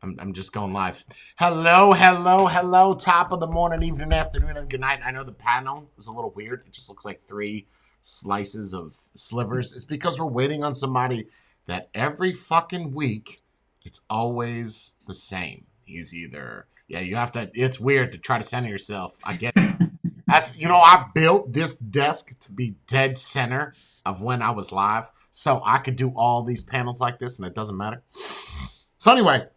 I'm just going live. Hello, hello, hello. Top of the morning, evening, afternoon, and good night. I know the panel is a little weird. It just looks like 3 slices of slivers. It's because we're waiting on somebody that every fucking week, it's always the same. He's either, you have to, it's weird to try to center yourself. I get it. That's, I built this desk to be dead center of when I was live, so I could do all these panels like this, and it doesn't matter. So anyway,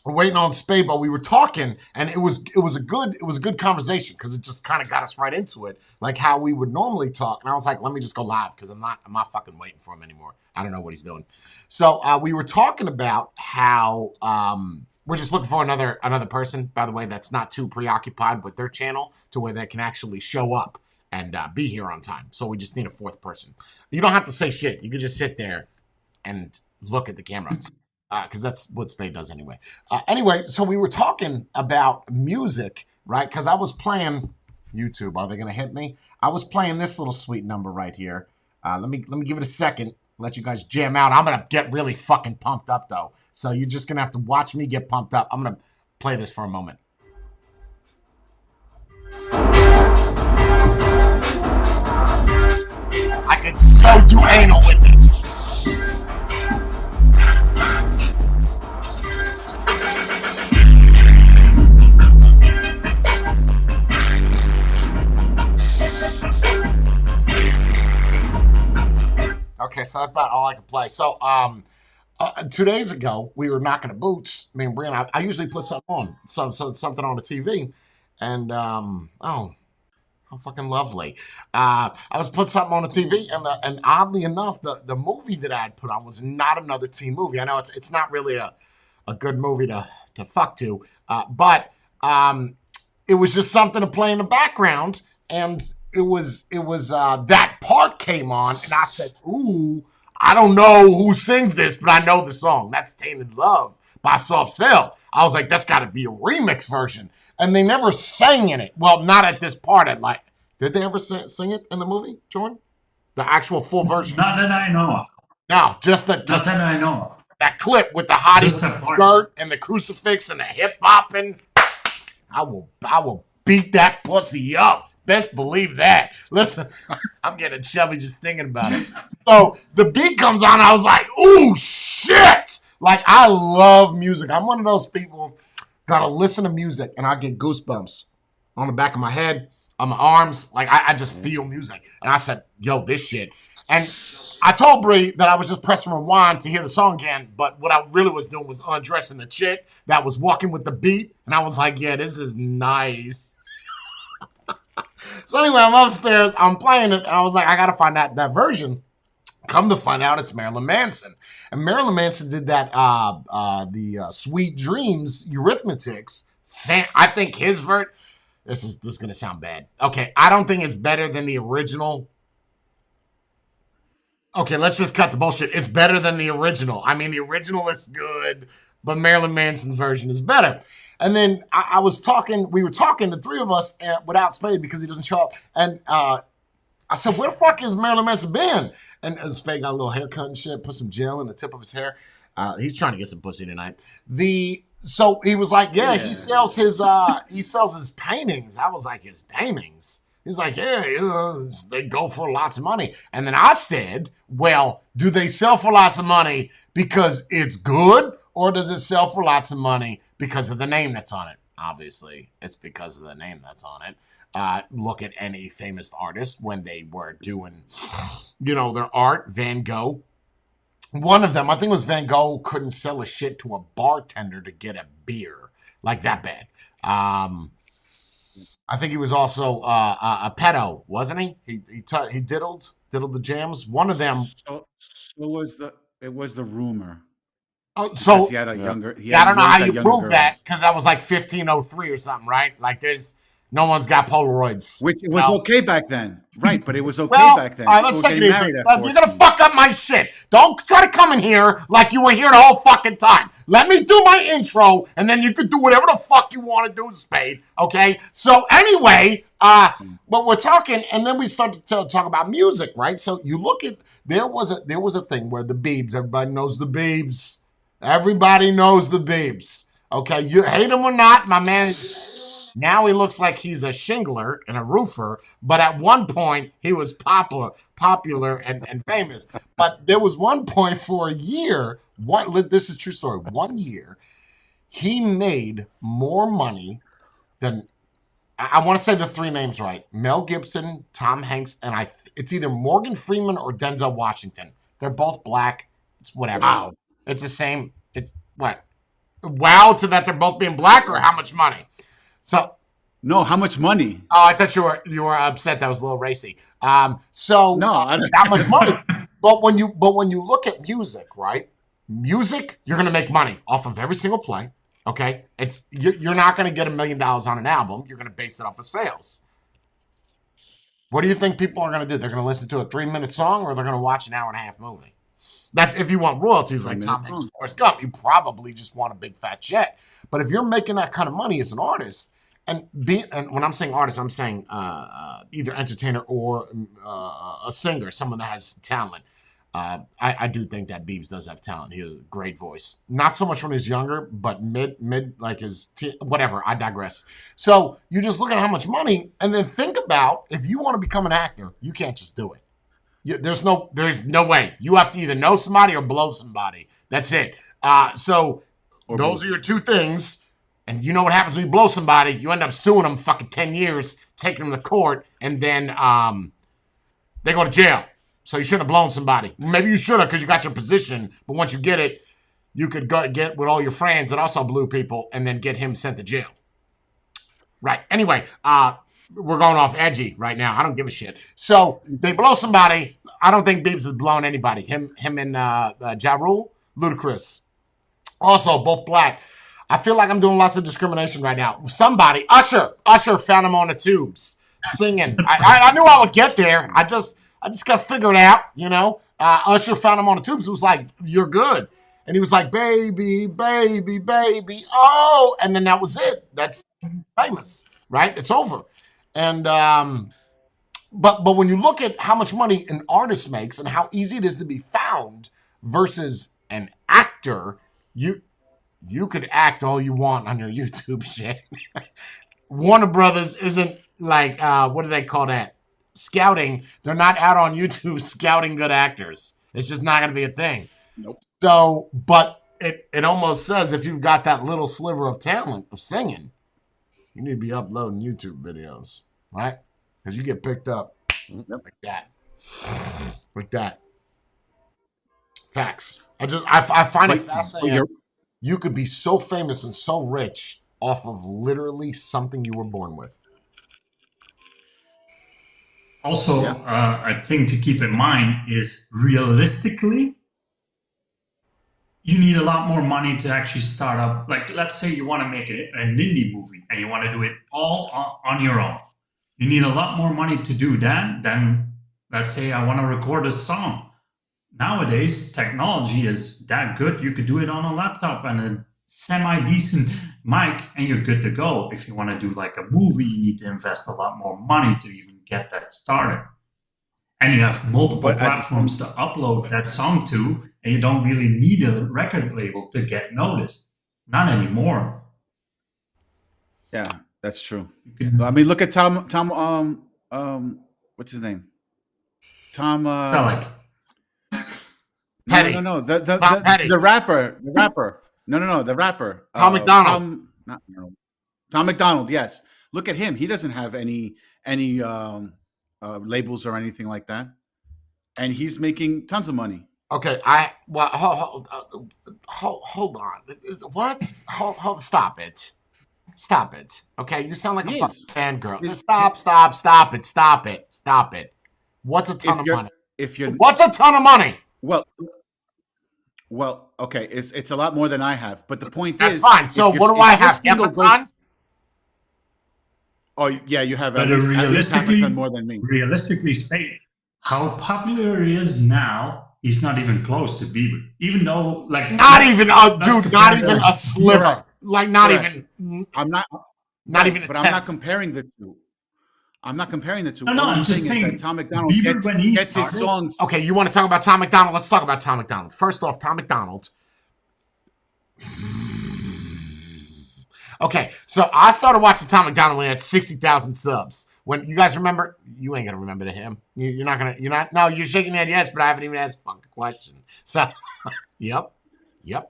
we're waiting on Spade, but we were talking, and it was a good conversation because it just kind of got us right into it, like how we would normally talk. And I was like, let me just go live because I'm not fucking waiting for him anymore. I don't know what he's doing. So we were talking about how we're just looking for another person, by the way, that's not too preoccupied with their channel to where they can actually show up and be here on time. So we just need a 4th person. You don't have to say shit. You can just sit there and look at the camera. Because that's what Spade does anyway. Anyway, so we were talking about music, right? Because I was playing YouTube. Are they going to hit me? I was playing this little sweet number right here. Let me give it a second. Let you guys jam out. I'm going to get really fucking pumped up, though. So you're just going to have to watch me get pumped up. I'm going to play this for a moment. I could so do anal with this. Okay, so that's about all I can play. So, 2 days ago, we were knocking the boots. Me and Brie, I usually put something on, something on the TV, and how fucking lovely. I was putting something on the TV, and oddly enough, the movie that I had put on was not another teen movie. I know it's not really a good movie to fuck to, but it was just something to play in the background, and it was that part came on, and I said, ooh, I don't know who sings this, but I know the song. That's Tainted Love by Soft Cell. I was like, that's got to be a remix version. And they never sang in it. Well, not at this part. Did they ever sing it in the movie, Jordan? The actual full version? Not that I know of. No, just that I know of. That clip with the hottie skirt and the crucifix and the hip hopping. I will beat that pussy up. Best believe that. Listen, I'm getting chubby just thinking about it. So the beat comes on. I was like, ooh, shit. Like, I love music. I'm one of those people gotta listen to music and I get goosebumps on the back of my head, on my arms. Like, I just feel music. And I said, yo, this shit. And I told Brie that I was just pressing rewind to hear the song again. But what I really was doing was undressing the chick that was walking with the beat. And I was like, yeah, this is nice. So anyway, I'm upstairs, I'm playing it, and I was like, I gotta find that version. Come to find out, it's Marilyn Manson. And Marilyn Manson did that, the Sweet Dreams Eurythmics. I think his version, this is gonna sound bad. Okay, I don't think it's better than the original. Okay, let's just cut the bullshit. It's better than the original. I mean, the original is good, but Marilyn Manson's version is better. And then we were talking, the 3 of us, without Spade because he doesn't show up. And I said, where the fuck has Marilyn Manson been? And Spade got a little haircut and shit, put some gel in the tip of his hair. He's trying to get some pussy tonight. So he was like, yeah, he sells his paintings. I was like, his paintings? He's like, yeah, they go for lots of money. And then I said, well, do they sell for lots of money because it's good, or does it sell for lots of money because of the name that's on it? Obviously, it's because of the name that's on it. Look at any famous artist when they were doing, their art. Van Gogh. One of them, I think it was Van Gogh, couldn't sell a shit to a bartender to get a beer. Like that bad. I think he was also a pedo, wasn't he? He diddled the jams. One of them. So it was the rumor. Oh, so he had a younger. I don't know how you prove that because that was like 1503 or something, right? Like no one's got Polaroids. Which was okay back then, right? But it was okay back then. All right, let's take it easy. You're gonna fuck up my shit. Don't try to come in here like you were here the whole fucking time. Let me do my intro, and then you could do whatever the fuck you want to do, Spade. Okay. So anyway, but we're talking, and then we start to talk about music, right? So you look at there was a thing where the Biebs, everybody knows the Biebs. Everybody knows the Biebs. Okay, you hate him or not, my man. Now he looks like he's a shingler and a roofer, but at one point he was popular and famous. But there was one point for a year. This is a true story. 1 year, he made more money than I want to say the three names right: Mel Gibson, Tom Hanks, and it's either Morgan Freeman or Denzel Washington. They're both black. It's whatever. Wow. It's the same. It's what? Wow, to that they're both being black, or how much money? So No, how much money? oh, I thought you were upset. That was a little racy. So No, I don't. that much money. But when you look at music, right? Music, you're gonna make money off of every single play. Okay, you're not gonna get $1 million on an album. You're gonna base it off of sales. What do you think people are gonna do? They're gonna listen to a 3-minute song, or they're gonna watch an hour and a half movie. That's if you want royalties like Tom Hanks and Forrest Gump. You probably just want a big fat check. But if you're making that kind of money as an artist, and when I'm saying artist, I'm saying either entertainer or a singer, someone that has talent. I do think that Biebs does have talent. He has a great voice. Not so much when he's younger, but mid like his whatever. I digress. So you just look at how much money, and then think about if you want to become an actor, you can't just do it. There's no way. You have to either know somebody or blow somebody. That's it. So those are your two things. And you know what happens when you blow somebody? You end up suing them fucking 10 years, taking them to court, and then they go to jail. So you shouldn't have blown somebody. Maybe you should have because you got your position. But once you get it, you could go get with all your friends that also blew people and then get him sent to jail. Right. Anyway, we're going off edgy right now. I don't give a shit. So they blow somebody. I don't think Biebs has blown anybody. Him and Ja Rule, ludicrous. Also, both black. I feel like I'm doing lots of discrimination right now. Somebody, Usher found him on the tubes singing. I knew I would get there. I just got to figure it out, you know. Usher found him on the tubes. It was like, you're good. And he was like, baby, baby, baby, oh. And then that was it. That's famous, right? It's over. And but when you look at how much money an artist makes and how easy it is to be found versus an actor, you could act all you want on your YouTube shit. Warner Brothers isn't like what do they call that? Scouting. They're not out on YouTube scouting good actors. It's just not going to be a thing. Nope. So, but it almost says if you've got that little sliver of talent of singing, you need to be uploading YouTube videos, right? Because you get picked up like that. Like that. Facts. I find it fascinating. You could be so famous and so rich off of literally something you were born with. Also, a thing to keep in mind is realistically, you need a lot more money to actually start up. Like, let's say you want to make an indie movie and you want to do it all on your own. You need a lot more money to do that than, let's say, I want to record a song. Nowadays, technology is that good. You could do it on a laptop and a semi-decent mic, and you're good to go. If you want to do like a movie, you need to invest a lot more money to even get that started. And you have multiple platforms to upload that song to, and you don't really need a record label to get noticed. Not anymore. Yeah, that's true. I mean, look at Tom. What's his name? Tom. Selleck. Petty. No. The rapper. No. The rapper. Tom McDonald. Tom McDonald. Yes. Look at him. He doesn't have any labels or anything like that, and he's making tons of money. Okay, hold on. What? Hold. Stop it. Okay, you sound like a fucking fangirl. Stop it. What's a ton of money? What's a ton of money? Well, okay, it's a lot more than I have, but the point That's is, fine. So what do I have? Half a ton? Oh yeah, you have at least half a ton more than me. Realistically, Spade, how popular he is now, he's not even close to Bieber. Even though, like, not even a sliver. Right. Like, not even. I'm not. Not even. But I'm not comparing the two. No, I'm just saying that Tom McDonald Bieber gets his songs. Okay, you want to talk about Tom McDonald? Let's talk about Tom McDonald. First off, Tom McDonald. Okay, so I started watching Tom McDonald when he had 60,000 subs. When you guys remember, you ain't gonna remember him. You're not gonna. You're not. No, you're shaking your head yes, but I haven't even asked a fucking question. So, yep,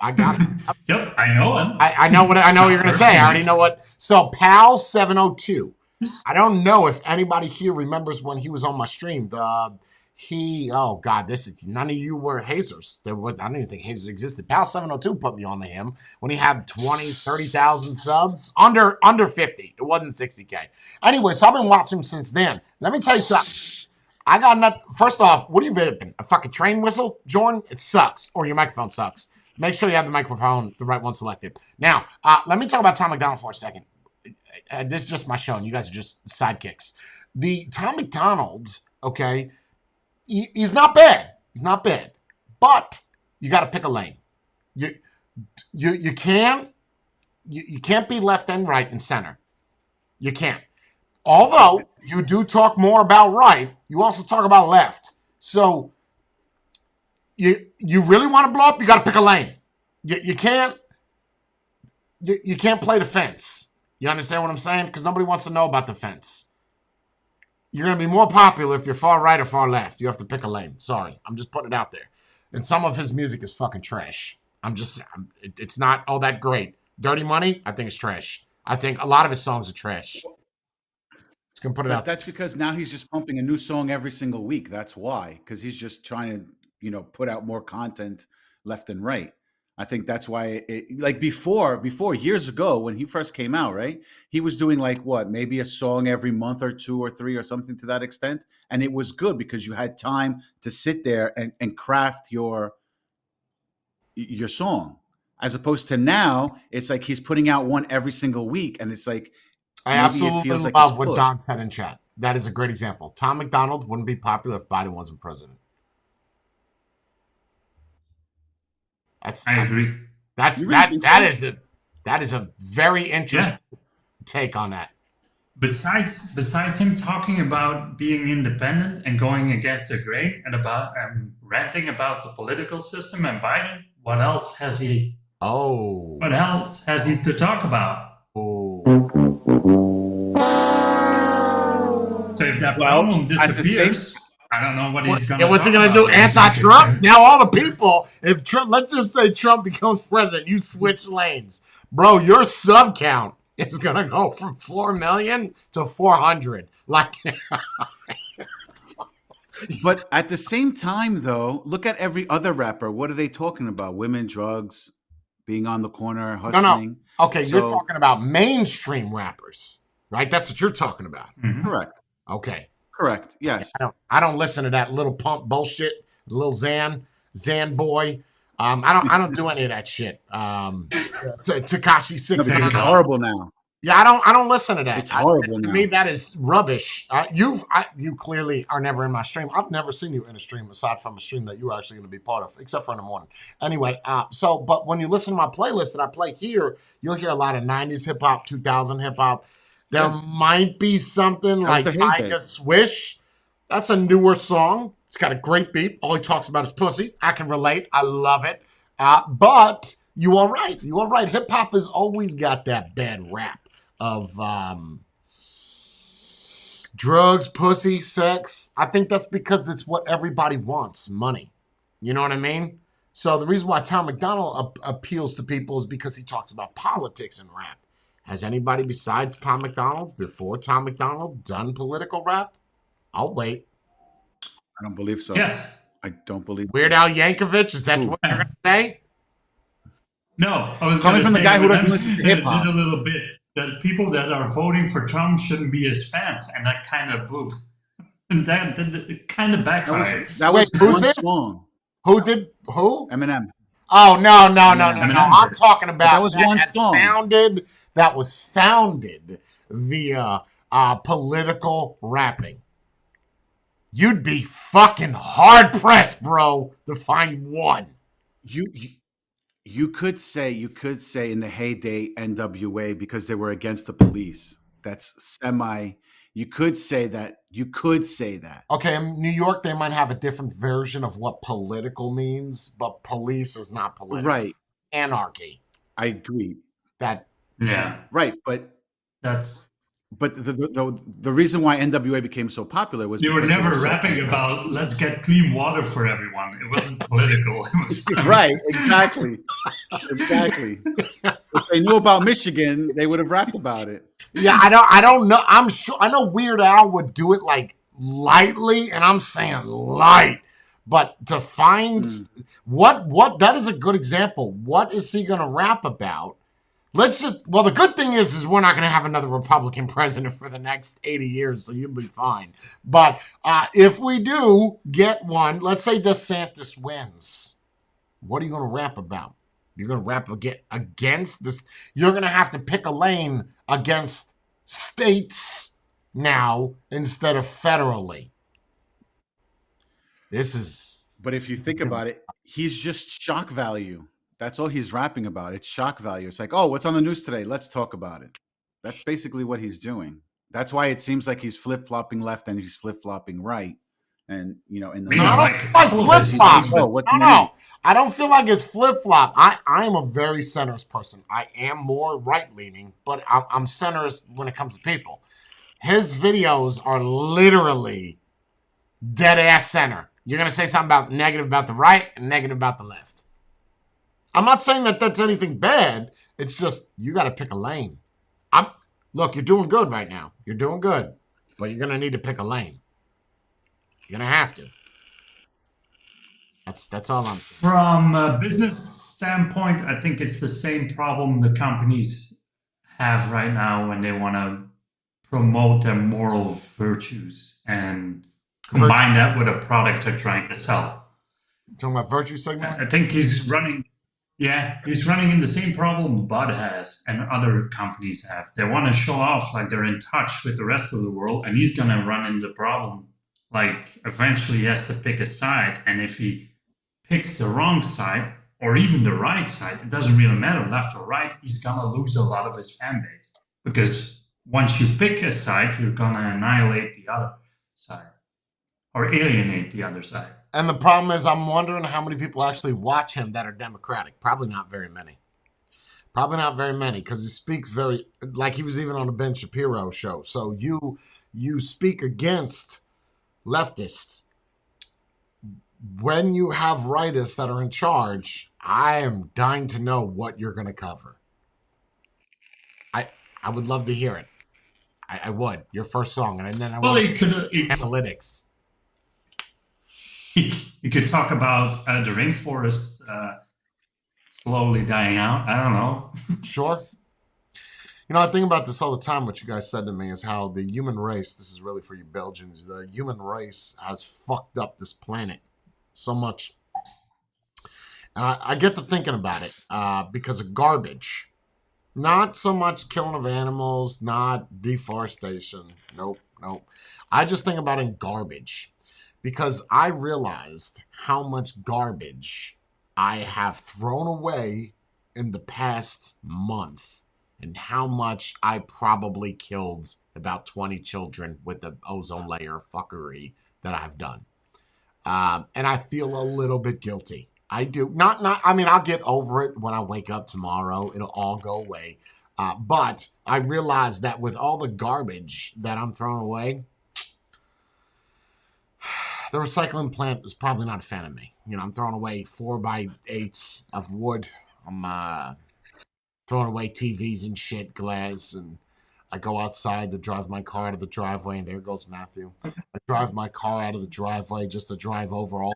I got it. Yep, I know him. I know what you're gonna say. I already know what. So, Pal 702. I don't know if anybody here remembers when he was on my stream. Oh God, none of you were hazers. I don't even think hazers existed. Pal 702 put me on to him when he had 20, 30,000 subs. Under 50. It wasn't 60K. Anyway, so I've been watching him since then. Let me tell you something. I got nothing. First off, what are you vaping? A fucking train whistle, Jordan? It sucks. Or your microphone sucks. Make sure you have the microphone, the right one selected. Now, let me talk about Tom McDonald for a second. This is just my show, and you guys are just sidekicks. The Tom McDonald, okay, he's not bad. He's not bad. But you got to pick a lane. You can't be left and right and center. You can't. Although you do talk more about right, you also talk about left. So you really want to blow up, you got to pick a lane. You can't play the fence. You understand what I'm saying? Because nobody wants to know about the fence. You're going to be more popular if you're far right or far left. You have to pick a lane. Sorry. I'm just putting it out there. And some of his music is fucking trash. It's not all that great. Dirty Money, I think it's trash. I think a lot of his songs are trash. It's going to put it out. That's because now he's just pumping a new song every single week. That's why. Because he's just trying to, put out more content left and right. I think that's why like before years ago when he first came out, right? He was doing like maybe a song every month or 2 or 3 or something to that extent. And it was good because you had time to sit there and craft your song. As opposed to now, it's like he's putting out one every single week. And it's like, I absolutely love what Don said in chat. That is a great example. Tom McDonald wouldn't be popular if Biden wasn't president. I agree. That is a very interesting take on that. Besides him talking about being independent and going against the grain and about ranting about the political system and Biden, what else has he? Oh, what else has he to talk about? Oh. So if that problem disappears. I don't know what he's going to do. What's he going to do? Anti-Trump? Now all the people, if Trump, let's just say Trump becomes president, you switch lanes. Bro, your sub count is going to go from 4 million to 400. Like, but at the same time, though, look at every other rapper. What are they talking about? Women, drugs, being on the corner, hustling. No. Okay, you're talking about mainstream rappers, right? That's what you're talking about. Mm-hmm. Correct. Okay. Correct. Yes. I don't listen to that little pump bullshit, little Zan boy. I don't do any of that shit. Tekashi 6 9. It's horrible now. Yeah, I don't listen to that. It's horrible now. To me, that is rubbish. You clearly are never in my stream. I've never seen you in a stream aside from a stream that you were actually going to be part of, except for in the morning. Anyway, but when you listen to my playlist that I play here, you'll hear a lot of 90s hip hop, 2000 hip hop. There might be something like Tiger Swish. That's a newer song. It's got a great beat. All he talks about is pussy. I can relate. I love it. But you are right. You are right. Hip hop has always got that bad rap of drugs, pussy, sex. I think that's because that's what everybody wants, money. You know what I mean? So the reason why Tom McDonald appeals to people is because he talks about politics and rap. Has anybody besides Tom McDonald, before Tom McDonald, done political rap? I'll wait. I don't believe so. Yes. I don't believe Weird Al Yankovic, is that what you're going to say? No, I was coming from the guy who doesn't listen to hip hop. Did a little bit that people that are voting for Trump shouldn't be his fans, and that kind of blew. And that kind of backfired. That was one song. Who did who? Eminem. Oh no! I'm talking about that was one song. That was founded via political rapping. You'd be fucking hard pressed, bro, to find one. You could say in the heyday NWA because they were against the police. That's semi. You could say that. Okay, in New York, they might have a different version of what political means, but police is not political. Right. Anarchy. I agree. That Yeah, Right, but that's the reason why NWA became so popular was they were because they were never so rapping anti. about let's get clean water for everyone. It wasn't political. It was, I mean, Right, exactly, exactly. If they knew about Michigan, they would have rapped about it. Yeah, I don't know. I'm sure I know Weird Al would do it like lightly, and I'm saying light. But to find Mm. what that is a good example. What is he gonna rap about? Let's just well, the good thing is we're not gonna have another Republican president for the next 80 years, so you'll be fine. But if we do get one, let's say DeSantis wins, what are you gonna rap about? You're gonna rap against this. You're gonna have to pick a lane against states now instead of federally. This is But if you this is think gonna, about it, he's just shock value. That's all he's rapping about. It's shock value. It's like, oh, what's on the news today? Let's talk about it. That's basically what he's doing. That's why it seems like he's flip flopping left and he's flip flopping right. And in the maybe no, I middle. like don't a like couple of flip his flop. songs, Oh, but what's No, in the no, news? I don't feel like it's flip flop. I am a very centrist person. I am more right leaning, but I'm centrist when it comes to people. His videos are literally dead ass center. You're gonna say something about negative about the right and negative about the left. I'm not saying that that's anything bad. It's just you got to pick a lane. Look, you're doing good right now. You're doing good, but you're gonna need to pick a lane. You're gonna have to. That's all I'm saying. from a business standpoint, I think it's the same problem the companies have right now when they want to promote their moral virtues and combine that with a product they're trying to sell. Talking about virtue signaling. I think he's running. Yeah, he's running in the same problem Bud has and other companies have. They want to show off like they're in touch with the rest of the world, and he's gonna run into the problem. Like eventually, he has to pick a side, and if he picks the wrong side or even the right side, it doesn't really matter, left or right. He's gonna lose a lot of his fan base because once you pick a side, you're gonna annihilate the other side or alienate the other side. And the problem is, I'm wondering how many people actually watch him that are Democratic. Probably not very many. Probably not very many because he speaks very like he was even on the Ben Shapiro show. So you speak against leftists. When you have rightists that are in charge, I am dying to know what you're going to cover. I would love to hear it. I would. Your first song, and then I Well, want it could analytics. you could talk about the rainforest slowly dying out. I don't know. Sure. I think about this all the time. What you guys said to me is how the human race, this is really for you Belgians, the human race has fucked up this planet so much. And I get to thinking about it because of garbage. Not so much killing of animals, not deforestation. Nope. I just think about in garbage because I realized how much garbage I have thrown away in the past month and how much I probably killed about 20 children with the ozone layer fuckery that I've done. And I feel a little bit guilty. I do. I mean, I'll get over it when I wake up tomorrow. It'll all go away. But I realize that with all the garbage that I'm throwing away, the recycling plant is probably not a fan of me. I'm throwing away 4x8s of wood. I'm throwing away TVs and shit, glass, and I go outside to drive my car out of the driveway, and there goes Matthieu. I drive my car out of the driveway just to drive over all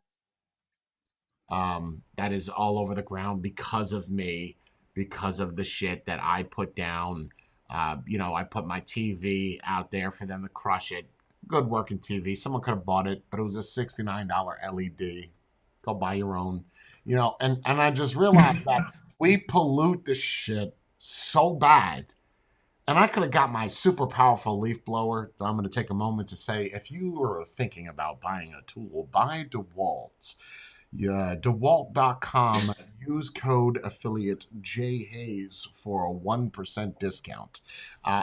that is all over the ground because of me, because of the shit that I put down. I put my TV out there for them to crush it. Good working TV. Someone could have bought it, but it was a $69 LED. Go buy your own. And I just realized that we pollute this shit so bad. And I could have got my super powerful leaf blower. I'm going to take a moment to say, if you are thinking about buying a tool, buy DeWalt. Yeah, DeWalt.com. Use code affiliate JHayes for a 1% discount.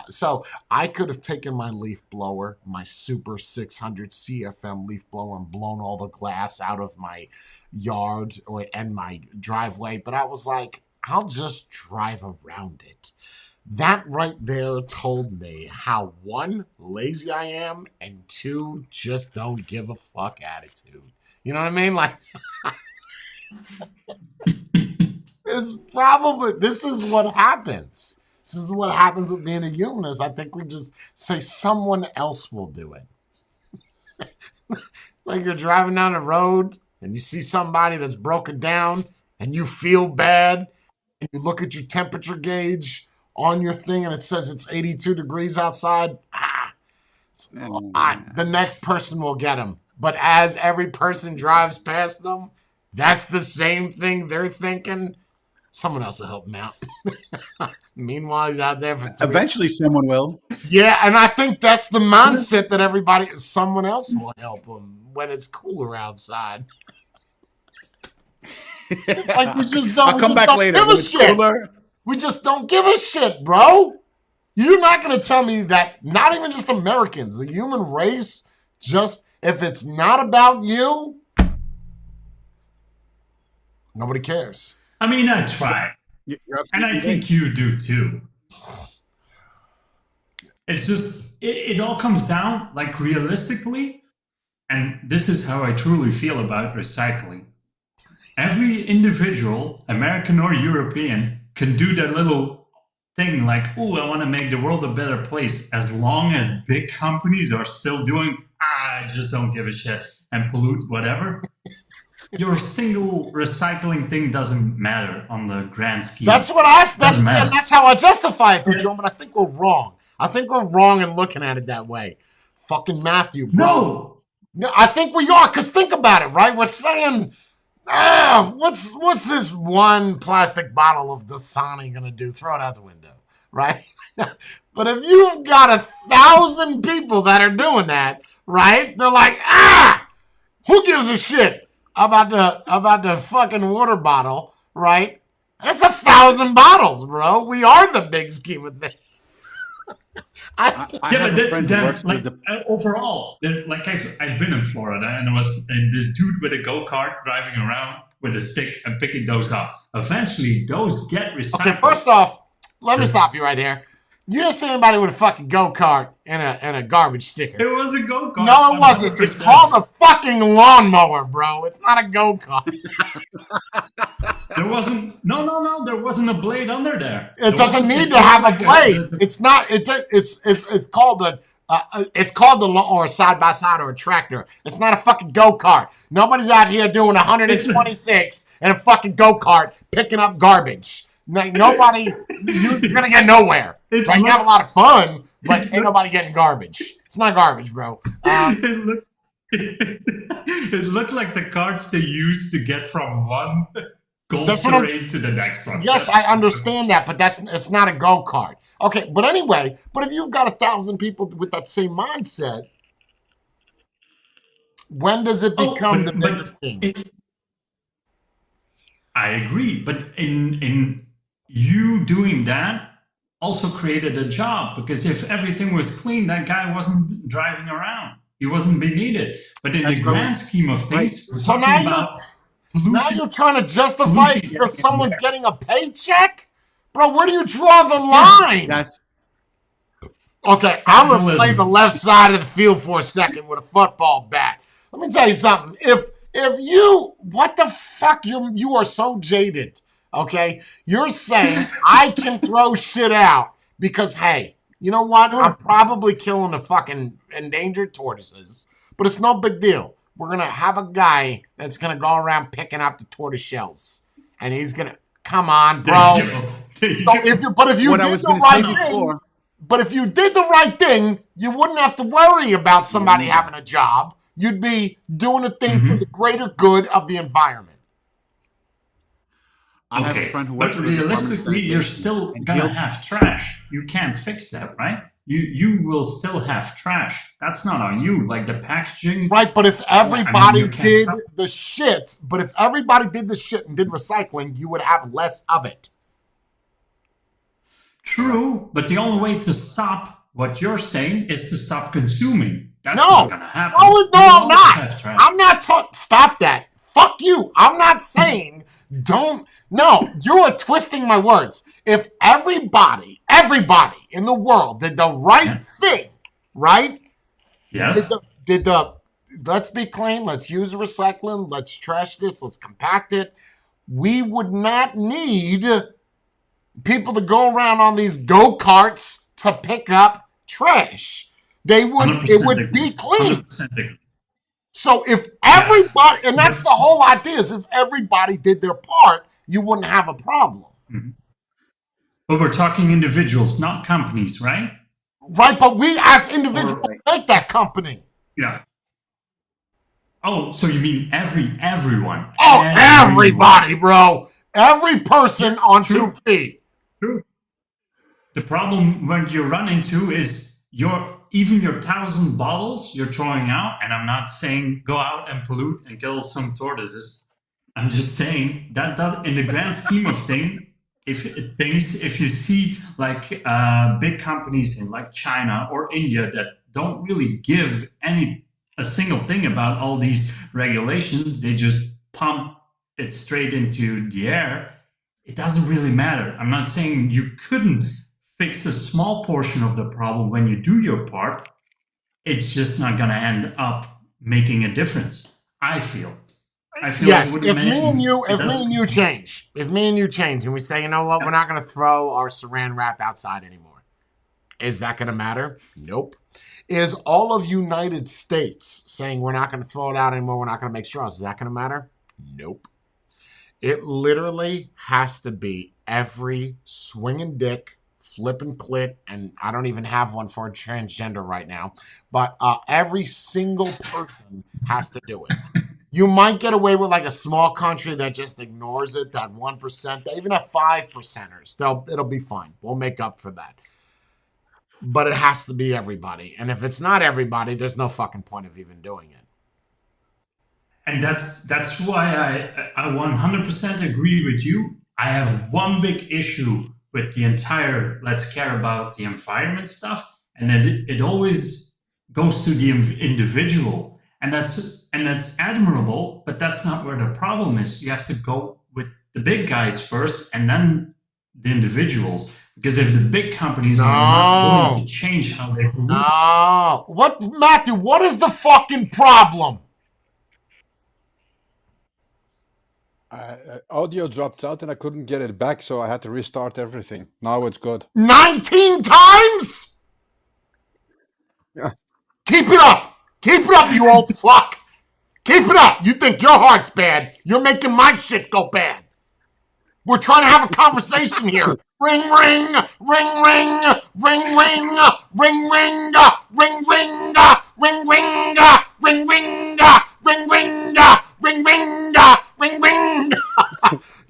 So I could have taken my leaf blower, my Super 600 CFM leaf blower, and blown all the glass out of my yard and my driveway. But I was like, I'll just drive around it. That right there told me how, one, lazy I am, and two, just don't give a fuck attitude. You know what I mean? Like, it's probably, this is what happens. This is what happens with being a humanist. I think we just say someone else will do it. Like you're driving down the road and you see somebody that's broken down and you feel bad and you look at your temperature gauge on your thing and it says it's 82 degrees outside. The next person will get them. But as every person drives past them, that's the same thing they're thinking. Someone else will help him out. Meanwhile, he's out there for Eventually, someone will. Yeah, and I think that's the mindset that someone else will help him when it's cooler outside. Like we just don't. I'll come back later. Give a shit. Cooler. We just don't give a shit, bro. You're not gonna tell me that. Not even just Americans, the human race. Just if it's not about you, nobody cares. I mean, I try. And I think you do too. It's just, it all comes down, like realistically, and this is how I truly feel about recycling. Every individual, American or European, can do their little thing like, oh, I want to make the world a better place. As long as big companies are still doing, I just don't give a shit and pollute whatever. Your single recycling thing doesn't matter on the grand scheme. That's what that's how I justify it, John. But I think we're wrong. I think we're wrong in looking at it that way. Fucking Matthieu, bro. No, I think we are. Cause think about it, right? We're saying, what's this one plastic bottle of Dasani gonna do? Throw it out the window, right? But if you've got 1,000 people that are doing that, right? They're like, who gives a shit about the fucking water bottle, right? That's 1,000 bottles, bro. We are the big scheme of things. Overall, like I've been in Florida and there was this dude with a go-kart driving around with a stick and picking those up. Eventually, those get recycled. Okay, first off, let me stop you right here. You didn't see anybody with a fucking go-kart and a garbage sticker. It was a go-kart. No, it wasn't. It's called a fucking lawnmower, bro. It's not a go-kart. There wasn't. No. There wasn't a blade under there. It doesn't need to have a blade. It's not. It's called the or a side by side or a tractor. It's not a fucking go-kart. Nobody's out here doing 126 in a fucking go-kart picking up garbage. Nobody, you're gonna get nowhere. Right? You have a lot of fun, but ain't nobody getting garbage. It's not garbage, bro. It looked like the carts they used to get from one Gulf terrain to the next one. Yes, I understand that, but it's not a go-kart. Okay, but anyway, if you've got 1,000 people with that same mindset, when does it become the biggest thing? I agree, but in you doing that also created a job, because if everything was clean, that guy wasn't driving around. He wasn't being needed. But in the grand scheme of things, we're talking about pollution. Now you're trying to justify it because someone's getting a paycheck? Bro, where do you draw the line? Okay, I'm going to play the left side of the field for a second with a football bat. Let me tell you something. If you, what the fuck, you are so jaded. Okay, you're saying I can throw shit out because, hey, you know what? I'm probably killing the fucking endangered tortoises, but it's no big deal. We're going to have a guy that's going to go around picking up the tortoise shells, and he's going to, come on, bro. If you did the right thing, you wouldn't have to worry about somebody having a job. You'd be doing a thing for the greater good of the environment. I have a friend who works, but realistically, you're still gonna have trash. You can't fix that, right? You will still have trash. That's not on you. Like the packaging, right? But if everybody did the shit, and did recycling, you would have less of it. True, but the only way to stop what you're saying is to stop consuming. That's not gonna happen. No, I'm not. I'm not. Stop that. Fuck you. I'm not saying don't. No, you are twisting my words. If everybody in the world did the right thing, right? Yes. Did the let's be clean, let's use recycling, let's trash this, let's compact it. We would not need people to go around on these go-karts to pick up trash. It would be clean. So if everybody, and that's the whole idea, is if everybody did their part, you wouldn't have a problem. Mm-hmm. But we're talking individuals, not companies, right? Right, but we as individuals make that company. Yeah. Oh, so you mean everyone? Oh, everybody, bro. Every person on 2 feet. True. The problem when you run into is even your 1,000 bottles you're throwing out, and I'm not saying go out and pollute and kill some tortoises. I'm just saying that in the grand scheme of things, if you see like big companies in like China or India that don't really give a single thing about all these regulations, they just pump it straight into the air. It doesn't really matter. I'm not saying you couldn't fix a small portion of the problem when you do your part. It's just not going to end up making a difference. I feel yes, if me and you change, and we say, you know what, we're not going to throw our saran wrap outside anymore, is that going to matter? Nope. Is all of United States saying we're not going to throw it out anymore, we're not going to make straws, is that going to matter? Nope. It literally has to be every swinging dick, flipping clit, and I don't even have one for a transgender right now, but every single person has to do it. You might get away with like a small country that just ignores it, that 1%, they even have 5%ers. It'll be fine. We'll make up for that. But it has to be everybody. And if it's not everybody, there's no fucking point of even doing it. And that's why I 100% agree with you. I have one big issue with the entire let's care about the environment stuff. And then it always goes to the individual. And that's admirable, but that's not where the problem is. You have to go with the big guys first and then the individuals. Because if the big companies are not willing to change how they pollute. No. Matthew, what is the fucking problem? Audio dropped out and I couldn't get it back, so I had to restart everything. Now it's good. 19 times? Yeah. Keep it up. Keep it up, you old fuck. Keep it up. You think your heart's bad. You're making my shit go bad. We're trying to have a conversation here. Ring, ring, ring, ring, ring, ring, ring, ring, ring, ring, ring, ring, ring, ring, ring, ring, ring, ring, ring.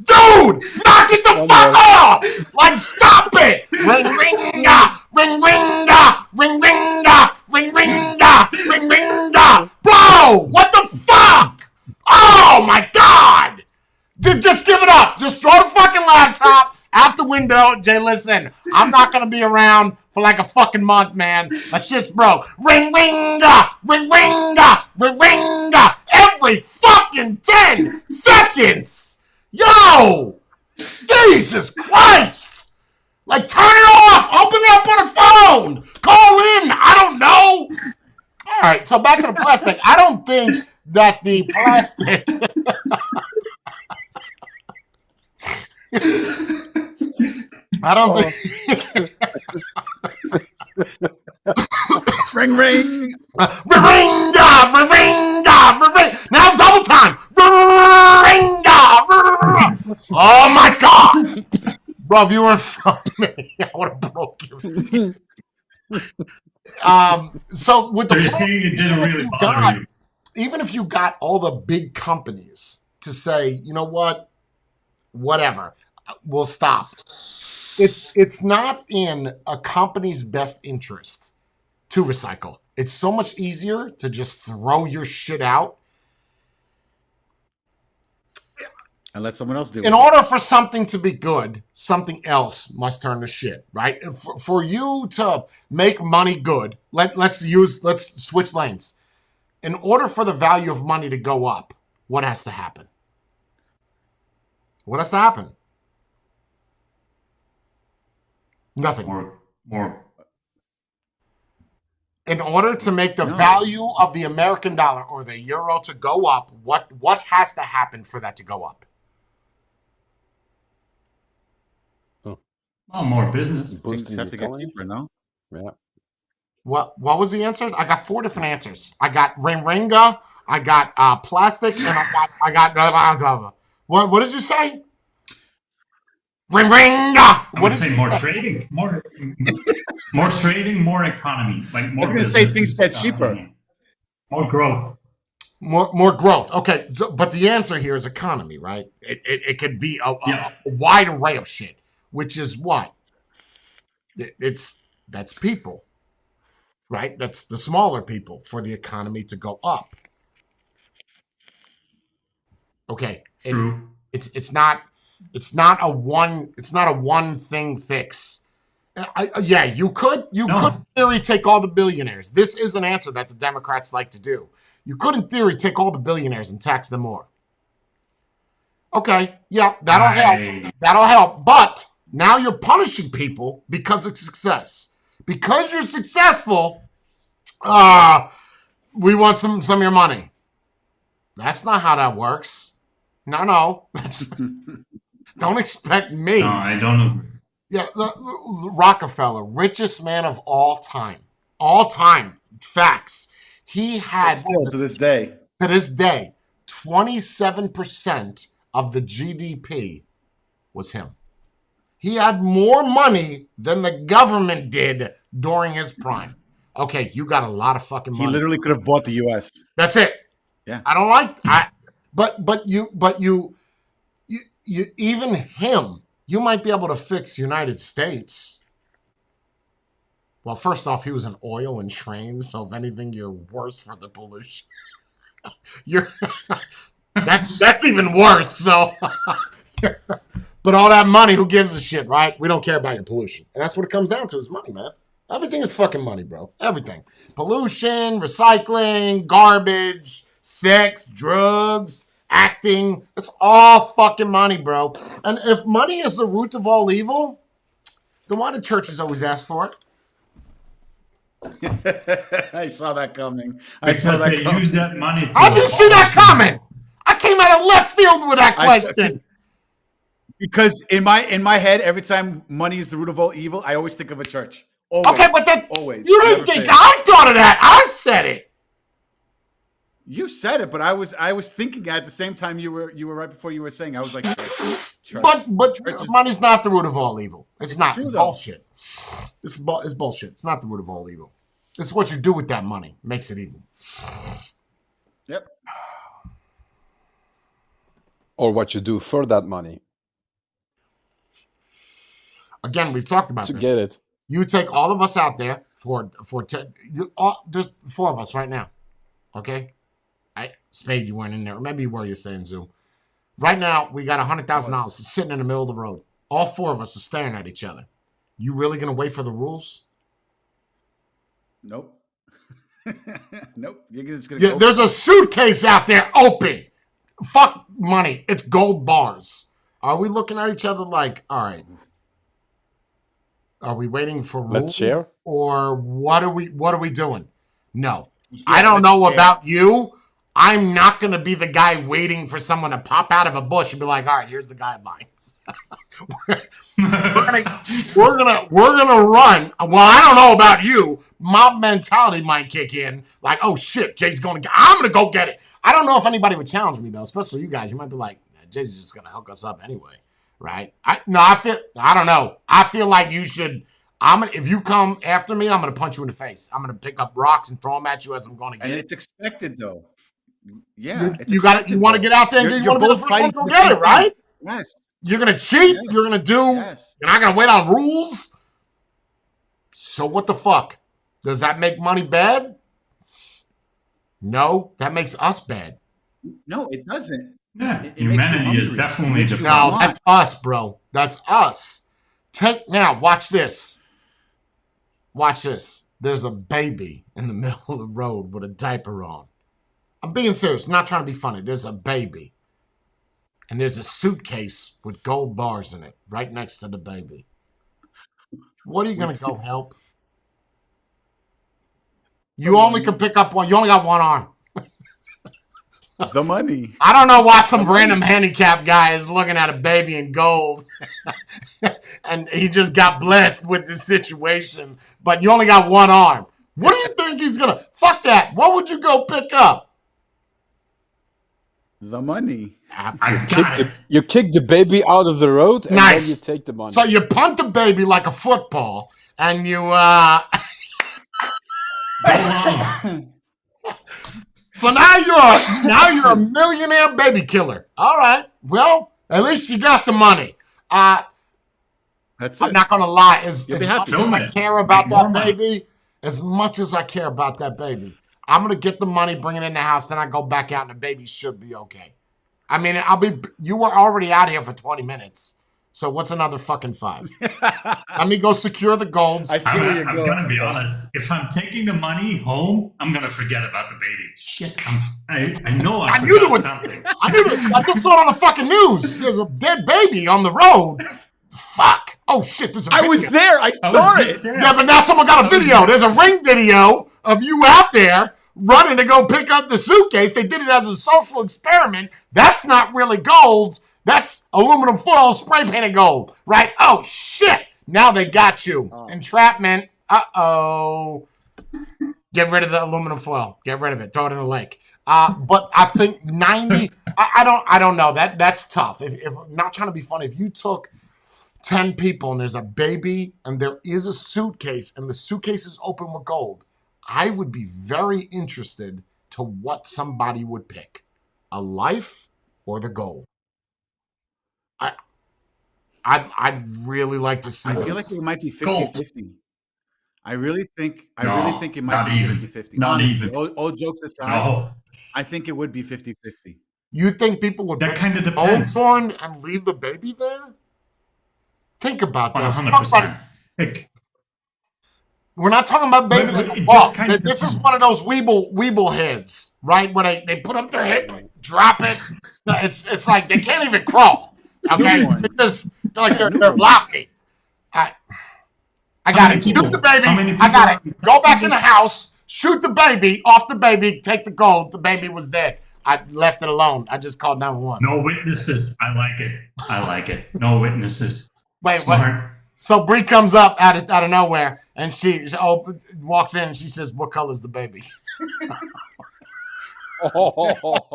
Dude, knock it the fuck off! Like, stop it! Ring, ring, ring, ring, ring, ring, ring, ring, ring, ring. Bro, what the fuck? Oh my god! Just give it up. Just throw the fucking laptop out the window. Jay, listen, I'm not going to be around for like a fucking month, man. My shit's broke. Ring, ring, ring, ring, ring, ring, every fucking 10 seconds. Yo! Jesus Christ! Like, turn it off. Open it up on a phone. Call in. I don't know. All right, so back to the plastic. I don't think that the plastic... I don't think. Ring, ring. Ring, ring, ring. Now double time. Ring, oh my god, bro! If you were in front of me, I would have broke your feet. So with you're saying it didn't really bother you? Even if you got all the big companies to say, you know what, whatever, we'll stop. It's not in a company's best interest to recycle. It's so much easier to just throw your shit out. And let someone else do it. In order for something to be good, something else must turn to shit, right? For you to make money good, let's switch lanes. In order for the value of money to go up, what has to happen? What has to happen? Nothing. More. In order to make the value of the American dollar or the euro to go up, what has to happen for that to go up? Well, more business. Things have to get cheaper, no? Yeah. What was the answer? I got 4 different answers. I got ringa, I got plastic, and I got blah, blah, blah, blah. What did you say? Ringa. I would say more trading, more trading, more economy. Like more. I was going to say things get cheaper. More growth. More growth. Okay, so, but the answer here is economy, right? It could be a wide array of shit, which is what? That's people, right? That's the smaller people for the economy to go up. Okay, True. It's not a one thing fix. You could in theory take all the billionaires. This is an answer that the Democrats like to do. You could in theory take all the billionaires and tax them more. Okay, yeah, that'll help. But now you're punishing people because of success. Because you're successful, we want some of your money. That's not how that works. No. That's don't expect me. No, I don't agree. Yeah, Rockefeller, richest man of all time. All time. Facts. He had Still to this day. 27% of the GDP was him. He had more money than the government did during his prime. Okay, you got a lot of fucking money. He literally could have bought the U.S. That's it. Yeah. I don't like but you even him, you might be able to fix United States. Well, first off, he was in oil and trains, so if anything, you're worse for the pollution. That's even worse. So, but all that money, who gives a shit, right? We don't care about your pollution, and that's what it comes down to is money, man. Everything is fucking money, bro. Everything, pollution, recycling, garbage, sex, drugs, acting. It's all fucking money, bro. And if money is the root of all evil, then why do churches always ask for it? I saw that coming. Because they use that money to... I didn't see that coming. I came out of left field with that question. Because in my head, every time money is the root of all evil, I always think of a church. Always. Okay, but that always. You didn't think I thought of that. I said it. You said it, but I was thinking at the same time you were right before you were saying. I was like, church. But money's not the root of all evil. It's not. True, it's though. bullshit. It's bullshit. It's not the root of all evil. It's what you do with that money makes it evil. Yep. Or what you do for that money Again, we've talked about to this. get it. You take all of us out there there's 4 of us right now. Okay? Spade, you weren't in there. Maybe you were, you're saying Zoom. Right now, we got $100,000 sitting in the middle of the road. All 4 of us are staring at each other. You really going to wait for the rules? Nope. Nope. There's a suitcase out there open. Fuck money. It's gold bars. Are we looking at each other like, all right, are we waiting for rules? Let's share. Or what are we doing? No. I don't know about you. I'm not going to be the guy waiting for someone to pop out of a bush and be like, all right, here's the guidelines. we're gonna run. Well, I don't know about you. Mob mentality might kick in. Like, oh shit, Jay's I'm gonna go get it. I don't know if anybody would challenge me though, especially you guys. You might be like, Jay's just gonna hook us up anyway, right? I don't know. I feel like you should. If you come after me, I'm gonna punch you in the face. I'm gonna pick up rocks and throw them at you as I'm going to get it. And it's expected though. Yeah, you got it. You want to get out there and you want to be the first one to go get it, right? Yes. You're going to cheat. Yes. You're going to do. Yes. You're not going to wait on rules. So what the fuck? Does that make money bad? No, that makes us bad. No, it doesn't. Yeah, It humanity is definitely the No, that's us, bro. That's us. Watch this. Watch this. There's a baby in the middle of the road with a diaper on. I'm being serious. I'm not trying to be funny. There's a baby. And there's a suitcase with gold bars in it right next to the baby. What are you going to go help? You only can pick up one. You only got one arm. The money. I don't know why some random handicapped guy is looking at a baby in gold. And he just got blessed with this situation. But you only got one arm. What do you think he's going to... Fuck that. What would you go pick up? The money. I got it. You kick the baby out of the road and Nice. then you take the money. So you punt the baby like a football, and you Go on. So now you're a millionaire baby killer. All right. Well, at least you got the money. That's it. I'm not gonna lie. As You'll much be as happy. I care about Make more that money. baby, as much as I care about that baby, I'm gonna get the money, bring it in the house, then I go back out, and the baby should be okay. I mean, you were already out here for 20 minutes. So what's another fucking 5? Let me go secure the golds. I see where you're I'm going. gonna be honest. If I'm taking the money home, I'm gonna forget about the baby. Shit, I know I knew there forgot was something. I just saw it on the fucking news. There's a dead baby on the road. Fuck. Oh shit, there's a video. I was there. I I saw was it. just there. Yeah, but now someone got a video. There's a ring video of you out there running to go pick up the suitcase. They did it as a social experiment. That's not really gold. That's aluminum foil spray painted gold, right? Oh, shit. Now they got you. Entrapment. Uh-oh. Get rid of the aluminum foil. Get rid of it. Throw it in the lake. But I think 90, I don't know. That's tough. If not trying to be funny, if you took 10 people and there's a baby and there is a suitcase and the suitcase is open with gold, I would be very interested to what somebody would pick. A life or the gold. I'd really like to see I this. feel like it might be Gold. 50-50. I really think No, it might not be even. 50-50. Not Honestly, even. all jokes aside, No, I think it would be 50-50. You think people would that pick kind of gold depends. porn and leave the baby there? Think about that. 100%. Like, We're not talking about baby But like it a just ball. kind of This is depends. one of those weeble heads, right? Where they put up their hip, drop it. It's like they can't even crawl. Okay, it's just like they're loppy. I got it. people? Shoot the baby. How many I got people it. Go back in the house. Shoot the baby. Off the baby. Take the gold. The baby was dead. I left it alone. I just called 911. no witnesses. I like it. I like it. No witnesses. Wait, what? Smart. So Brie comes up out of nowhere, and she walks in. And she says, "What color's the baby?" How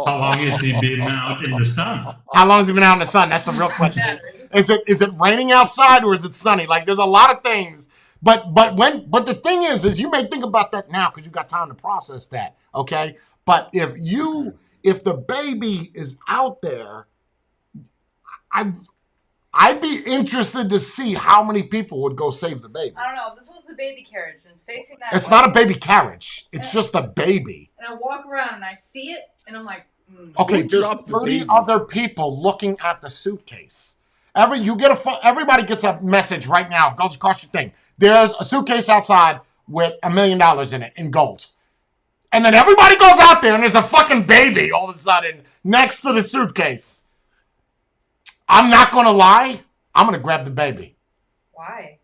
long has he been out in the sun? How long has he been out in the sun? That's the real question. Is it raining outside or is it sunny? Like there's a lot of things. But the thing is you may think about that now because you got time to process that. Okay. But if the baby is out there, I'd be interested to see how many people would go save the baby. I don't know. This was the baby carriage, and it's facing that It's way. not a baby carriage. It's just a baby. And I walk around and I see it, and I'm like, Okay, Who there's dropped the 30 baby? other people looking at the suitcase. Everybody gets a message right now. Goes across your thing. There's a suitcase outside with $1 million in it in gold. And then everybody goes out there and there's a fucking baby all of a sudden next to the suitcase. I'm not going to lie. I'm going to grab the baby. why?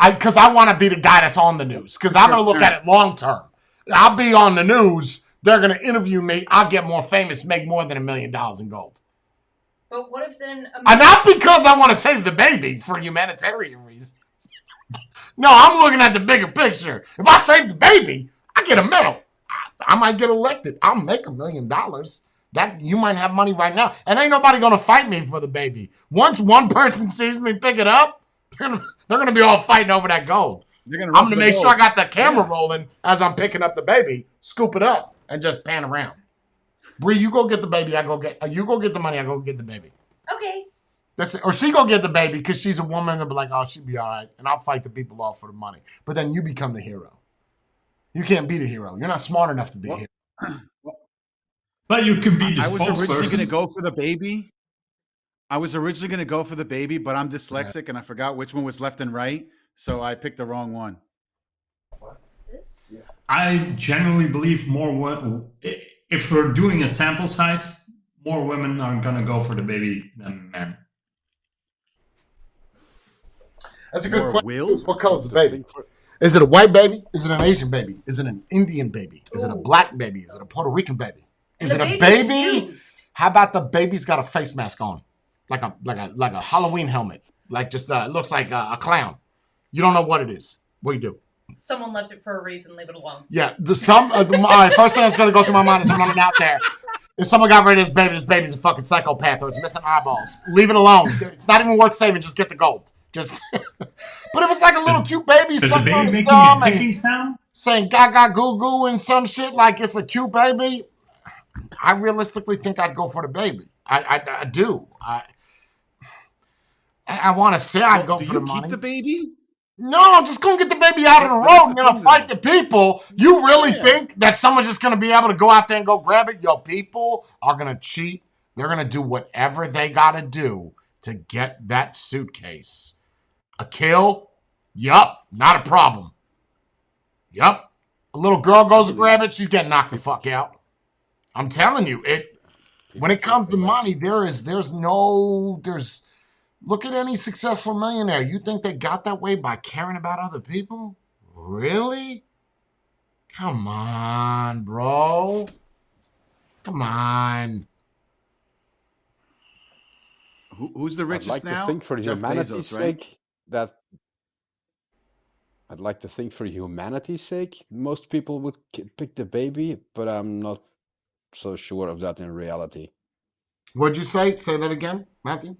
Because I want to be the guy that's on the news. Because I'm going to look at it long term. I'll be on the news. They're going to interview me. I'll get more famous, make more than $1 million in gold. But what if then? And not because I want to save the baby for humanitarian reasons. No, I'm looking at the bigger picture. If I save the baby, I get a medal. I might get elected. I'll make $1 million. That you might have money right now, and ain't nobody gonna fight me for the baby. Once one person sees me pick it up, they're gonna be all fighting over that gold. I'm gonna make sure I got the camera rolling as I'm picking up the baby, scoop it up, and just pan around. Brie, you go get the baby. You go get the money. I go get the baby. Okay. That's it. Or she go get the baby because she's a woman and be like, oh, she'd be all right, and I'll fight the people off for the money. But then you become the hero. You can't be the hero. You're not smart enough to be a hero. But you can be the I was originally going to spokesperson. go for the baby. But I'm dyslexic and I forgot which one was left and right, so I picked the wrong one. is? I generally believe if we're doing a sample size, more women are gonna go for the baby than men. That's a good More question. will? What color is the To baby? think for- Is it a white baby? Is it an Asian baby? Is it an Indian baby? Is it a Ooh. black baby? Is it a Puerto Rican baby? And Is the it a baby's baby? used. How about the baby's got a face mask on, like a Halloween helmet, like just it looks like a clown. You don't know what it is. What do you do? Someone left it for a reason. Leave it alone. Yeah, all right, first thing that's gonna go through my mind is someone out there. If someone got rid of this baby's a fucking psychopath or it's missing eyeballs. Leave it alone. It's not even worth saving. Just get the gold. Just. But if it's like a little cute baby Is the sucking baby on his making thumb a and ticking sound? saying gaga goo goo and some shit like it's a cute baby, I realistically think I'd go for the baby. I do. I want to say I'd go Do for you the keep money. the baby? No, I'm just gonna get the baby out of the road and gonna fight the people. You really think that someone's just gonna be able to go out there and go grab it? Yo, people are gonna cheat. They're gonna do whatever they gotta do to get that suitcase. A kill? Yup, not a problem. Yup. A little girl goes to grab it, she's getting knocked the fuck out. I'm telling you, when it comes to money, there's look at any successful millionaire. You think they got that way by caring about other people? Really? Come on, bro. Come on. Who's the I'd richest like now? to think for Jeff humanity's Bezos, right? sake that I'd like to think for humanity's sake, most people would pick the baby, but I'm not so sure of that in reality. What'd you say? Say that again, Matthew?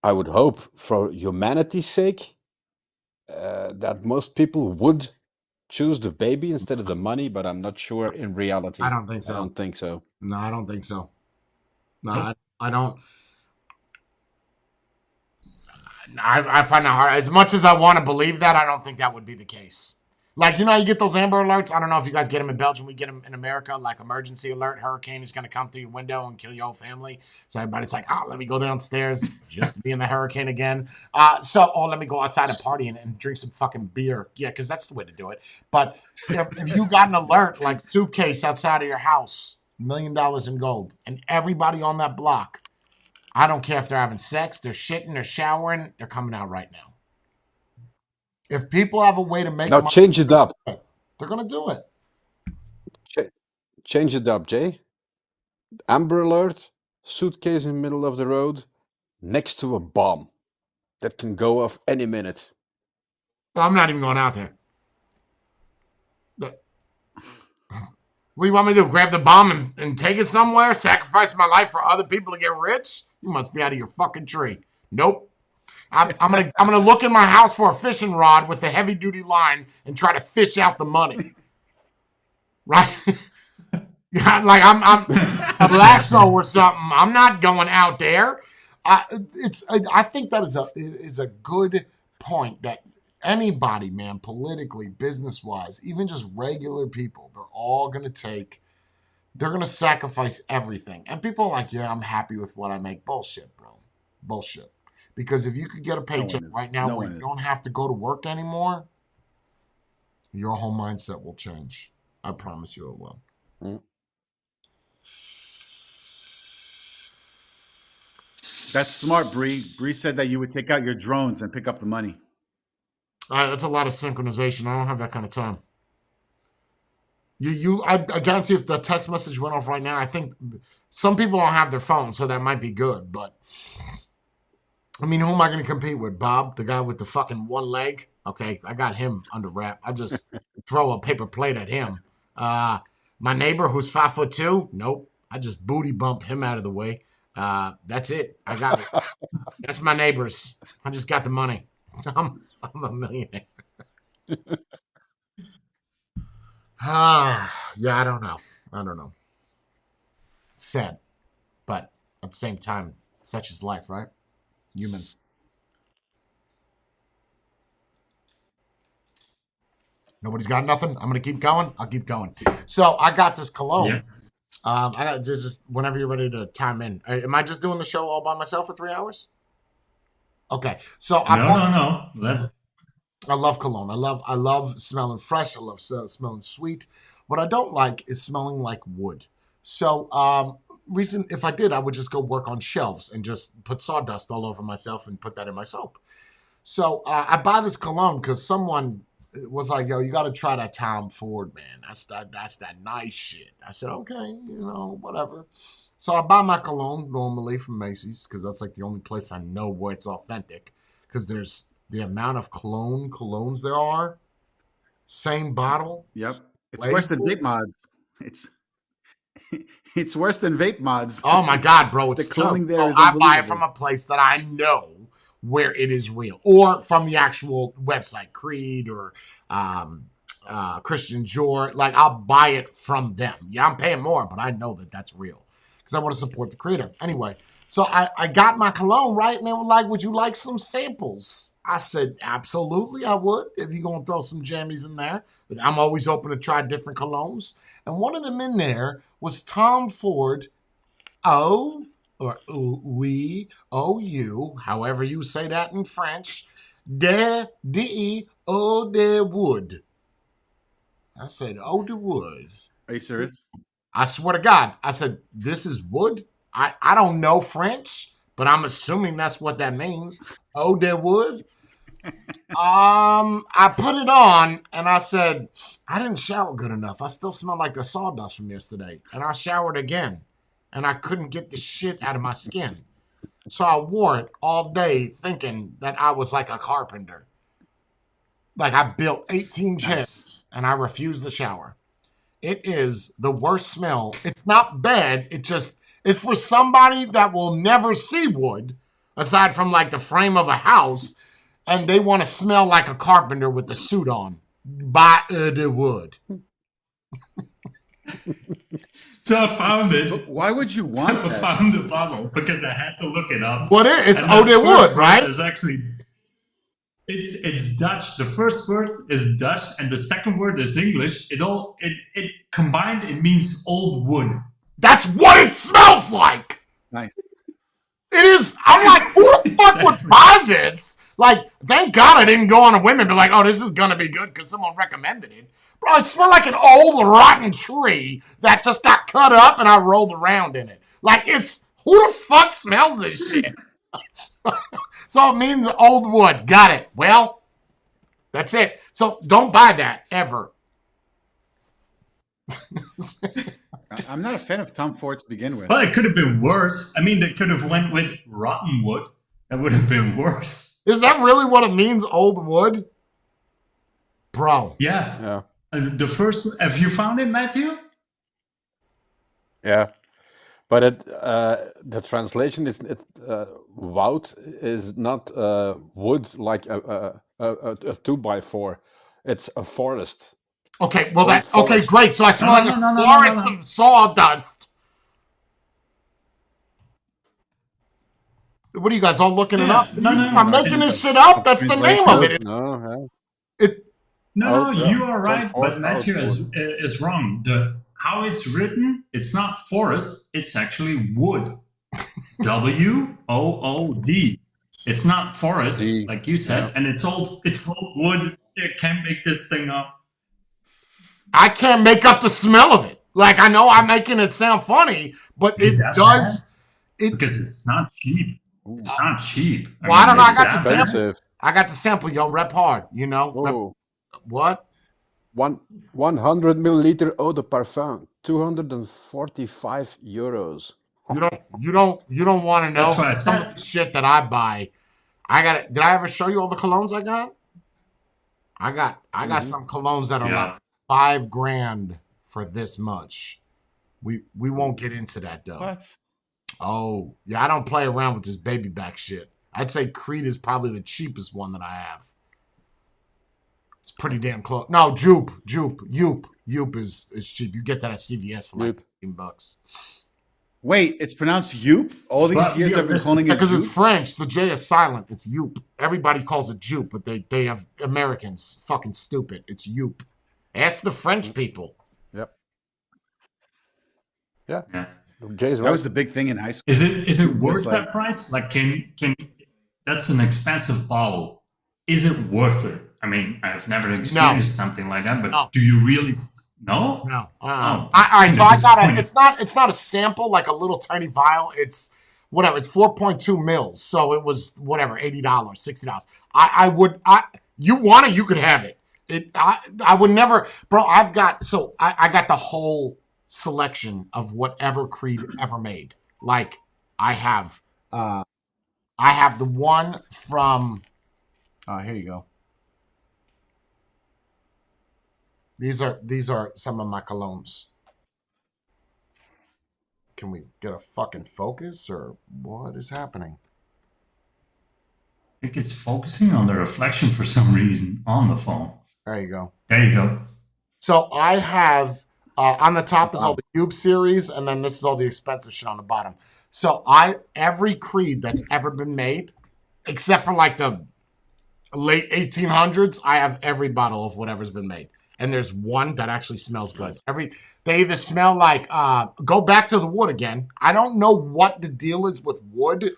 I would hope for humanity's sake that most people would choose the baby instead of the money, but I'm not sure in reality. I don't think I so. don't think so. No, I don't think so. No, Nope. I don't. I find that hard. As much as I want to believe that, I don't think that would be the case. Like, you know, you get those Amber Alerts. I don't know if you guys get them in Belgium. We get them in America, like emergency alert, hurricane is going to come through your window and kill your whole family. So everybody's like, oh, let me go downstairs just to be in the hurricane again. Let me go outside and party and drink some fucking beer. Yeah, because that's the way to do it. But if you got an alert, like suitcase outside of your house, $1 million in gold, and everybody on that block, I don't care if they're having sex, they're shitting, they're showering, they're coming out right now. If people have a way to make Now money, change it up. they're going to do it. Change it up, Jay. Amber Alert, suitcase in the middle of the road, next to a bomb that can go off any minute. Well, I'm not even going out there. But what do you want me to do? Grab the bomb and take it somewhere? Sacrifice my life for other people to get rich? You must be out of your fucking tree. Nope. I'm gonna look in my house for a fishing rod with a heavy duty line and try to fish out the money. Right? Yeah, like I'm a lasso or something. I'm not going out there. I think that is a good point that anybody, man, politically, business wise, even just regular people, they're gonna sacrifice everything. And people are like, yeah, I'm happy with what I make. Bullshit, bro. Bullshit. Because if you could get a paycheck right now where you don't have to go to work anymore, your whole mindset will change. I promise you it will. That's smart, Brie. Brie said that you would take out your drones and pick up the money. That's a lot of synchronization. I don't have that kind of time. I guarantee if the text message went off right now, I think some people don't have their phones, so that might be good. But I mean, who am I going to compete with? Bob, the guy with the fucking one leg? Okay, I got him under wrap. I just throw a paper plate at him. My neighbor who's 5'2", nope. I just booty bump him out of the way. That's it. I got it. That's my neighbors. I just got the money. I'm a millionaire. Yeah, I don't know. It's sad. But at the same time, such is life, right? Human. Nobody's got nothing. I'm gonna keep going. I'll keep going. So I got this cologne. Yeah. I got just whenever you're ready to time in. Am I just doing the show all by myself for 3 hours? Okay. So I bought this. No. I love cologne. I love smelling fresh. I love smelling sweet. What I don't like is smelling like wood. So, if I did, I would just go work on shelves and just put sawdust all over myself and put that in my soap. So I buy this cologne because someone was like, "Yo, you got to try that Tom Ford, man. That's that nice shit." I said, "Okay, whatever." So I buy my cologne normally from Macy's because that's like the only place I know where it's authentic. Because there's the amount of colognes there are, same bottle. Yep. It's worse than vape mods. It's worse than vape mods. Oh my God, bro! It's the cloning there is I buy it unbelievable. from a place that I know where it is real, or from the actual website, Creed or Christian Dior. Like I'll buy it from them. Yeah, I'm paying more, but I know that that's real because I want to support the creator. Anyway, so I got my cologne, right? And they were like, "Would you like some samples?" I said, "Absolutely, I would. If you're gonna throw some jammies in there, but I'm always open to try different colognes." And one of them in there was Tom Ford. Or oui, ou, however you say that in French, de wood. I said, "Oh, the wood." Are you serious? I swear to God, I said, "This is wood." I don't know French, but I'm assuming that's what that means. Oh, the wood. I put it on and I said, I didn't shower good enough. I still smell like the sawdust from yesterday. And I showered again. And I couldn't get the shit out of my skin. So I wore it all day thinking that I was like a carpenter. Like I built 18 chairs and I refused to shower. It is the worst smell. It's not bad. It's for somebody that will never see wood, aside from like the frame of a house, and they want to smell like a carpenter with the suit on. Buy the wood. So I found it. But why would you want So I that? found the bottle because I had to look it up. What is it's And oh the de wood, first right? word is actually it's Dutch. The first word is Dutch, and the second word is English. It combined. It means old wood. That's what it smells like. Nice. It is. I'm like, who the fuck would Exactly. buy this? Like, thank God I didn't go on a whim and be like, oh, this is gonna be good because someone recommended it. Bro, I smell like an old rotten tree that just got cut up and I rolled around in it. Like, it's who the fuck smells this shit? So it means old wood. Got it. Well, that's it. So don't buy that ever. I'm not a fan of Tom Ford to begin with. Well, it could have been worse. I mean, they could have went with rotten wood. That would have been worse. Is that really what it means, old wood? Bro. Yeah. Yeah. And the first, have you found it, Matthieu? Yeah. But the translation is woud is not wood like a 2x4. It's a forest. Okay, well Old okay, forest. great. So I smell like a forest of sawdust. What are you guys all looking it up? No. I'm making this shit up. That's the name of it. No, No, Oh, you yeah. are right, Tom but Ford, Matthieu old is wrong. How it's written, it's not forest, it's actually wood. WOOD. It's not forest, D. like you said, Yeah. and it's old wood. You can't make this thing up. I can't make up the smell of it. Like I know I'm making it sound funny, but Is it that does. Because it's not cheap. It's not cheap. Well, I don't know. I it's got the that sample. bad. Expensive. I got the sample. Yo, rep hard. You know. Oh, What? 100 milliliter eau de parfum, 245 euros. You don't want to know That's what I some said. of the shit that I buy. I got it. Did I ever show you all the colognes I got? I got some colognes that are like $5,000 for this much. We won't get into that though. What? Oh yeah, I don't play around with this baby back shit. I'd say Creed is probably the cheapest one that I have. It's pretty damn close. No, Joop is cheap. You get that at CVS for like $15. Wait, it's pronounced Yoop? All these But years I've been calling it Because it's Yoop? French. The J is silent. It's Yoop. Everybody calls it Joop, but they have Americans fucking stupid. It's Yoop. Ask the French people. Yep. Yeah. Jay's That right. was the big thing in high school. Is it worth like- that price? Like, can that's an expensive bottle. Is it worth it? I mean, I've never experienced something like that, but No. do you really? No? No. Oh, All right, so I got disappointing. it's not a sample like a little tiny vial. It's whatever. It's 4.2 mils. So it was whatever, $80, $60. You want it, you could have it. I would never, bro. I got the whole selection of whatever Creed ever made. Like I have the one from. Here you go. These are some of my colognes. Can we get a fucking focus or what is happening? I think it's focusing on the reflection for some reason on the phone. There you go. There you go. So I have on the top is all the Cube series, and then this is all the expensive shit on the bottom. So every Creed that's ever been made, except for like the late 1800s, I have every bottle of whatever's been made. And there's one that actually smells good. They either smell like go back to the wood again. I don't know what the deal is with wood.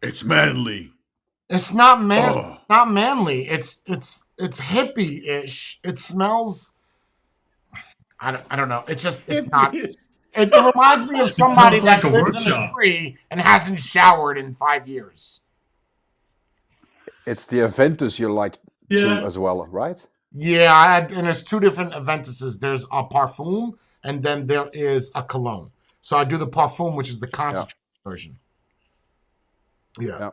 It's manly. It's not not manly. It's hippie-ish. It smells. I don't know. It's not. It reminds me of somebody smells like that a lives in a workshop. tree and hasn't showered in 5 years. It's the Aventus you like too Yeah. as well, right? Yeah, and there's two different Aventuses. There's a parfum, and then there is a cologne. So I do the parfum, which is the concentrated version. Yeah. Yeah.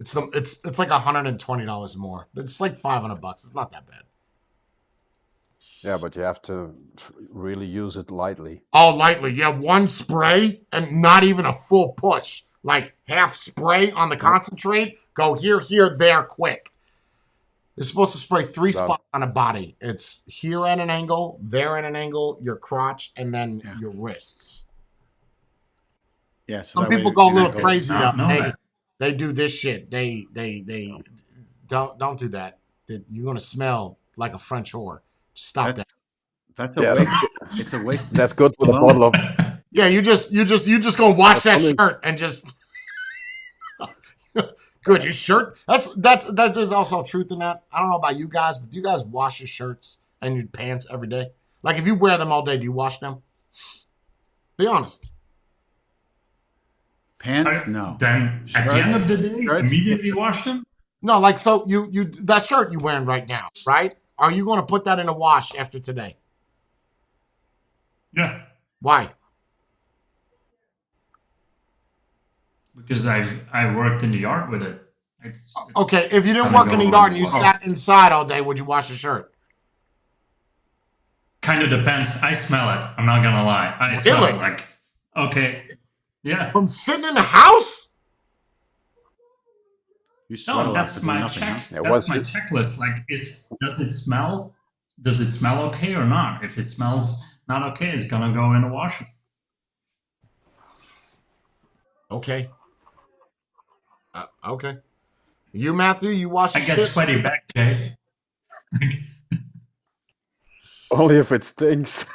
It's like $120 more. It's like $500. It's not that bad. Yeah, but you have to really use it lightly. Oh, lightly. Yeah, one spray and not even a full push. Like half spray on the concentrate. Go here, there, quick. It's supposed to spray 3 spots on a body. It's here at an angle, there at an angle, your crotch, and then your wrists. Yeah. So Some that people way go a you're not little going- crazy No, now. no, They do this shit. They don't do that. You're gonna smell like a French whore. Stop that. That's a Yeah, waste. It's a waste. That's good with a Cologne. bottle of. Yeah, you just gonna wash that That's shirt and just good. Your shirt. There's also truth in that. I don't know about you guys, but do you guys wash your shirts and your pants every day? Like if you wear them all day, do you wash them? Be honest. Pants? No. Then at the end of the day, Shirts? immediately wash them. No, like so you that shirt you're wearing right now, right? Are you gonna put that in a wash after today? Yeah, Why? because I worked in the yard with it. It's Okay, if you didn't Kinda work in the go yard on and you wash. sat inside all day, would you wash your shirt? kind of depends. I smell it. I'm not gonna lie. I smell Really? it. Like, okay, yeah. From sitting in the house? You sweat a No, lot that's to do my nothing, check. huh? Yeah, That's what's my it- checklist. Like, does it smell? Does it smell okay or not? If it smells not okay, it's gonna go in the washer. Okay. Okay. You, Matthieu, you wash I your get shit? sweaty back, Jay. Only if it stinks.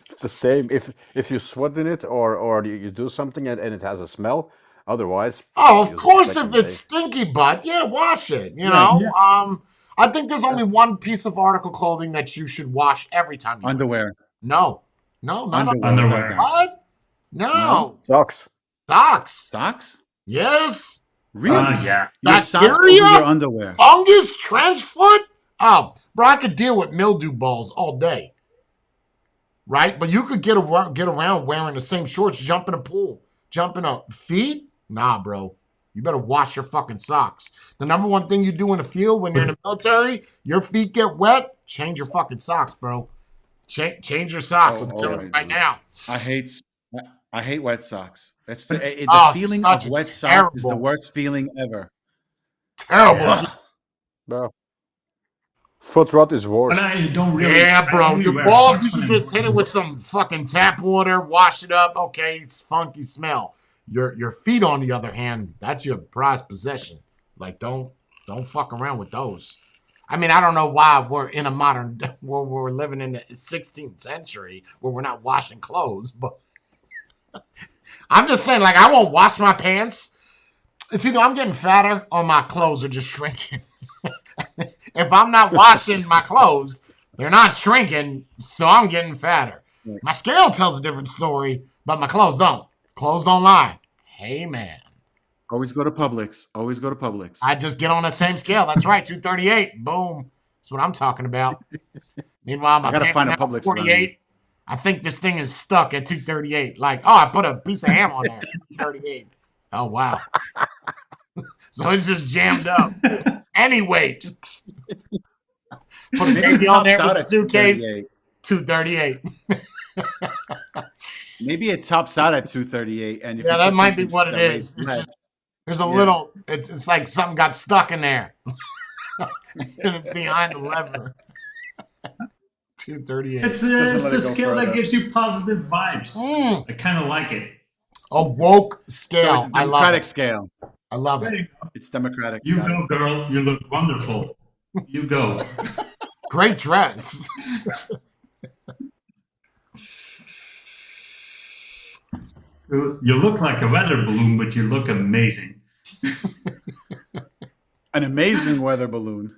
It's the same. If you sweat in it or you do something and it has a smell. Otherwise. Oh, of use it course, back in if the it's day. stinky butt, yeah, wash it. You know? yeah. I think there's only one piece of article clothing that you should wash every time you wear it. Underwear. No, not Underwear. what? No. Socks. Socks. Socks? Yes. Really? Yeah. Your socks over Bacteria? your underwear. Fungus, trench foot. Oh, bro, I could deal with mildew balls all day. Right? But you could get around wearing the same shorts, jump in a pool, jump in a feet. Nah, bro. You better wash your fucking socks. The number one thing you do in the field when you're in the military, your feet get wet, change your fucking socks, bro. Change your socks. Oh, I'm telling oh, you right now. I hate wet socks. That's the Oh, it's feeling such of a wet socks is the terrible- worst feeling ever. Terrible. Ugh. No. Foot rot is worse. But I don't really. Yeah, I bro. only Your wear balls, socks you when can I'm- just hit it with some fucking tap water, wash it up. Okay, it's funky smell. Your feet, on the other hand, that's your prized possession. Like, don't fuck around with those. I mean, I don't know why we're in a modern, where we're living in the 16th century where we're not washing clothes, but I'm just saying, like, I won't wash my pants. It's either I'm getting fatter or my clothes are just shrinking. If I'm not washing my clothes, they're not shrinking, so I'm getting fatter. Right. My scale tells a different story, but my clothes don't. Clothes don't lie. Hey, man. Always go to Publix. Always go to Publix. I just get on that same scale. That's right, 238. Boom. That's what I'm talking about. Meanwhile, my I gotta pants find are a now Publix 48. I think this thing is stuck at 238. Like, oh, I put a piece of ham on there. 238. Oh, wow. So it's just jammed up. Anyway, just put a baby on there with a suitcase. 238. Maybe it tops out at 238. And if Yeah, you that put might be something what it that weighs is. It's less- just there's a little. It's like something got stuck in there, and it's behind the lever. 238. It's Doesn't a let it go scale that further. gives you positive vibes. I kind of like it. A woke So scale. it's a I love democratic it. scale. I love There it. you go. It's democratic. You Got go, it. girl. You look wonderful. You go. Great dress. You look like a weather balloon, but you look amazing. An amazing weather balloon.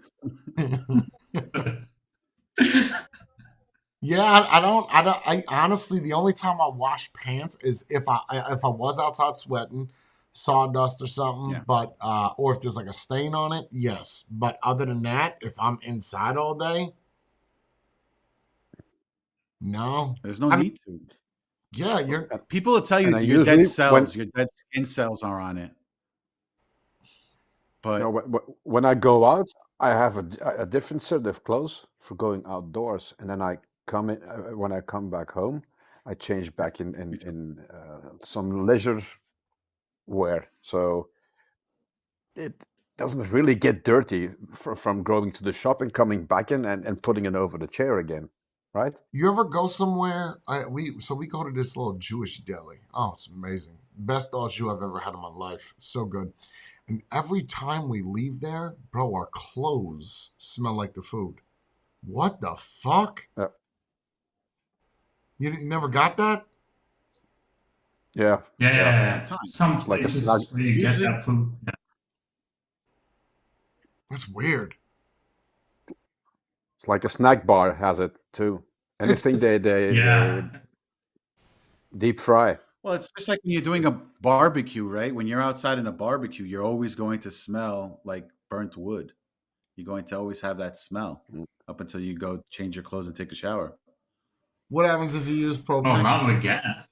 Yeah, I honestly, the only time I wash pants is if I was outside sweating, sawdust or something, Yeah. but or if there's like a stain on it, yes. But other than that, if I'm inside all day, no. There's no I mean, need to. Yeah, you're People will tell you And I your usually, dead cells, your dead skin cells are on it. But when I go out, I have a different set of clothes for going outdoors, and then I come in when I come back home, I change back in some leisure wear, so it doesn't really get dirty from going to the shop and coming back in and putting it over the chair again, right? You ever go somewhere? We go to this little Jewish deli. Oh, it's amazing. Best au jus I've ever had in my life. So good. And every time we leave there, bro, our clothes smell like the food. What the fuck? Yeah. You never got that? Yeah. Yeah. Some It's like a places snug- where you get Usually- that food. Yeah. That's weird. It's like a snack bar has it too. Anything they Yeah. deep fry. well, it's just like when you're doing a barbecue, right? When you're outside in a barbecue, you're always going to smell like burnt wood. You're going to always have that smell up until you go change your clothes and take a shower. What happens if you use Well, propane? not with gas.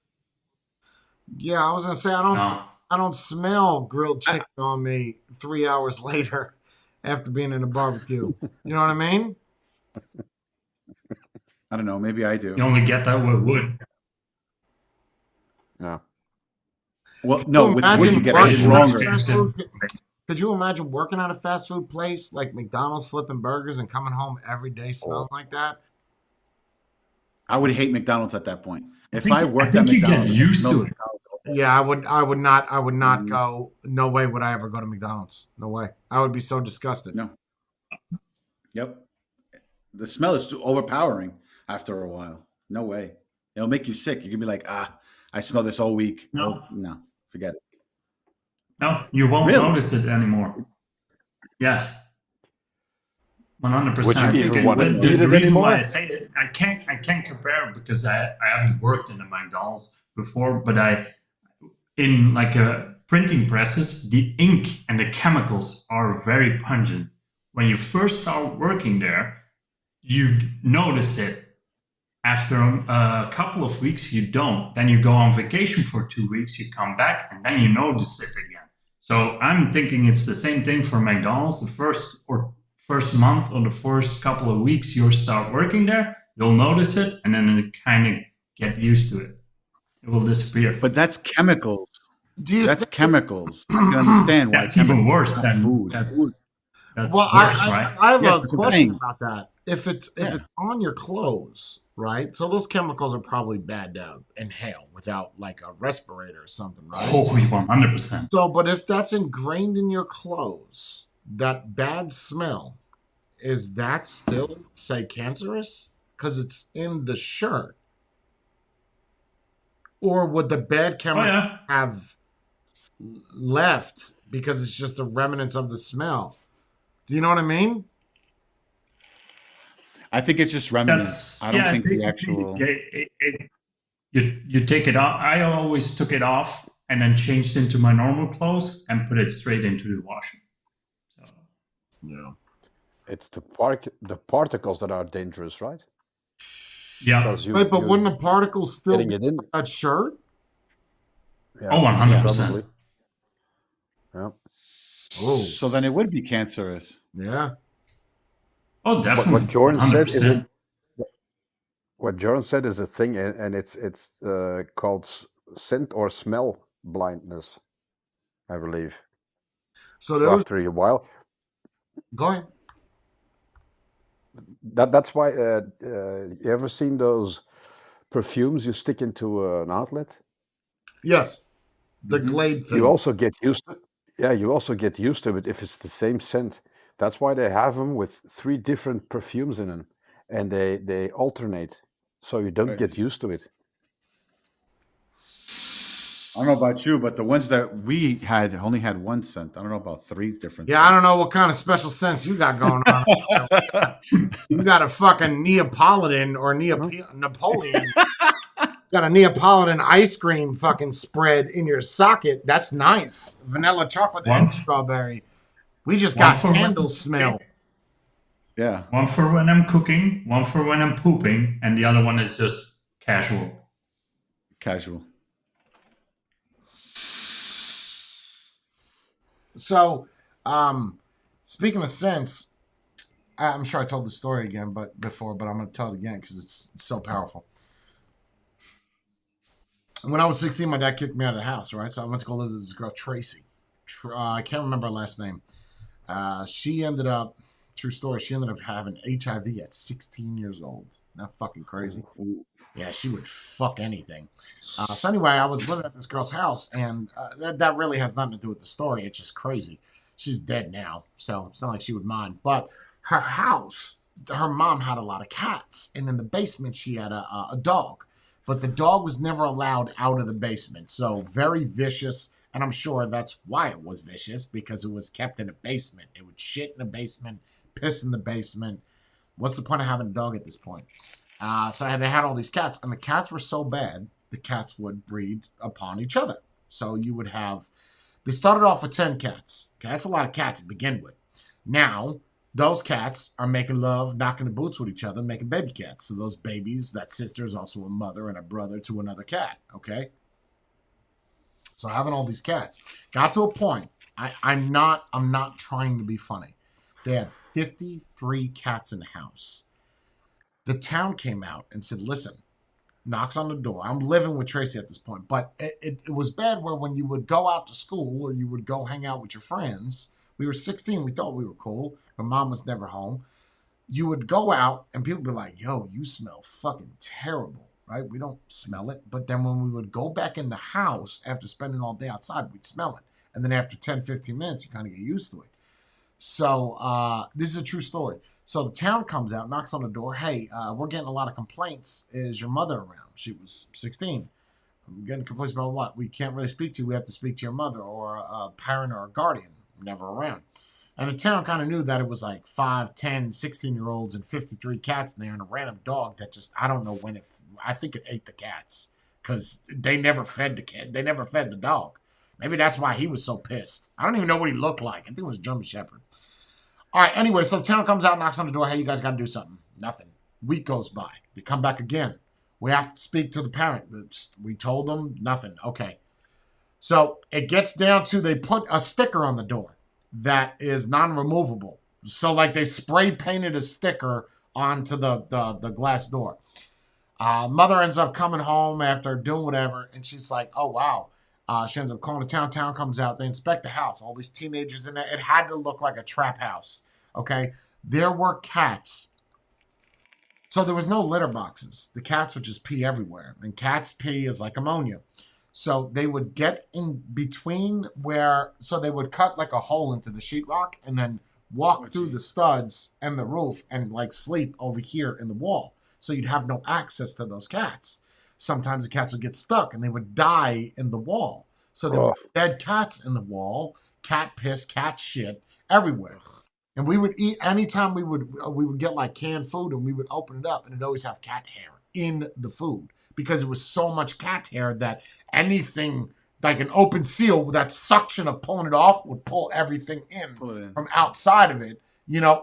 Yeah, I was gonna say No. I don't smell grilled chicken on me 3 hours later after being in a barbecue. You know what I mean? I don't know. Maybe I do. You only get that with wood. No. Well, no, with wood Imagine you get working a at a stronger. fast food- Could you imagine working at a fast food place like McDonald's flipping burgers and coming home every day smelling like that? I would hate McDonald's at that point. If think- I I worked think at you get McDonald's, used no to it. McDonald's. Yeah, I would not go. No way would I ever go to McDonald's. No way. I would be so disgusted. No. Yep. The smell is too overpowering after a while. No way. It'll make you sick. You can be like, I smell this all week. No. Oh, no, forget it. No, you won't Really? notice it anymore. Yes. 100%. Would you I think even wanna the eat it reason why anymore? I say it, I can't compare it because I haven't worked in the McDonald's before, but in like a printing presses, the ink and the chemicals are very pungent. When you first start working there, you notice it. After a couple of weeks, you don't. Then you go on vacation for 2 weeks, you come back, and then you notice it again. So I'm thinking it's the same thing for McDonald's. The first month or the first couple of weeks you start working there, you'll notice it, and then it kind of get used to it. It will disappear. But that's chemicals. Do you That's think- chemicals. I can understand why. That's even chemicals, worse not than food. That's Well, worse, right? I have Yeah, a that's what I'm question saying. about that. If it's on your clothes, right? So those chemicals are probably bad to inhale without like a respirator or something, right? Oh, 100%. So, but if that's ingrained in your clothes, that bad smell, is that still, say, cancerous? Because it's in the shirt. Or would the bad Oh, chemical yeah. have left because it's just the remnants of the smell. Do you know what I mean? I think it's just remnants. That's I don't think the basically actual. you take it off. I always took it off and then changed into my normal clothes and put it straight into the washer. So Yeah. It's the particles that are dangerous, right? yeah. Because Wait, but wouldn't the particles still getting be it in? that shirt? Yeah, Oh, 100%. probably. Yeah. Oh, So then it would be cancerous. yeah. Oh, What, definitely. what Jordan said is 100%. what Jordan said is a thing, and it's called scent or smell blindness, I believe. So there was. After a while, Go ahead. that's why. You ever seen those perfumes you stick into an outlet? Yes, the Mhm. Glade thing. You also get used to. Yeah, you also get used to it if it's the same scent. That's why they have them with 3 different perfumes in them, and they alternate, so you don't Right. get used to it. I don't know about you, but the ones that we had only had one scent. I don't know about 3 different. Yeah, I don't know what kind of special sense you got going on. You got a fucking Neapolitan or Napoleon. Got a Neapolitan ice cream fucking spread in your socket. That's nice. Vanilla chocolate and Once- strawberry. We just One got for candle one. smell. Yeah. One for when I'm cooking, one for when I'm pooping, and the other one is just casual. Casual. So, speaking of scents, I'm sure I told the story again, but I'm going to tell it again because it's so powerful. When I was 16, my dad kicked me out of the house, right? So I went to go live with this girl, Tracy. I can't remember her last name. She ended up, true story, she ended up having HIV at 16 years old. Not fucking crazy. Yeah, she would fuck anything. So anyway, I was living at this girl's house, and that really has nothing to do with the story. It's just crazy. She's dead now, so it's not like she would mind. But her house, her mom had a lot of cats, and in the basement she had a dog. But the dog was never allowed out of the basement, so very vicious. And I'm sure that's why it was vicious, because it was kept in a basement. It would shit in the basement, piss in the basement. What's the point of having a dog at this point? So they had all these cats, and the cats were so bad, the cats would breed upon each other. So you would have, they started off with 10 cats. Okay, that's a lot of cats to begin with. Now, those cats are making love, knocking the boots with each other, making baby cats. So those babies, that sister is also a mother and a brother to another cat, okay? So having all these cats. Got to a point, I'm not trying to be funny. They had 53 cats in the house. The town came out and said, listen, knocks on the door. I'm living with Tracy at this point, but it was bad where when you would go out to school or you would go hang out with your friends, we were 16, we thought we were cool. Her mom was never home. You would go out and people would be like, yo, you smell fucking terrible, right? We don't smell it. But then when we would go back in the house after spending all day outside, we'd smell it. And then after 10, 15 minutes, you kind of get used to it. So this is a true story. So the town comes out, knocks on the door. Hey, we're getting a lot of complaints. Is your mother around? She was 16. I'm getting complaints about what? We can't really speak to you. We have to speak to your mother or a parent or a guardian. Never around. And the town kind of knew that it was like 5, 10, 16-year-olds and 53 cats in there and a random dog that just, I don't know when I think it ate the cats because they never fed the cat. They never fed the dog. Maybe that's why he was so pissed. I don't even know what he looked like. I think it was a German Shepherd. All right, anyway, so the town comes out, knocks on the door. Hey, you guys got to do something. Nothing. Week goes by. They come back again. We have to speak to the parent. We told them nothing. Okay. So it gets down to they put a sticker on the door that is non-removable. So like they spray painted a sticker onto the glass door. Mother ends up coming home after doing whatever, and she's like, oh, wow. She ends up calling the town. Town comes out. They inspect the house. All these teenagers in there. It had to look like a trap house. Okay? There were cats. So there was no litter boxes. The cats would just pee everywhere. And cats pee is like ammonia. So they would get in between so they would cut like a hole into the sheetrock and then walk through the studs and the roof and like sleep over here in the wall. So you'd have no access to those cats. Sometimes the cats would get stuck and they would die in the wall. So there were Oh. dead cats in the wall, cat piss, cat shit everywhere. And we would eat anytime we would get like canned food, and we would open it up, and it'd always have cat hair in the food because it was so much cat hair that anything like an open seal, that suction of pulling it off would pull everything in from outside of it,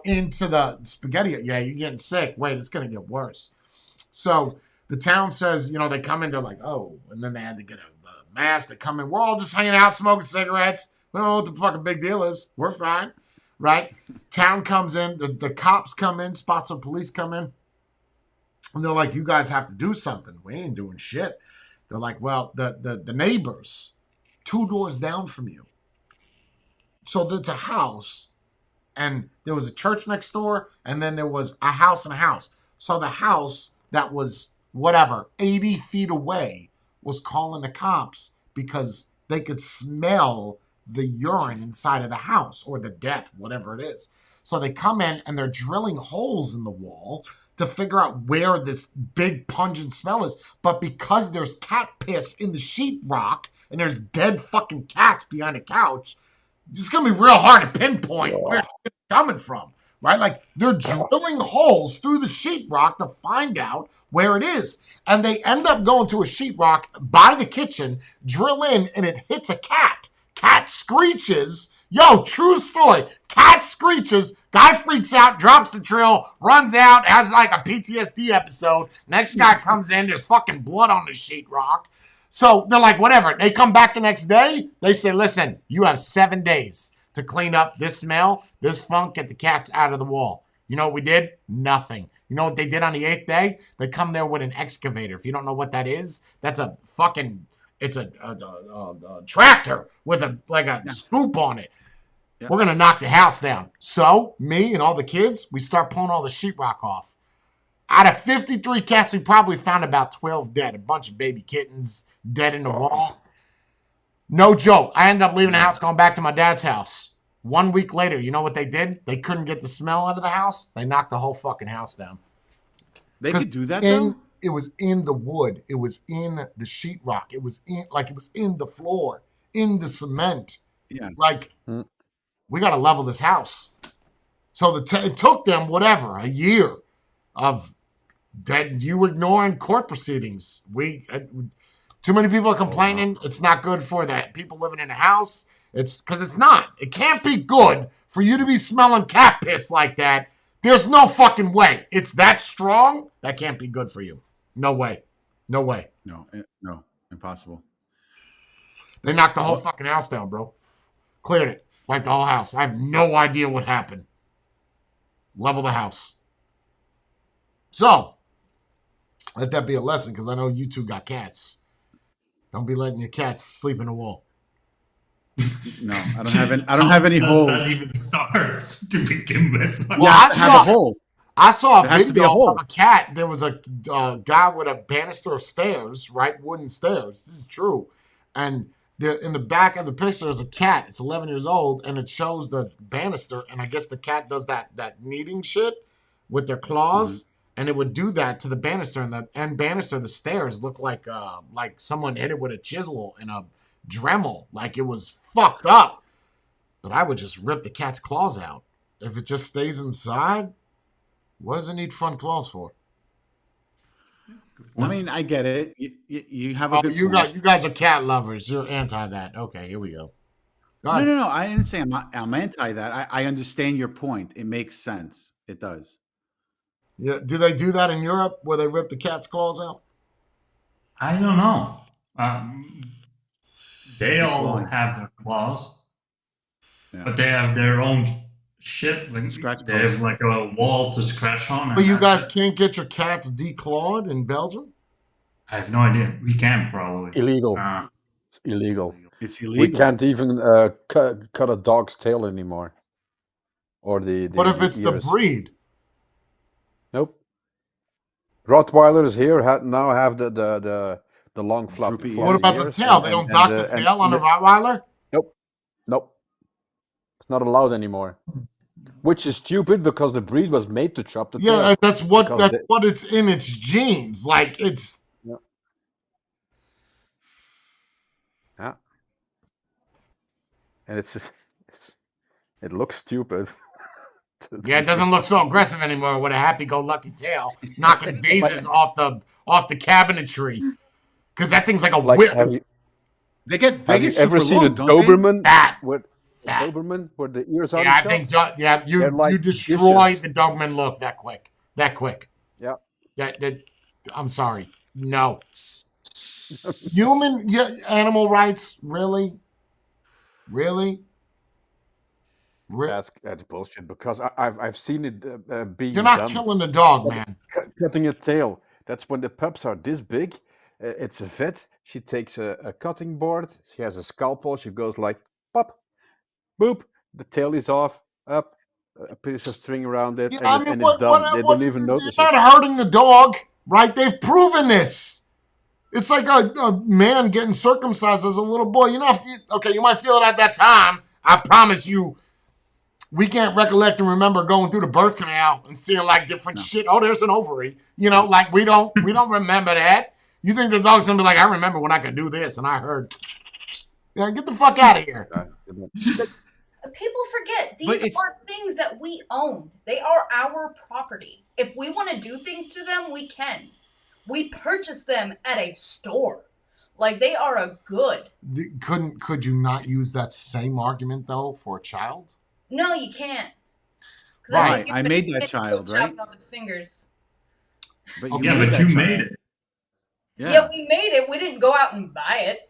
into the spaghetti. Yeah, you're getting sick. Wait, it's gonna get worse. So the town says, they come in, they're like, oh, and then they had to get a mask. They come in, we're all just hanging out, smoking cigarettes. We don't know what the fucking big deal is. We're fine. Right? Town comes in, the cops come in, spots of police come in, and they're like, you guys have to do something. We ain't doing shit. They're like, well, the neighbors 2 doors down from you. So there's a house, and there was a church next door, and then there was a house and a house. So the house that was, 80 feet away was calling the cops because they could smell the urine inside of the house, or the death, whatever it is. So they come in and they're drilling holes in the wall to figure out where this big pungent smell is. But because there's cat piss in the sheetrock and there's dead fucking cats behind the couch, it's going to be real hard to pinpoint where it's coming from, right? Like they're drilling holes through the sheetrock to find out where it is. And they end up going to a sheetrock by the kitchen, drill in, and it hits a cat. Cat screeches. Yo, true story. Cat screeches. Guy freaks out, drops the drill, runs out, has like a PTSD episode. Next guy comes in, there's fucking blood on the sheetrock. So they're like, whatever. They come back the next day. They say, listen, you have 7 days to clean up this smell, this funk, get the cats out of the wall. You know what we did? Nothing. You know what they did on the 8th day? They come there with an excavator. If you don't know what that is, that's a fucking... It's a tractor with a scoop on it. Yeah. We're going to knock the house down. So, me and all the kids, we start pulling all the sheetrock off. Out of 53 cats, we probably found about 12 dead. A bunch of baby kittens dead in the wall. No joke. I ended up leaving the house, going back to my dad's house. 1 week later, you know what they did? They couldn't get the smell out of the house. They knocked the whole fucking house down. They could do that, though? It was in the wood. It was in the sheetrock. It was in the floor, in the cement. Yeah. We got to level this house. So it took them, a year of you ignoring court proceedings. Too many people are complaining. It's not good for the people living in the house. It's because it's not. It can't be good for you to be smelling cat piss like that. There's no fucking way. It's that strong. That can't be good for you. No way. No way. No, impossible. They knocked the whole fucking house down, bro. Cleared it. Wiped the whole house. I have no idea what happened. Level the house. So, let that be a lesson, because I know you two got cats. Don't be letting your cats sleep in the wall. No, I don't have any holes. Does that even start to begin with? Well, I saw a hole. I saw a video of a cat. There was a guy with a banister of stairs, right? Wooden stairs. This is true. And in the back of the picture is a cat. It's 11 years old, and it shows the banister. And I guess the cat does that kneading shit with their claws, and it would do that to the banister. And the end banister, the stairs look like someone hit it with a chisel and a Dremel. Like it was fucked up. But I would just rip the cat's claws out. If it just stays inside, what does it need front claws for? I mean, I get it. You have a good you guys are cat lovers. You're anti that. Okay, here we go. No. I didn't say I'm anti that. I understand your point. It makes sense. It does. Yeah. Do they do that in Europe where they rip the cat's claws out? I don't know. They all have their claws, but they have their own shit. Like, they have like a wall to scratch on. But you guys can't get your cats declawed in Belgium? I have no idea. We can probably. Illegal. It's illegal. It's illegal. We can't even cut a dog's tail anymore. Or the what if it's ears. the breed? Nope. Rottweilers here now have the long flap. What about the tail? They don't dock the tail on a Rottweiler? Nope. It's not allowed anymore. Which is stupid because the breed was made to chop the tail. Yeah, that's what it's in its genes. Like it's. Yeah. and it looks stupid. Yeah, it doesn't look so aggressive anymore with a happy-go-lucky tail knocking vases off the cabinetry. Because that thing's like a Like, whip. They get have you super ever seen a long, don't they? Doberman? That. With a Doberman where the ears are? Yeah, I think. Yeah, They're like you destroy dishes. the Doberman look that quick. That quick. Yeah. That. I'm sorry. No. Animal rights, really? That's bullshit because I've seen it being You're not done. killing the dog, man. Cutting a tail. That's when the pups are this big. It's a vet. She takes a cutting board. She has a scalpel. She goes like pop, boop. The tail is off. Up. A piece of string around it, Yeah, and it's done. They don't even notice you're it. not hurting the dog, right? They've proven this. It's like a man getting circumcised as a little boy. You might feel it at that time. I promise you, we can't recollect and remember going through the birth canal and seeing like different shit. Oh, there's an ovary. Like we don't remember that. You think the dog's gonna be like, I remember when I could do this and I heard. Yeah, get the fuck out of here. People forget these are things that we own. They are our property. If we want to do things to them, we can. We purchase them at a store. Like they are a good. Could you not use that same argument though for a child? No, you can't. Right, I made that child, right? Off its fingers. But you made it. Yeah, we made it. We didn't go out and buy it.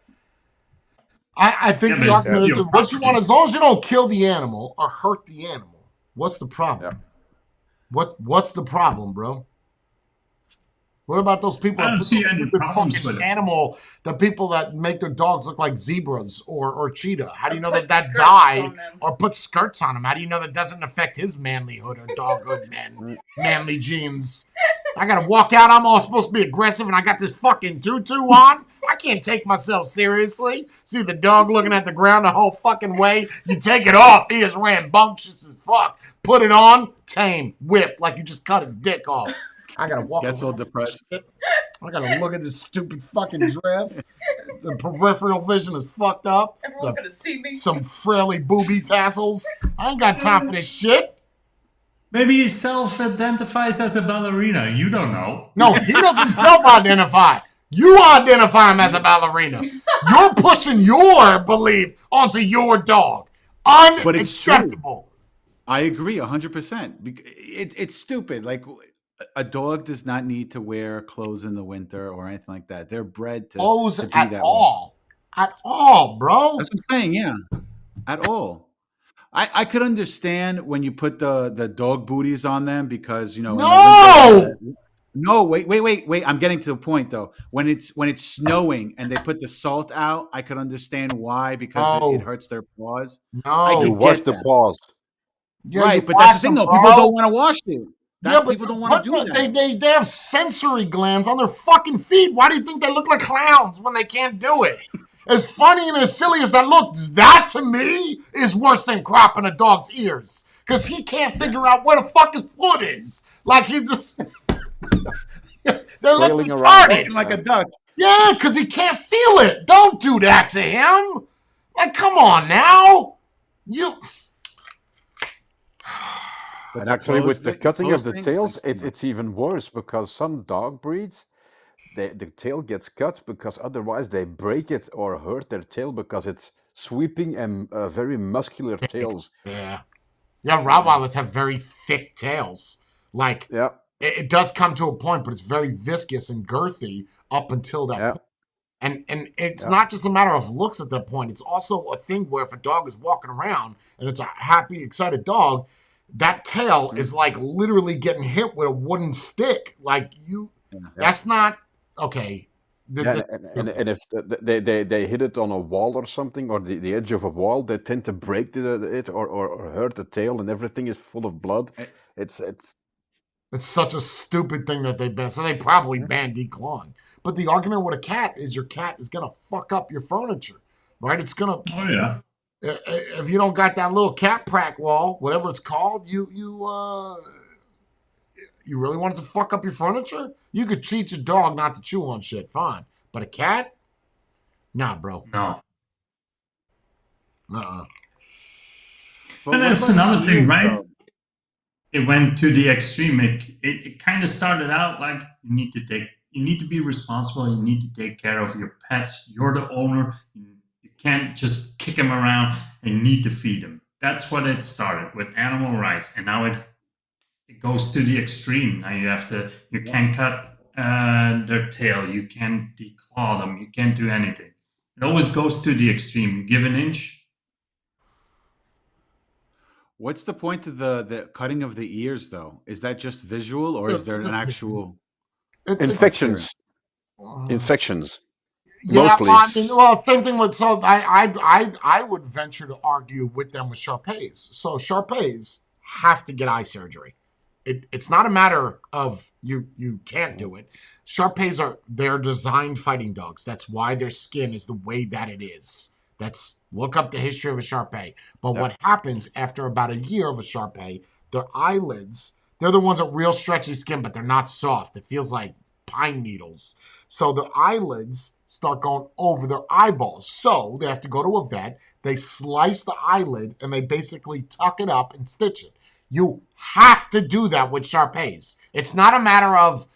I think the argument is what you want, as long as you don't kill the animal or hurt the animal. What's the problem? Yeah. What's the problem, bro? What about those people that put the fucking animal, the people that make their dogs look like zebras or cheetah? How do you know that died or put skirts on him? How do you know that doesn't affect his manlyhood or doghood, manly genes? I got to walk out. I'm all supposed to be aggressive and I got this fucking tutu on. I can't take myself seriously. See the dog looking at the ground the whole fucking way. You take it off. He is rambunctious as fuck. Put it on. Tame. Whip like you just cut his dick off. I gotta walk. Gets all depressed. I gotta look at this stupid fucking dress. The peripheral vision is fucked up. Everyone's gonna see me. Some frilly booby tassels. I ain't got time for this shit. Maybe he self-identifies as a ballerina. You don't know. No, he doesn't self-identify. You identify him as a ballerina. You're pushing your belief onto your dog. Unacceptable. I agree 100%. It's stupid. Like, a dog does not need to wear clothes in the winter or anything like that. They're bred to be at that all. Way. At all, bro. That's what I'm saying, yeah. At all. I could understand when you put the dog booties on them because, No, wait. I'm getting to the point though. When it's snowing and they put the salt out, I could understand why because it hurts their paws. No, you wash the paws. Yeah, right, but that's the thing though. People don't want to wash it. But people don't want to do that. They have sensory glands on their fucking feet. Why do you think they look like clowns when they can't do it? As funny and as silly as that looks, that to me is worse than cropping a dog's ears. Because he can't figure out where the fuck his foot is. Like he just... they look retarded. Like a duck. Yeah, because he can't feel it. Don't do that to him. Like, come on now. And actually, with the cutting of the tails, it's even worse because some dog breeds, the tail gets cut because otherwise they break it or hurt their tail because it's sweeping and very muscular tails. Yeah, Rottweilers have very thick tails. Like, it does come to a point, but it's very viscous and girthy up until that point. And it's not just a matter of looks at that point. It's also a thing where if a dog is walking around and it's a happy, excited dog, that tail is like literally getting hit with a wooden stick. Like that's not okay. And if they hit it on a wall or something, or the edge of a wall, they tend to break it or hurt the tail, and everything is full of blood. It's such a stupid thing that they banned. So they probably banned declawing. But the argument with a cat is your cat is gonna fuck up your furniture, right? It's gonna. Oh yeah. If you don't got that little cat prack wall, whatever it's called, you really wanted to fuck up your furniture? You could teach a dog not to chew on shit, fine. But a cat? Nah, bro. No. But And what that's about another the thing, ears, right? though? It went to the extreme. It kind of started out like you need to be responsible. You need to take care of your pets. You're the owner. You can't just kick them around, and you need to feed them. That's what it started with animal rights, and now it goes to the extreme. Now you can't cut their tail. You can't declaw them. You can't do anything. It always goes to the extreme. You give an inch. What's the point of the cutting of the ears, though? Is that just visual, or is there It's an a- actual? Infections. Uh, Infections. Yeah, Mostly. well, I mean, well, same thing with so I would venture to argue with them with Sharpays. So Sharpays have to get eye surgery. It's not a matter of you can't do it. Sharpays they're designed fighting dogs. That's why their skin is the way that it is. That's look up the history of a Sharpei. But Yeah. what happens after about a year of a Sharpei, their eyelids, they're the ones with real stretchy skin, but they're not soft. It feels like pine needles. So their eyelids start going over their eyeballs. So they have to go to a vet. They slice the eyelid and they basically tuck it up and stitch it. You have to do that with Sharpays. It's not a matter of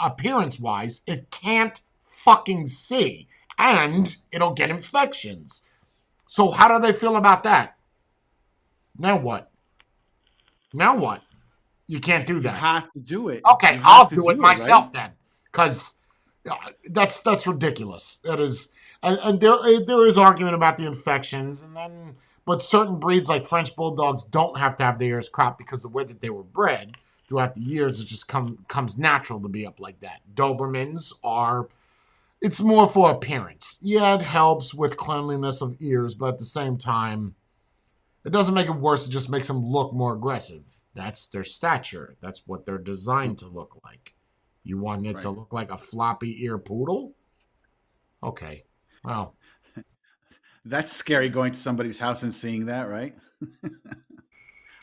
appearance-wise. It can't fucking see. And it'll get infections. So how do they feel about that? Now what? Now what? You can't do You that. have to do it. Okay, You have I'll to do it right? myself then, because that's ridiculous. That is, and there is argument about the infections, and then but certain breeds like French bulldogs don't have to have their ears cropped because the way that they were bred throughout the years, it just comes natural to be up like that. Dobermans are. It's more for appearance. Yeah, it helps with cleanliness of ears, but at the same time, it doesn't make it worse. It just makes them look more aggressive. That's their stature. That's what they're designed to look like. You want it to Right. look like a floppy ear poodle? Okay. Well, That's scary going to somebody's house and seeing that, right?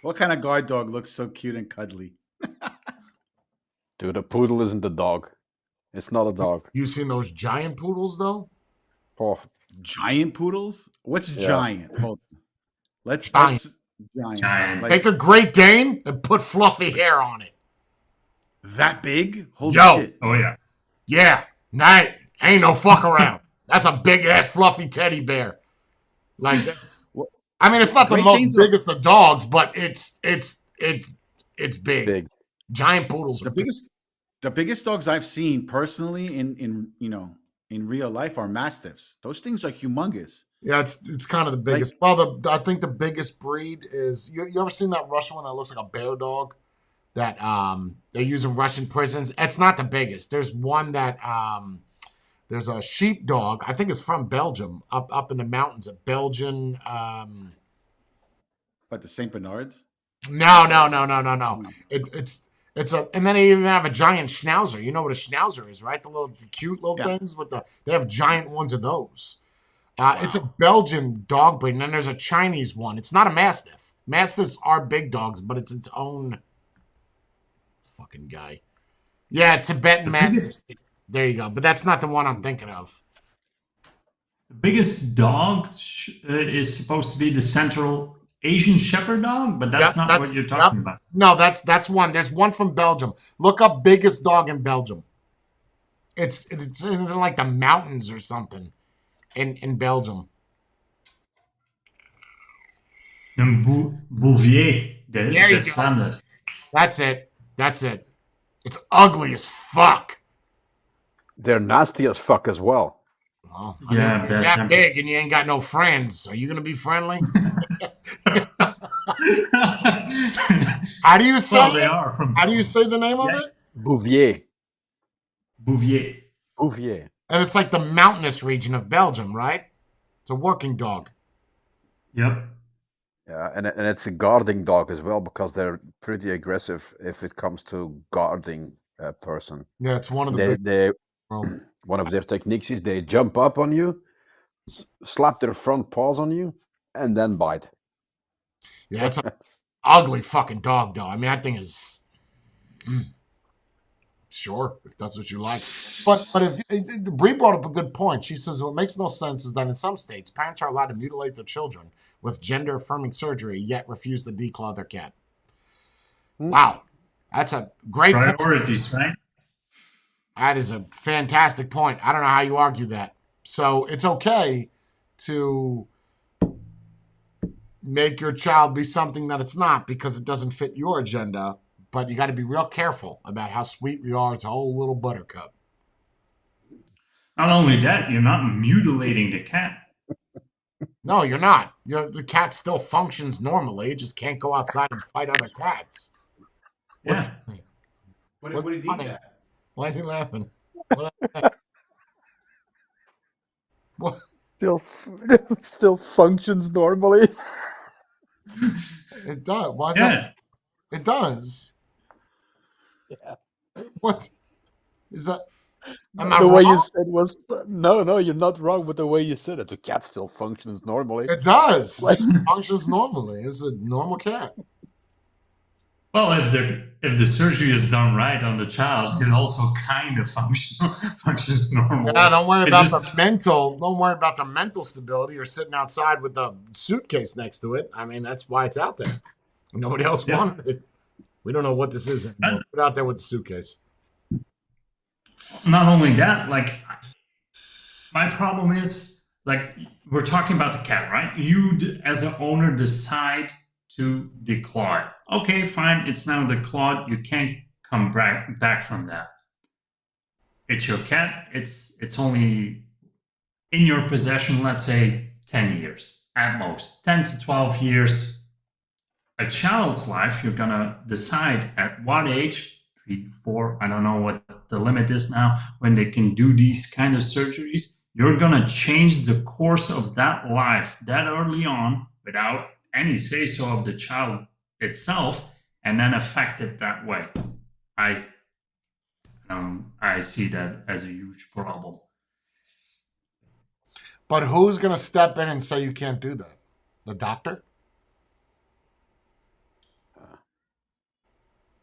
What kind of guard dog looks so cute and cuddly? Dude, a poodle isn't a dog. It's not a dog. you seen those giant poodles though? Oh, Giant poodles? What's yeah. giant? Hold on. Let's giant. Giant. Like Take a Great Dane and put fluffy hair on it. that big? Holy Yo. shit. Oh yeah. Yeah, night ain't no fuck around. That's a big ass fluffy teddy bear. Like that's. What- I mean, it's not the Great most Danes are- biggest of dogs, but it's big. big. Giant poodles are The big. biggest dogs I've seen personally in in real life are mastiffs. Those things are humongous. Yeah, it's kind of the biggest. I think the biggest breed is you ever seen that Russian one that looks like a bear dog that they use in Russian prisons? It's not the biggest. There's one that there's a sheep dog. I think it's from Belgium, up in the mountains of Belgian. But the Saint Bernards? No. It's a, and then they even have a giant schnauzer. You know what a schnauzer is, right? The cute little things with they have giant ones of those. It's a Belgian dog breed, and then there's a Chinese one. It's not a mastiff. Mastiffs are big dogs, but it's its own fucking guy. Yeah, Tibetan mastiff. There you go. But that's not the one I'm thinking of. The biggest dog is supposed to be the Central Asian Shepherd dog, but that's not what you're talking about. No, that's one. There's one from Belgium. Look up biggest dog in Belgium. It's in like the mountains or something in Belgium. Een Bouvier, There you the go. Flanders. That's it. It's ugly as fuck. They're nasty as fuck as well. Oh, Yeah, you're bad that temper. big and you ain't got no friends. Are you gonna be friendly? How do you say Well, they it? are from How do you say the name of Yeah. it? Bouvier. Bouvier. Bouvier. And it's like the mountainous region of Belgium, right? It's a working dog. Yep. Yeah, and it's a guarding dog as well because they're pretty aggressive if it comes to guarding a person. Yeah, it's one of the They big. Well, one of their techniques is they jump up on you, slap their front paws on you, and then bite. yeah, it's an ugly fucking dog, though. I mean, that thing is. Sure, if that's what you like. But if Brie brought up a good point. She says what makes no sense is that in some states, parents are allowed to mutilate their children with gender-affirming surgery, yet refuse to declaw their cat. Wow, that's a great priorities, point. Right? That is a fantastic point. I don't know how you argue that. So it's okay to make your child be something that it's not because it doesn't fit your agenda. But you got to be real careful about how sweet we are. It's a whole little buttercup. Not only that, you're not mutilating the cat. No, you're not. The cat still functions normally. It just can't go outside and fight other cats. Yeah. What do you need that? Why is he laughing? What? Still functions normally. It does. Why is Yeah. that? It does. Yeah. What is that? The way you said was no, you're not wrong. But the way you said it, the cat still functions normally. It does. It functions normally. It's a normal cat. Well, if the surgery is done right on the child, it also kind of functions normal. Yeah, don't worry about the mental. Don't worry about the mental stability or sitting outside with a suitcase next to it. I mean, that's why it's out there. Nobody else wanted it. We don't know what this is anymore. Put it out there with the suitcase. Not only that, like, my problem is, like, we're talking about the cat, right? You, as an owner, decide to declaw it. Okay, fine. It's now declawed. You can't come back from that. It's your cat. It's only in your possession, let's say, 10 years at most. 10 to 12 years. A child's life, you're going to decide at what age, 3, 4, I don't know what the limit is now, when they can do these kind of surgeries. You're going to change the course of that life that early on without any say-so of the child itself, and then affect it that way. I see that as a huge problem. But who's going to step in and say you can't do that? The doctor?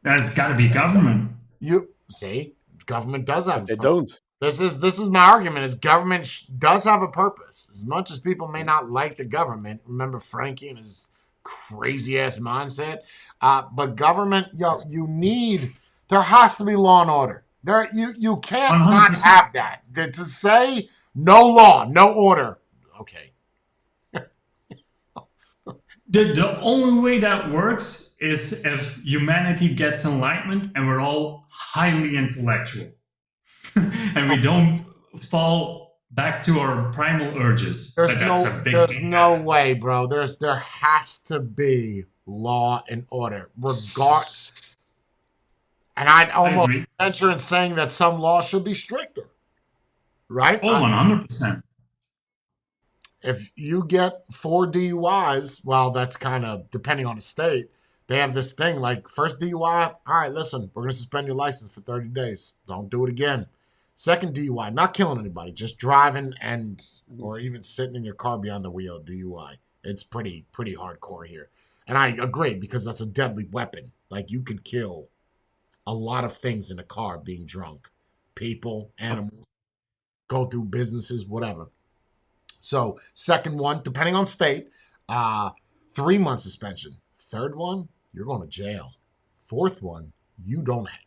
That's got to be government. You see, government does have. They don't. This is my argument. Is government does have a purpose. As much as people may not like the government, remember Frankie and his crazy ass mindset. But government, you need. There has to be law and order. You can't 100%. not have that. To say no law, no order. Okay. The only way that works is if humanity gets enlightenment and we're all highly intellectual. And we don't fall back to our primal urges. There's no way, bro. There has to be law and order. And I'd almost venture in saying that some laws should be stricter. Right? Oh, 100%. If you get 4 DUIs, well, that's kind of depending on the state. They have this thing like first DUI. All right, listen, we're going to suspend your license for 30 days. Don't do it again. Second DUI, not killing anybody, just driving or even sitting in your car behind the wheel. DUI. It's pretty hardcore here. And I agree because that's a deadly weapon. Like you could kill a lot of things in a car being drunk. People, animals, go through businesses, whatever. So second one, depending on state, 3-month suspension. Third one, you're going to jail. Fourth one,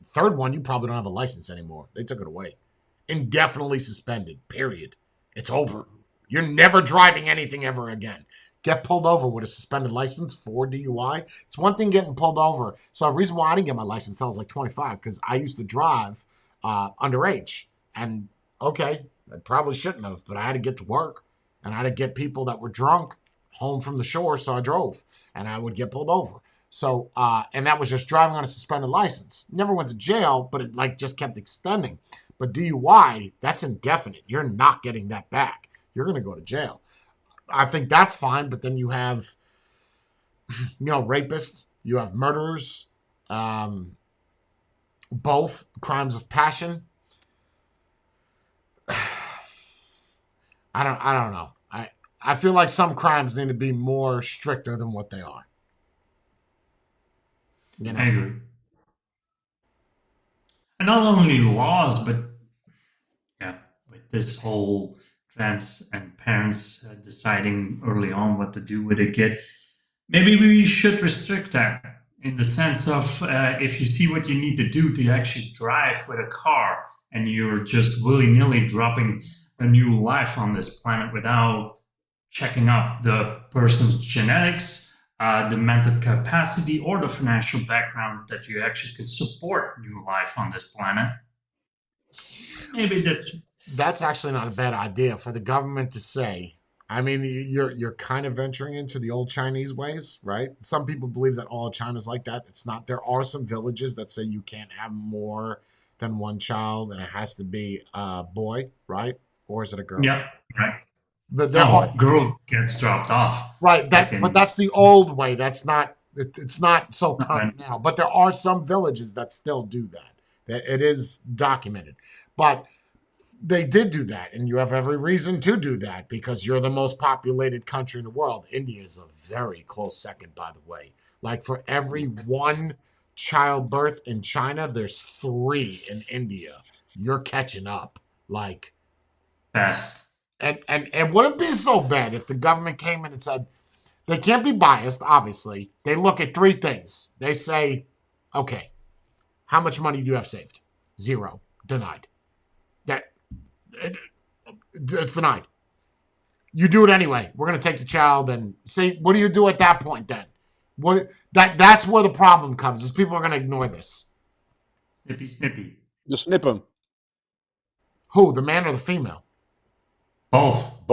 third one, you probably don't have a license anymore. They took it away. Indefinitely suspended, period. It's over. You're never driving anything ever again. Get pulled over with a suspended license for DUI. It's one thing getting pulled over. So the reason why I didn't get my license until I was like 25, because I used to drive underage. And okay, I probably shouldn't have, but I had to get to work. And I had to get people that were drunk home from the shore, so I drove. And I would get pulled over. So, and that was just driving on a suspended license. Never went to jail, but it just kept extending. But DUI, that's indefinite. You're not getting that back. You're going to go to jail. I think that's fine, but then you have, rapists, you have murderers, both crimes of passion. I don't know. I feel like some crimes need to be more stricter than what they are. I agree. And not only laws, but yeah, with this whole trans and parents deciding early on what to do with a kid, maybe we should restrict that in the sense of if you see what you need to do to actually drive with a car and you're just willy-nilly dropping a new life on this planet without checking up the person's genetics, the mental capacity, or the financial background that you actually could support new life on this planet. Maybe that's actually not a bad idea for the government to say. I mean, you're kind of venturing into the old Chinese ways, right? Some people believe that all of China's like that. It's not. There are some villages that say you can't have more than one child, and it has to be a boy, right? Or is it a girl? Yeah, right. But there are girl gets dropped off. right. But that's the old way. That's not. It's not so current now. But there are some villages that still do that. It is documented, but they did do that, and you have every reason to do that because you're the most populated country in the world. India is a very close second, by the way. Like for every one childbirth in China, there's 3 in India. You're catching up, like fast. And it wouldn't be so bad if the government came in and said they can't be biased. Obviously, they look at 3 things. They say, okay, how much money do you have saved? 0, denied. It's denied. You do it anyway. We're going to take the child and see, what do you do at that point then? That's where the problem comes, is people are going to ignore this. Snippy. Just snip them. Who, the man or the female? Both.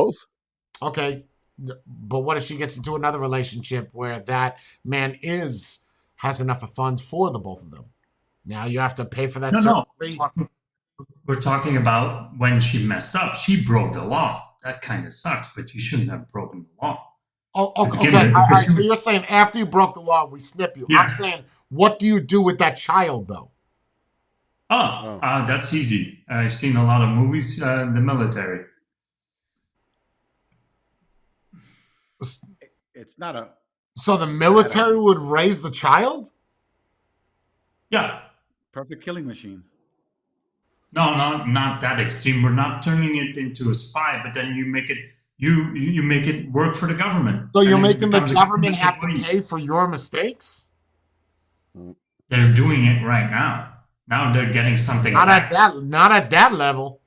Okay. But what if she gets into another relationship where that man has enough of funds for the both of them? Now you have to pay for that surgery. We're talking about when she messed up. She broke the law. That kind of sucks, but you shouldn't have broken the law. Oh, okay. All right. So you're saying after you broke the law, we snip you. Yeah. I'm saying, what do you do with that child, though? That's easy. I've seen a lot of movies in the military. It's not a... So the military would raise the child? Yeah. Perfect killing machine. No, not that extreme. We're not turning it into a spy, but then you make it you make it work for the government. So you're making the government have to pay for your mistakes? They're doing it right now. Now they're getting something back. Not at that level.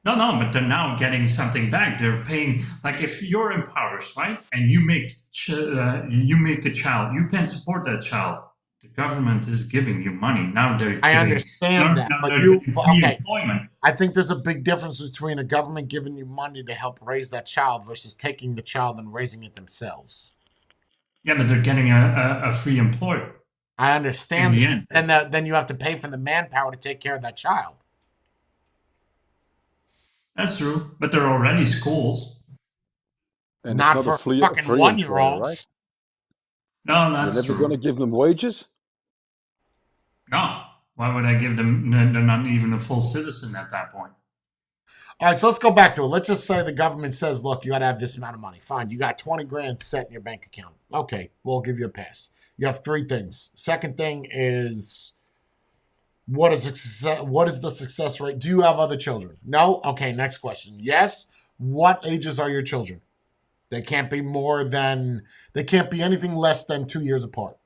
No, but they're now getting something back. They're paying, like if you're in powers, right? And you make a child, you can support that child. The government is giving you money. Now I understand that, but employment. I think there's a big difference between a government giving you money to help raise that child versus taking the child and raising it themselves. Yeah, but they're getting a free employer. I understand. In the end. And then you have to pay for the manpower to take care of that child. That's true, but there are already schools. And not for fucking 1-year-olds. Right? No, that's true. You're never going to give them wages? No. Why would I give them? They're not even a full citizen at that point. All right, so let's go back to it. Let's just say the government says, look, you got to have this amount of money. Fine, you got 20 grand set in your bank account. Okay, we'll give you a pass. You have 3 things. Second thing is, what is the success rate? Do you have other children? No? Okay, next question. Yes. What ages are your children? They can't be anything less than 2 years apart.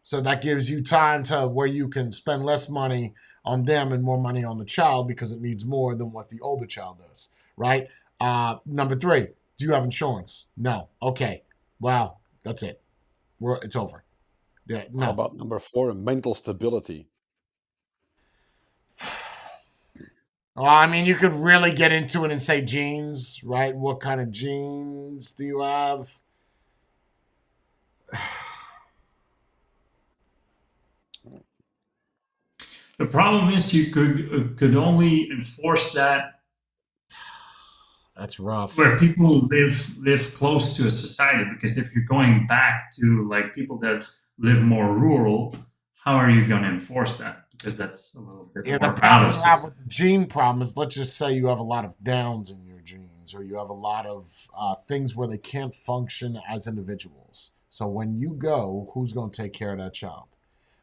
So that gives you time to where you can spend less money on them and more money on the child because it needs more than what the older child does, right? Number 3, do you have insurance? No. Okay. Wow. That's it. It's over. Yeah, no. How about number 4, mental stability? Well, I mean, you could really get into it and say genes, right? What kind of genes do you have? The problem is you could only enforce that. That's rough. Where people live close to a society, because if you're going back to like people that live more rural, how are you going to enforce that? Because that's a little bit more out of system. With the gene problem is, let's just say you have a lot of downs in your genes, or you have a lot of things where they can't function as individuals. So when you go, who's going to take care of that child?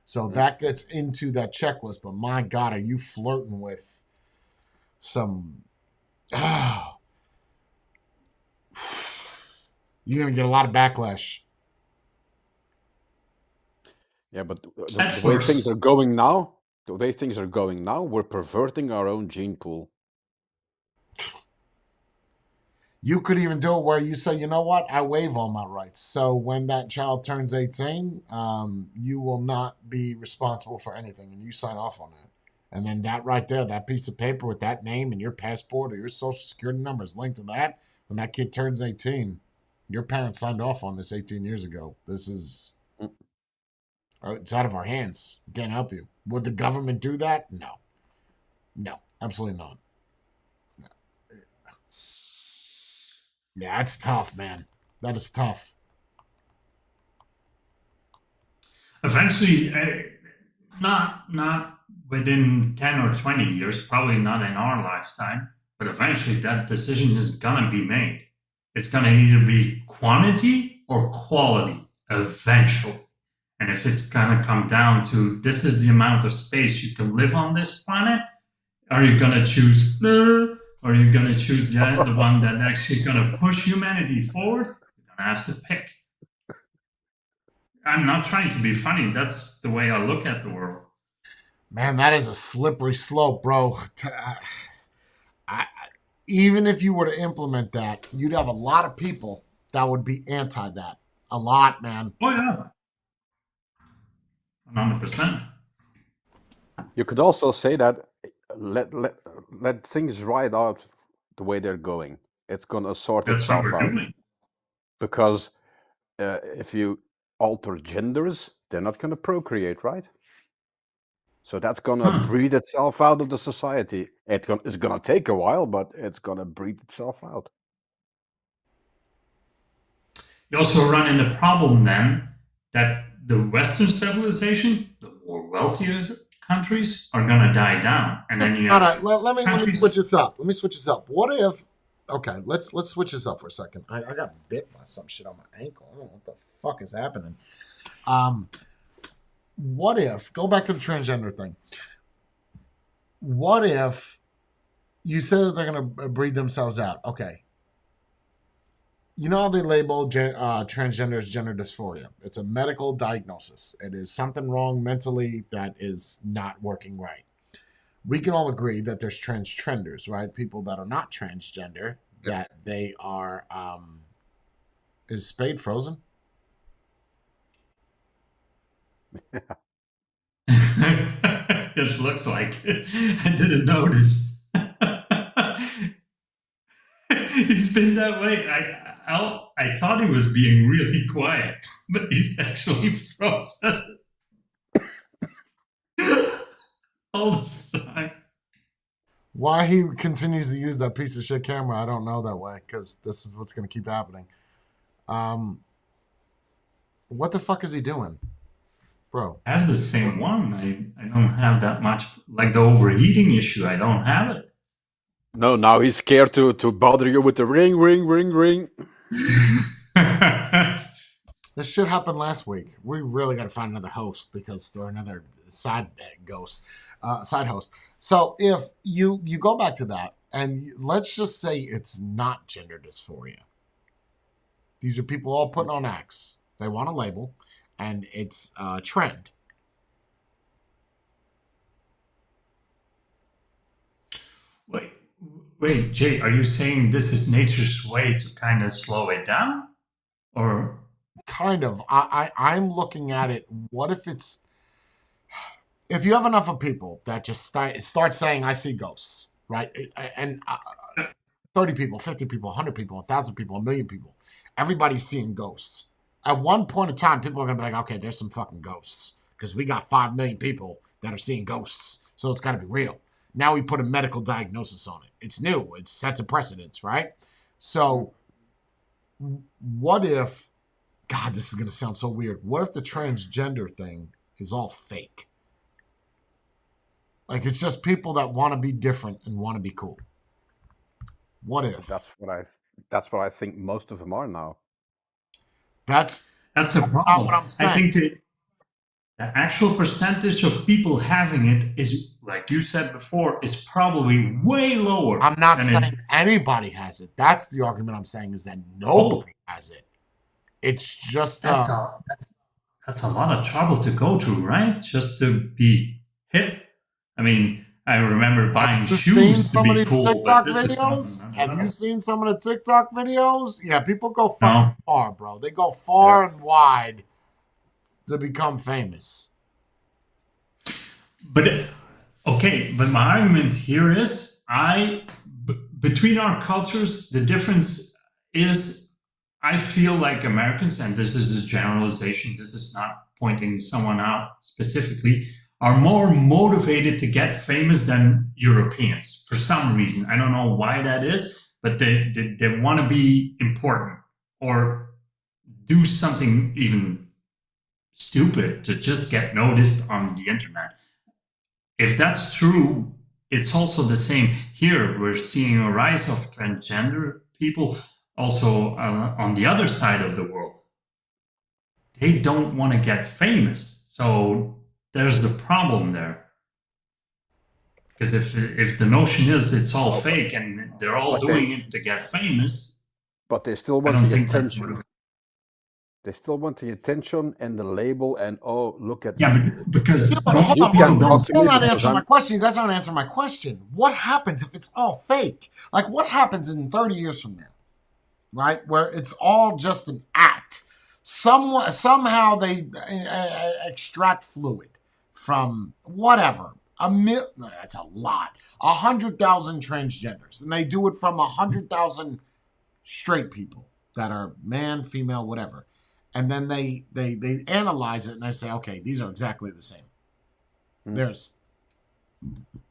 So that gets into that checklist. But my God, are you flirting with some... you're going to get a lot of backlash. Yeah, but At the way things first. are going now, we're perverting our own gene pool. You could even do it where you say, you know what, I waive all my rights. So when that child turns 18, you will not be responsible for anything, and you sign off on that. And then that right there, that piece of paper with that name and your passport or your social security number is linked to that. When that kid turns 18, your parents signed off on this 18 years ago. This is, it's out of our hands. Can't help you. Would the government do that? No. No, absolutely not. Yeah, that's tough, man. That is tough. Eventually, not within 10 or 20 years, probably not in our lifetime, but eventually that decision is going to be made. It's going to either be quantity or quality eventually. And if it's going to come down to this is the amount of space you can live on this planet, are you going to choose or are you going to choose the one that actually going to push humanity forward? You're going to have to pick. I'm not trying to be funny. That's the way I look at the world. Man, that is a slippery slope, bro. Even if you were to implement that, you'd have a lot of people that would be anti that. A lot, man. Oh, yeah. 100%. You could also say that let things ride out the way they're going. It's gonna sort That's what itself we're out. doing. Because if you alter genders, they're not gonna procreate, right? So that's gonna breed itself out of the society. It's gonna take a while, but it's gonna breed itself out. You also run into the problem then that the Western civilization, the more wealthier countries, are going to die down, and then you have let me switch this up. Let me switch this up. What if? Okay, let's switch this up for a second. I got bit by some shit on my ankle. I don't know what the fuck is happening. What if? Go back to the transgender thing. What if you said that they're going to breed themselves out? Okay. You know how they label transgender as gender dysphoria? It's a medical diagnosis. It is something wrong mentally that is not working right. We can all agree that there's transgenders, right? People that are not transgender, that they are... is Spade frozen? It looks like it. I didn't notice. He's been that way. I thought he was being really quiet, but he's actually frozen all the time. Why he continues to use that piece of shit camera, I don't know that way, because this is what's going to keep happening. What the fuck is he doing? Bro. I have the same one. I don't have that much, like the overheating issue. I don't have it. No, now he's scared to bother you with the ring. This shit happened last week. We really got to find another host because they're another side host. So if you go back to that and let's just say it's not gender dysphoria. These are people all putting on acts. They want a label and it's a trend. Wait, Jay, are you saying this is nature's way to kind of slow it down? Or kind of. I'm looking at it. What if it's... If you have enough of people that just start saying, I see ghosts, right? And 30 people, 50 people, 100 people, 1,000 people, 1,000,000 people. Everybody's seeing ghosts. At one point in time, people are going to be like, okay, there's some fucking ghosts. Because we got 5 million people that are seeing ghosts. So it's got to be real. Now we put a medical diagnosis on it. It's new. It sets a precedence, right? So what if... God, this is going to sound so weird. What if the transgender thing is all fake? Like, it's just people that want to be different and want to be cool. What if? That's what I think most of them are now. That's a problem. not what I'm saying. the actual percentage of people having it is, like you said before, is probably way lower. I'm not saying anybody has it. That's the argument I'm saying, is that nobody has it. It's just that's a lot of trouble to go through, right? Just to be hip. I mean, I remember buying shoes to be cool. TikTok videos? Have you seen some of the TikTok videos? Yeah, people go fucking far, bro. They go far and wide to become famous. But okay, but my argument here is, between our cultures, the difference is, I feel like Americans, and this is a generalization, this is not pointing someone out specifically, are more motivated to get famous than Europeans for some reason. I don't know why that is, but they want to be important or do something even stupid to just get noticed on the internet. If that's true, it's also the same here. We're seeing a rise of transgender people also on the other side of the world. They don't want to get famous. So there's the problem there. Because if the notion is it's all fake and they're all doing it to get famous, but they still want the attention. They still want the attention and the label and, oh, look at but because hold on, you're still not answering my question. You guys aren't answering my question. What happens if it's all fake? Like, what happens in 30 years from now, right? Where it's all just an act. Somehow they extract fluid from whatever. That's a lot. 100,000 transgenders, and they do it from 100,000 straight people that are man, female, whatever. And then they analyze it and they say, okay, these are exactly the same.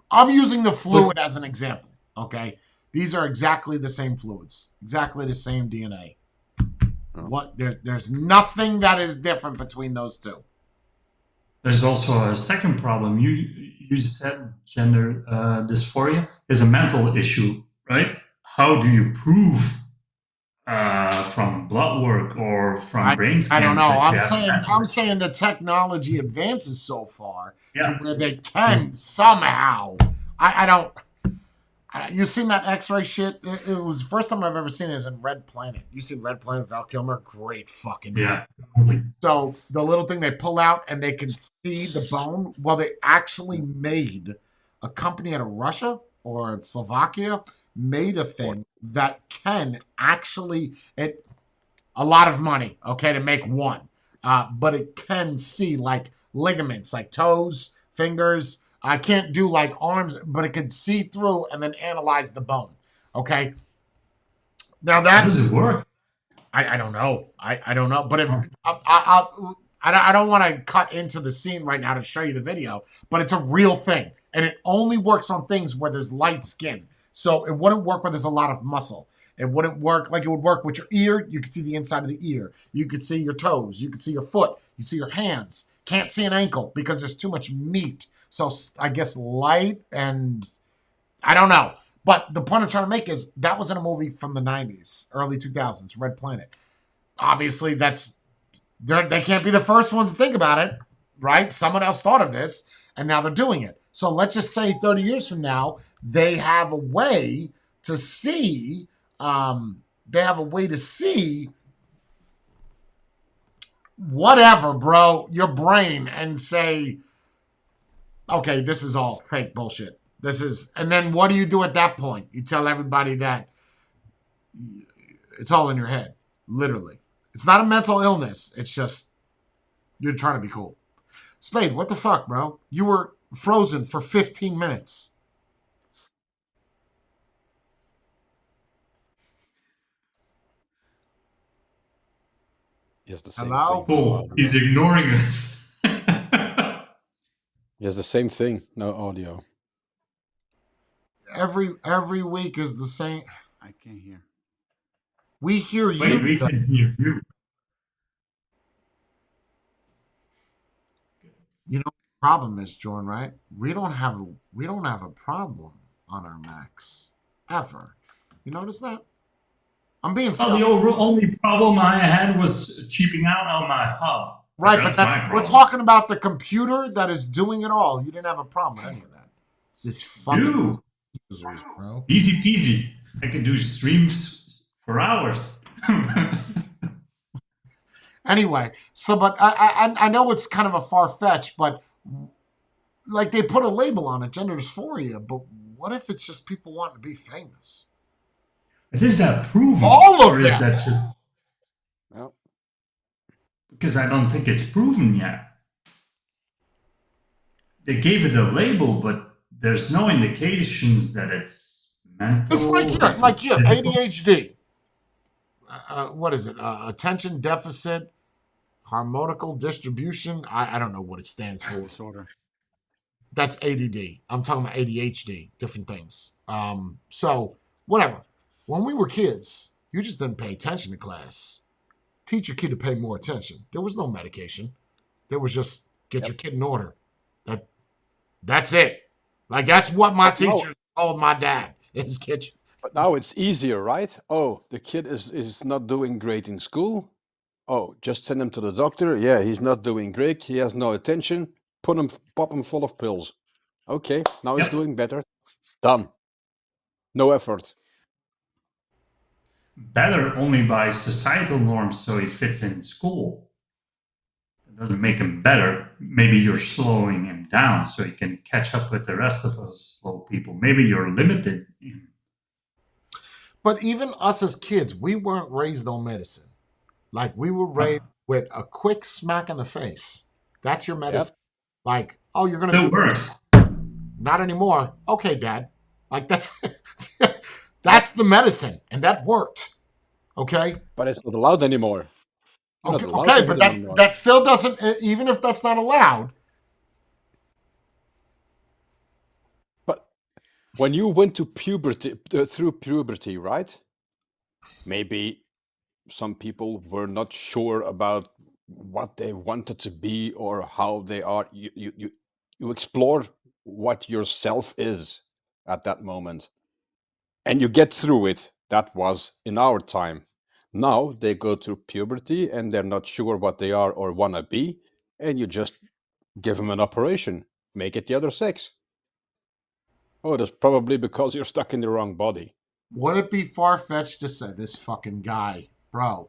I'm using the fluid as an example. Okay, these are exactly the same fluids, exactly the same DNA. There's nothing that is different between those two. There's also a second problem. You said gender dysphoria is a mental issue, right? How do you prove from blood work or from brain scans? I don't know. I'm saying the technology advances so far to where they can somehow. I don't. You seen that X-ray shit? It was the first time I've ever seen it is in Red Planet. You seen Red Planet, Val Kilmer? Great fucking movie. So the little thing they pull out and they can see the bone. Well, they actually made a company out of Russia or Slovakia made a thing that can actually a lot of money, okay, to make one, but it can see like ligaments, like toes, fingers. I can't do like arms, but it can see through and then analyze the bone. Okay. Now how does it work? I don't know. I don't know. But if I don't want to cut into the scene right now to show you the video, but it's a real thing, and it only works on things where there's light skin. So it wouldn't work where there's a lot of muscle. It wouldn't work like it would work with your ear. You could see the inside of the ear. You could see your toes. You could see your foot. You see your hands. Can't see an ankle because there's too much meat. So I guess light and I don't know. But the point I'm trying to make is that was in a movie from the 90s, early 2000s, Red Planet. Obviously, they can't be the first ones to think about it, right? Someone else thought of this, and now they're doing it. So let's just say 30 years from now, they have a way to see. Whatever, bro, your brain, and say, okay, this is all fake bullshit. And then what do you do at that point? You tell everybody that it's all in your head, literally. It's not a mental illness. It's just you're trying to be cool. Spade, what the fuck, bro? You were frozen for 15 minutes. He has the same Hello? thing. Oh, he's ignoring us. He has the same thing. No audio. Every week is the same. I can't hear. We hear you. Wait, we can hear you. You know what the problem is, Jordan, right? We don't have a problem on our Macs ever. You notice that? I'm being the only problem I had was cheaping out on my hub. Right, but That's my we're problem. talking about the computer that is doing it all. You didn't have a problem with any of that. It's this fucking Dude, users, bro. easy peasy. I can do streams for hours. Anyway, so but I know it's kind of a far fetch, but like they put a label on it, gender dysphoria. But what if it's just people wanting to be famous? Is that proven? All of or is that. that just No. because I don't think it's proven yet. They gave it a label, but there's no indications that it's mental. It's like here, ADHD. What is it? Attention deficit harmonical distribution. I don't know what it stands for. Disorder. That's ADD. I'm talking about ADHD. Different things. So whatever. When we were kids, you just didn't pay attention to class. Teach your kid to pay more attention. There was no medication. There was just get your kid in order. That's it. Like that's what my teachers told my dad. Is get you. But now it's easier, right? Oh, the kid is not doing great in school. Oh, just send him to the doctor. Yeah, he's not doing great. He has no attention. Pop him full of pills. Okay, now he's doing better. Done. No effort. Better only by societal norms, so he fits in school. That doesn't make him better. Maybe you're slowing him down so he can catch up with the rest of us slow people. Maybe you're limited. But even us as kids, we weren't raised on medicine. Like we were raised with a quick smack in the face. That's your medicine. Yep. Like, oh, you're gonna still works. Not anymore. Okay, Dad. Like that's that's the medicine, and that worked. Okay, but it's not allowed anymore. Okay, but that still doesn't. Even if that's not allowed. But when you went to puberty, through puberty, right? Maybe some people were not sure about what they wanted to be or how they are. You explore what yourself is at that moment, and you get through it. That was in our time. Now they go through puberty and they're not sure what they are or want to be, and you just give them an operation, make it the other sex. Oh, that's probably because you're stuck in the wrong body. Would it be far-fetched to say this fucking guy, bro?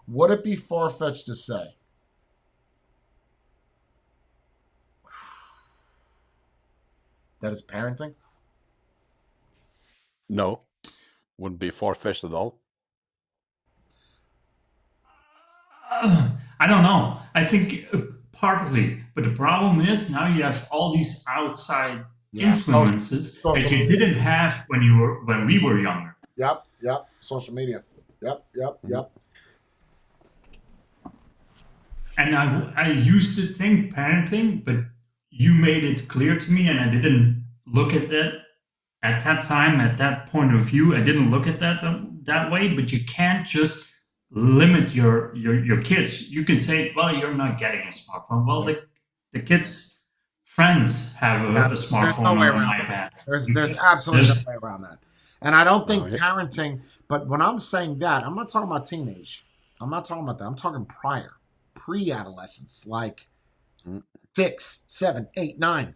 Would it be far-fetched to say that it's parenting? No, wouldn't be far-fetched at all. I don't know. I think partly, but the problem is now you have all these outside influences that you didn't have when we were younger. Yep. Social media. Yep. And I used to think parenting, but you made it clear to me, and I didn't look at that at that time, at that point of view. I didn't look at that way. But you can't just limit your kids. You can say, well, you're not getting a smartphone. Well, the kids' friends have a smartphone or an iPad. There's absolutely no way around that. And I don't think parenting, but when I'm saying that, I'm not talking about teenage. I'm not talking about that. I'm talking pre-adolescence, like 6, 7, 8, 9.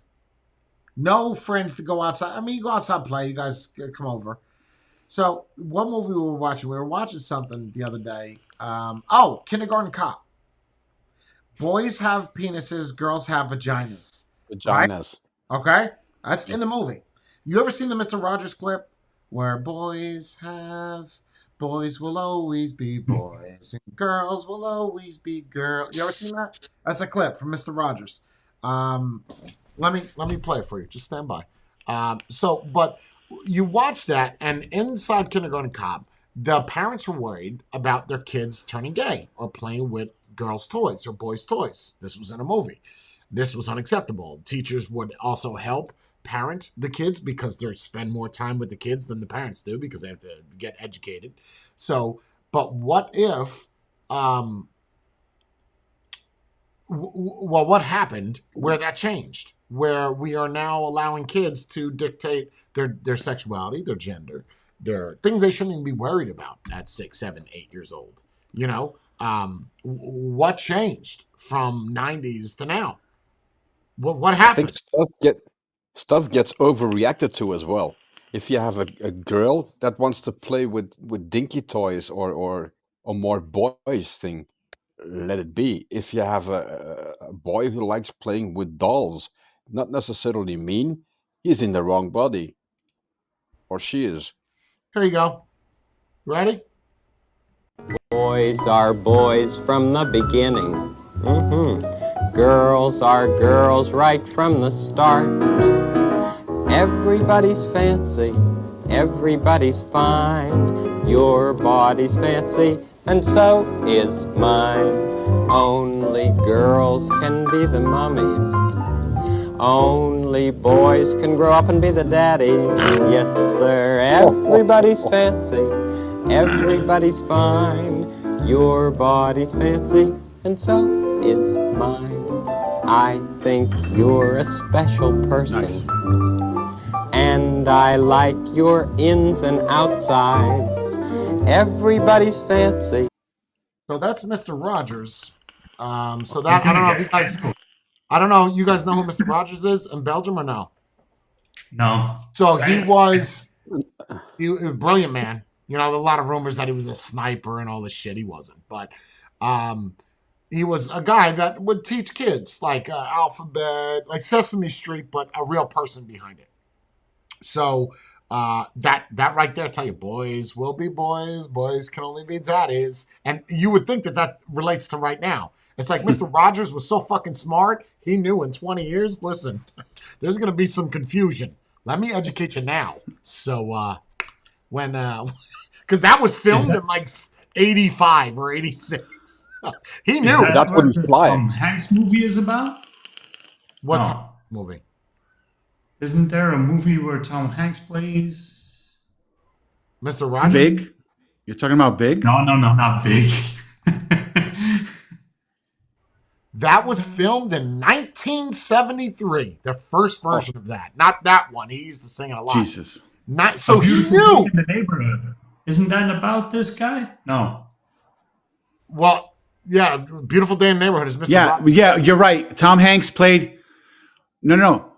No friends to go outside. I mean, you go outside, play. You guys come over. So, what movie we were watching? We were watching something the other day. Kindergarten Cop. Boys have penises, girls have vaginas. Vaginas. Right? Okay? That's in the movie. You ever seen the Mr. Rogers clip? Where boys will always be boys, and girls will always be girls. You ever seen that? That's a clip from Mr. Rogers. Let me play it for you. Just stand by. But you watch that, and inside Kindergarten Cop, the parents were worried about their kids turning gay or playing with girls' toys or boys' toys. This was in a movie. This was unacceptable. Teachers would also help parent the kids because they spend more time with the kids than the parents do because they have to get educated. So, but what if, what happened where that changed? Where we are now allowing kids to dictate their sexuality, their gender, they're things they shouldn't even be worried about at 6, 7, 8 years old. You know, what changed from 90s to now? What I think happened? stuff gets overreacted to as well. If you have a girl that wants to play with dinky toys or more boys thing, let it be. If you have a boy who likes playing with dolls, not necessarily mean, he's in the wrong body, or she is. Here you go. Ready? Boys are boys from the beginning. Girls are girls right from the start. Everybody's fancy, everybody's fine. Your body's fancy, and so is mine. Only girls can be the mummies. Only boys can grow up and be the daddies. Yes, sir. Everybody's fancy, everybody's fine. Your body's fancy, and so is mine. I think you're a special person. Nice. And I like your ins and outsides. Everybody's fancy. So that's Mr. Rogers. So He's that I gonna don't know get if you guys. canceled. I don't know. You guys know who Mr. Rogers is in Belgium or no? No. So he was a brilliant man. You know, a lot of rumors that he was a sniper and all this shit. He wasn't, but he was a guy that would teach kids like alphabet, like Sesame Street, but a real person behind it. So that right there tell you, boys will be boys, boys can only be daddies, and you would think that relates to right now. It's like Mr. Rogers was so fucking smart. He knew in 20 years. Listen, there's gonna be some confusion. Let me educate you now. So when because that was filmed in like 85 or 86. He knew. That's what he's the flying. Tom Hanks movie is about? What's No. movie? Isn't there a movie where Tom Hanks plays? Mr. Rogers? Big? You're talking about Big? No, not Big. That was filmed in 1973. The first version of that. Not that one. He used to sing it a lot. Jesus. So A he Beautiful knew. Day in the Neighborhood. Isn't that about this guy? No. Well, yeah, Beautiful Day in the Neighborhood is Mr. Yeah, Rogers. yeah, you're right. Tom Hanks played. No.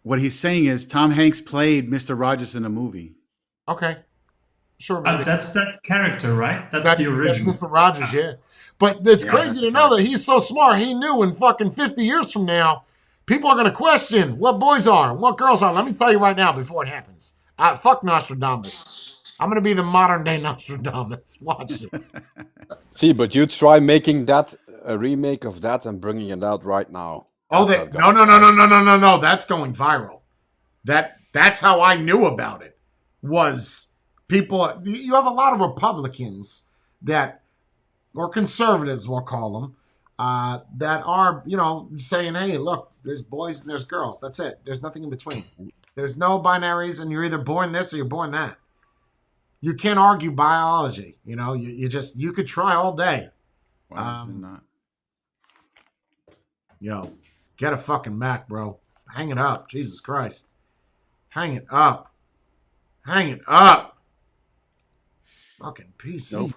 What he's saying is Tom Hanks played Mr. Rogers in a movie. Okay. Sure, maybe. That's that character, right? That's the original. That's Mr. Rogers, yeah. But it's crazy to know that he's so smart. He knew in fucking 50 years from now, people are going to question what boys are, what girls are. Let me tell you right now before it happens. Fuck Nostradamus. I'm going to be the modern day Nostradamus. Watch it. See, but you try making that a remake of that and bringing it out right now. Oh, That's no. That's going viral. That's how I knew about it. Was people? You have a lot of Republicans that, or conservatives, we'll call them, that are saying, "Hey, look, there's boys and there's girls. That's it. There's nothing in between. There's no binaries, and you're either born this or you're born that. You can't argue biology. You could try all day. Why is it not? Yo, get a fucking Mac, bro. Hang it up. Jesus Christ. Hang it up. Hang it up. Fucking PC, Nope.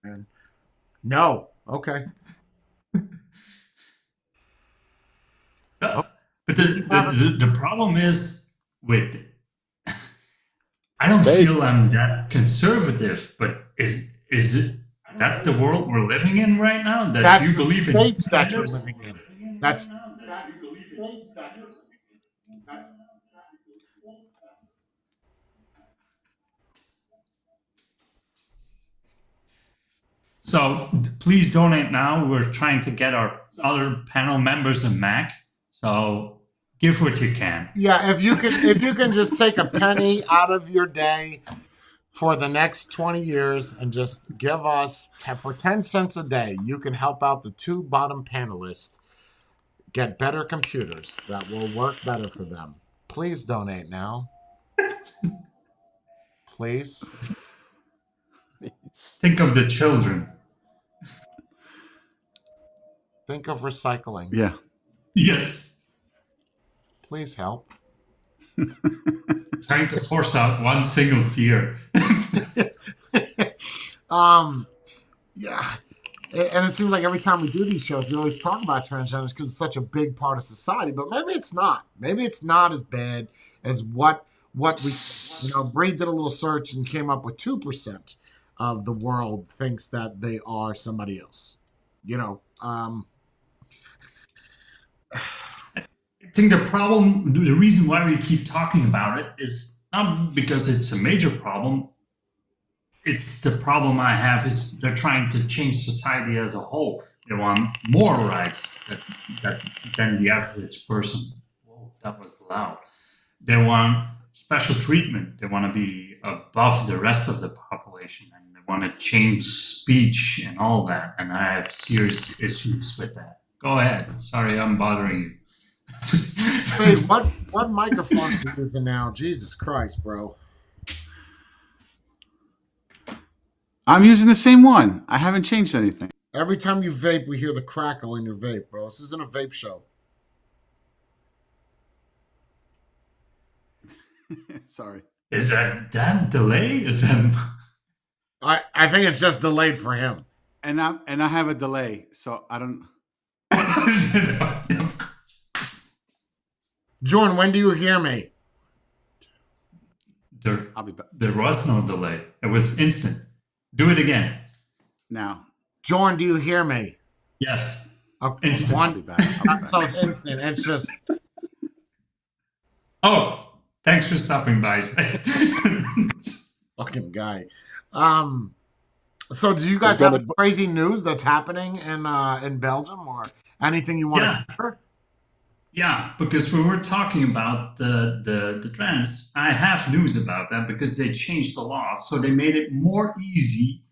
man. No. Okay. But the problem is with I don't feel I'm that conservative, but is that the world we're living in right now? That That's you the believe states in that you're genders? living in. That's So please donate now. We're trying to get our other panel members a Mac. So give what you can. yeah. If you can just take a penny out of your day for the next 20 years and just give us for 10 cents a day, you can help out the two bottom panelists get better computers that will work better for them. Please donate now. Please. Think of the children. Think of recycling. Yeah. Yes. Please help. Trying to force out one single tear. Yeah. And it seems like every time we do these shows, we always talk about transgenders because it's such a big part of society. But maybe it's not. Maybe it's not as bad as what we. Brie did a little search and came up with 2% of the world thinks that they are somebody else. I think the reason why we keep talking about it is not because it's a major problem. It's the problem I have is they're trying to change society as a whole. They want more rights than the average person. Whoa, that was loud. They want special treatment. They want to be above the rest of the population, and they want to change speech and all that. And I have serious issues with that. Go ahead. Sorry, I'm bothering you. Wait, what microphone are you using now? Jesus Christ, bro. I'm using the same one. I haven't changed anything. Every time you vape, we hear the crackle in your vape, bro. This isn't a vape show. Sorry. Is that delay? Is that? I think it's just delayed for him. And I have a delay, so I don't. Jordan, when do you hear me? I'll be back. There was no delay. It was instant. Do it again. Now. Jordan, do you hear me? Yes. Okay. Instant. I'll be back. So it's instant. It's just. Oh, thanks for stopping by, Spade. Fucking guy. So do you guys have crazy news that's happening in Belgium or anything you want to hear? Yeah, because we were talking about the trans. I have news about that because they changed the law. So they made it more easy.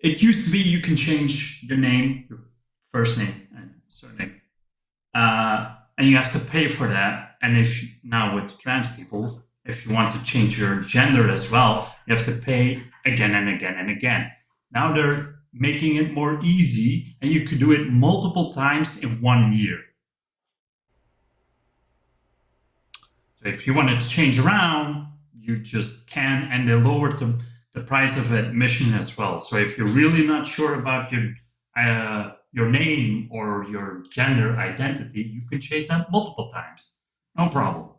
It used to be you can change your name, your first name and surname. And you have to pay for that. And now with the trans people, if you want to change your gender as well, you have to pay again and again and again. Now they're making it more easy and you could do it multiple times in 1 year. So if you want to change around, you just can, and they lowered the price of admission as well. So if you're really not sure about your name or your gender identity, you can change that multiple times. No problem.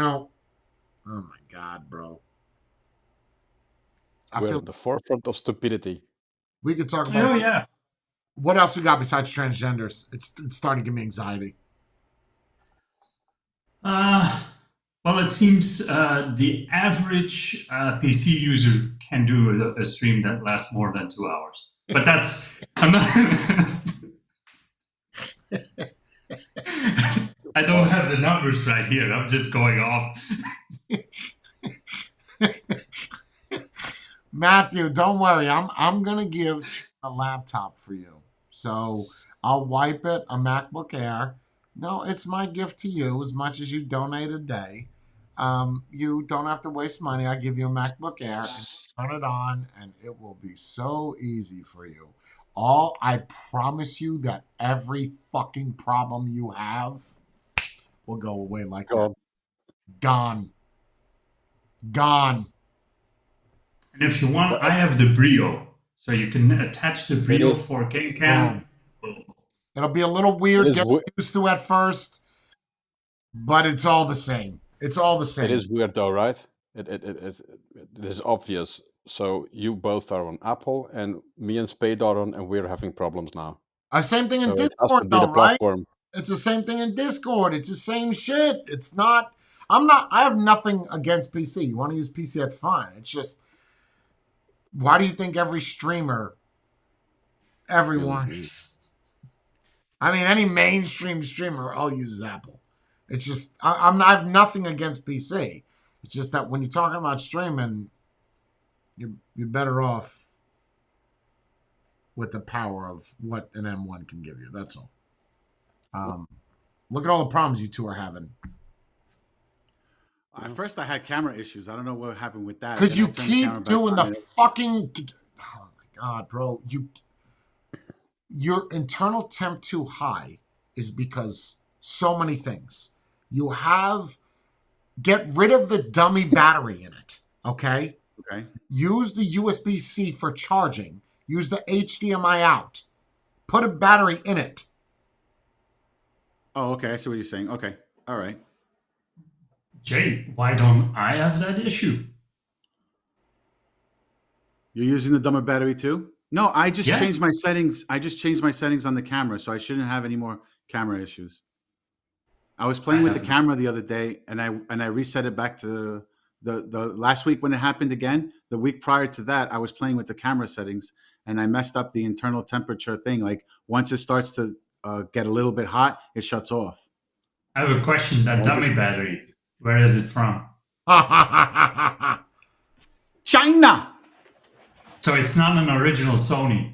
Oh my God, bro. We're at the forefront of stupidity. We could talk about. Oh yeah. What else we got besides transgenders? It's starting to give me anxiety. Well, it seems the average PC user can do a stream that lasts more than 2 hours. But that's I'm not. I don't have the numbers right here. I'm just going off. Matthieu, don't worry. I'm gonna give a laptop for you. So I'll wipe it, a MacBook Air. No, it's my gift to you. As much as you donate a day, you don't have to waste money. I give you a MacBook Air and turn it on, and it will be so easy for you. I promise you that every fucking problem you have will go away like that. Gone. And if you want, I have the Brio. So you can attach the Brio 4K cam. It'll be a little weird, get used to at first, but it's all the same. It's all the same. It is weird though, right? It is obvious. So you both are on Apple, and me and Spade are on, and we're having problems now. Same thing in Discord, though, right? It's the same thing in Discord. It's the same shit. It's not. I have nothing against PC. You want to use PC, that's fine. It's just, why do you think every streamer, everyone, I mean, any mainstream streamer all uses Apple? It's just, I have nothing against PC. It's just that when you're talking about streaming, you're better off with the power of what an M1 can give you. That's all. Look at all the problems you two are having. At first, I had camera issues. I don't know what happened with that. Because you keep doing the fucking... Oh, God, bro. Your internal temp too high is because so many things. You get rid of the dummy battery in it, okay? Okay. Use the USB-C for charging. Use the HDMI out. Put a battery in it. Oh, okay. I see what you're saying. Okay. All right. Jay, why don't I have that issue? You're using the dumber battery too? No, I just Yeah. changed my settings. I just changed my settings on the camera, so I shouldn't have any more camera issues. I was playing with the camera the other day, and I reset it back to the last week when it happened again. The week prior to that, I was playing with the camera settings, and I messed up the internal temperature thing. Like once it starts to get a little bit hot, it shuts off. I have a question. That dummy battery, where is it from? China. So it's not an original Sony.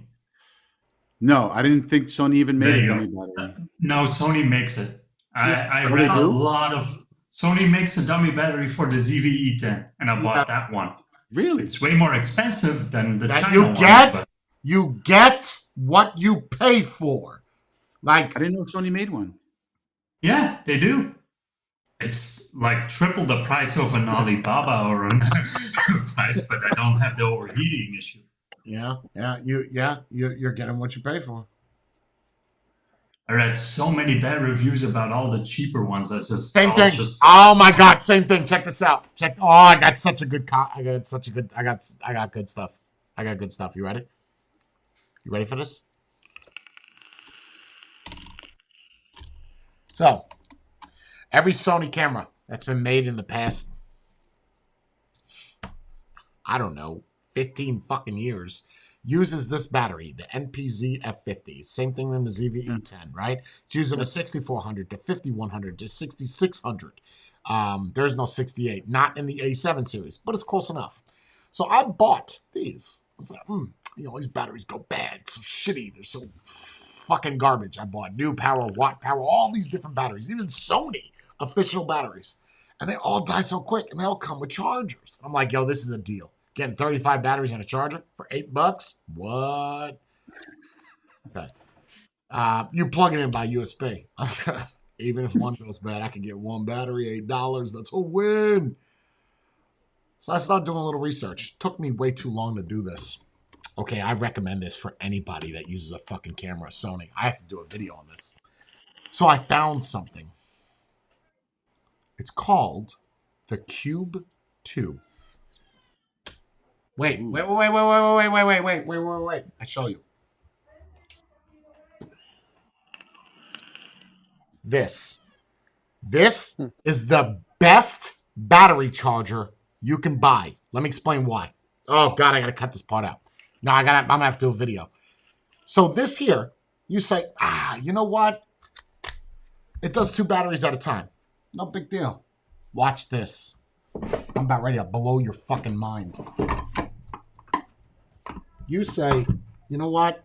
No, I didn't think Sony even made a dummy go. battery. No, Sony makes it. I Oh, read they a do? lot of Sony makes a dummy battery for the ZV-E10, and I bought that one. Really? It's way more expensive than the That China you one. get, but you get what you pay for. Like I didn't know Sony made one. yeah, they do. It's like triple the price of an Alibaba or an price, but I don't have the overheating issue. you're getting what you pay for. I read so many bad reviews about all the cheaper ones. That's just Same I thing. was just- Oh my God, same thing. Check this out. I got such a good. I got good stuff. I got good stuff. You ready? You ready for this? So, every Sony camera that's been made in the past, I don't know, 15 fucking years, uses this battery, the NPZ F50. Same thing in the ZV-E10, right? It's using a 6400 to 5100 to 6600. There's no 68, not in the A7 series, but it's close enough. So I bought these. I was like, these batteries go bad, so shitty, they're so fucking garbage. I bought new power, watt power, all these different batteries, even Sony official batteries. And they all die so quick, and they all come with chargers. I'm like, yo, this is a deal. Getting 35 batteries and a charger for $8? What? Okay. You plug it in by USB. Even if one goes bad, I can get one battery, $8. That's a win. So I started doing a little research. It took me way too long to do this. Okay, I recommend this for anybody that uses a fucking camera, Sony. I have to do a video on this. So I found something. It's called the Cube2. Wait. I show you. This is the best battery charger you can buy. Let me explain why. Oh God, I gotta cut this part out. No, I'm gonna have to do a video. So this here, you say, you know what? It does 2 batteries at a time. No big deal. Watch this. I'm about ready to blow your fucking mind. You say, you know what?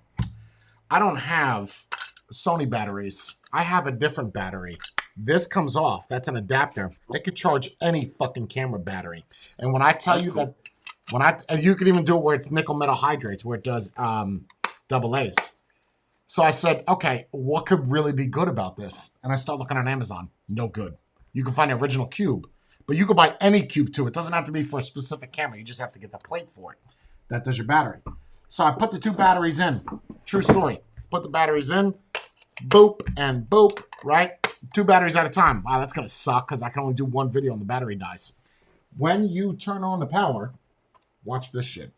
I don't have Sony batteries. I have a different battery. This comes off. That's an adapter. It could charge any fucking camera battery. And when I tell you that, and you can even do it where it's nickel metal hydrates, where it does double A's. So I said, okay, what could really be good about this? And I start looking on Amazon. No good. You can find the original Cube, but you can buy any Cube too. It doesn't have to be for a specific camera. You just have to get the plate for it. That does your battery. So I put the 2 batteries in. True story. Put the batteries in, boop and boop, right? 2 batteries at a time. Wow, that's going to suck because I can only do 1 video and the battery dies. When you turn on the power, watch this shit.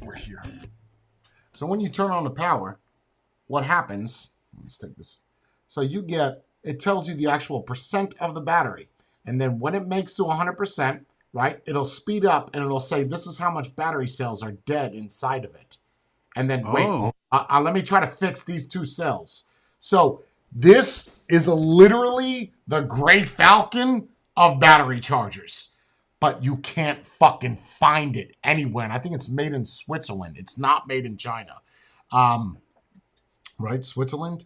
We're here. So when you turn on the power, what happens? Let's take this. So you get, it tells you the actual percent of the battery. And then when it makes to 100%, right, it'll speed up and it'll say, this is how much battery cells are dead inside of it. And then, wait, let me try to fix these 2 cells. So this is literally the Gray Falcon of battery chargers. But you can't fucking find it anywhere. And I think it's made in Switzerland. It's not made in China. Right, Switzerland?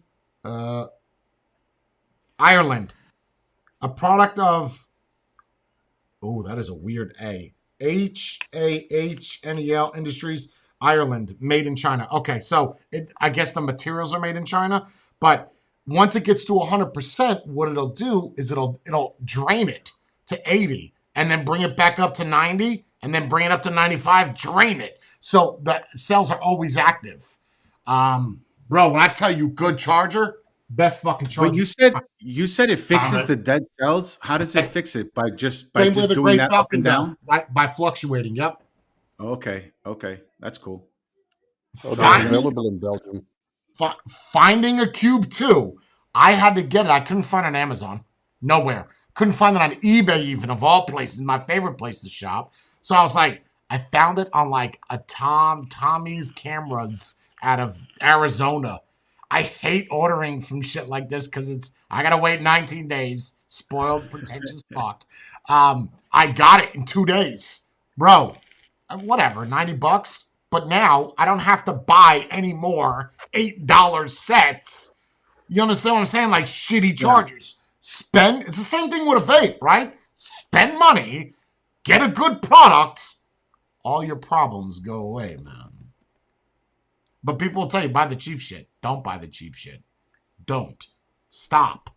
Ireland. A product of... Oh, that is a weird A. HAHNEL Industries, Ireland, made in China. Okay, so I guess the materials are made in China, but once it gets to 100%, what it'll do is it'll drain it to 80 and then bring it back up to 90 and then bring it up to 95, drain it. So the cells are always active. Bro, when I tell you good charger, best fucking charger. But you said it fixes the dead cells. How does it fix it? By just doing that up and down? By fluctuating, yep. Okay, that's cool. Oh, they're available in Belgium. Finding a Cube2, I had to get it. I couldn't find it on Amazon. Nowhere. Couldn't find it on eBay even, of all places. My favorite place to shop. So I was like, I found it on like a Tommy's Cameras out of Arizona. I hate ordering from shit like this because I gotta wait 19 days. Spoiled, pretentious fuck. I got it in 2 days. Bro, whatever, $90. But now I don't have to buy any more $8 sets. You understand what I'm saying? Like shitty chargers. It's the same thing with a vape, right? Spend money, get a good product, all your problems go away, man. But people will tell you, buy the cheap shit. Don't buy the cheap shit. Don't. Stop.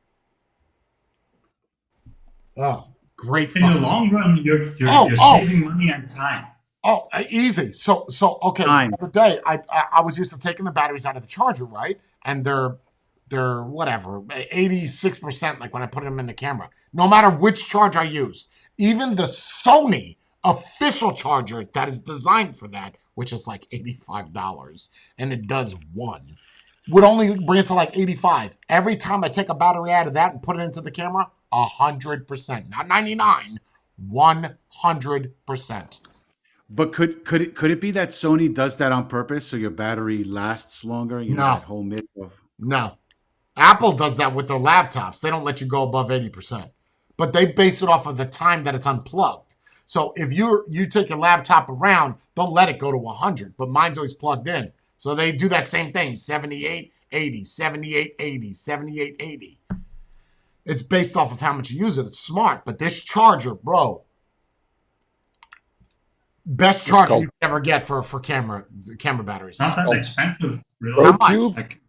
Oh, great fun. In the long run, you're saving money and time. Oh, easy. So okay. Time. The other day, I was used to taking the batteries out of the charger, right? And they're whatever, 86%, like when I put them in the camera. No matter which charger I use, even the Sony official charger that is designed for that, which is like $85, and it does one, would only bring it to like 85. Every time I take a battery out of that and put it into the camera, 100%, not 99, 100%. But could it be that Sony does that on purpose so your battery lasts longer? You know, that whole myth of no. Apple does that with their laptops. They don't let you go above 80%. But they base it off of the time that it's unplugged. So if you take your laptop around, they'll let it go to 100. But mine's always plugged in. So they do that same thing, 78, 80, 78, 80, 78, 80. It's based off of how much you use it. It's smart. But this charger, bro, best charger you can ever get for camera batteries. Not that expensive, really. How much? Like,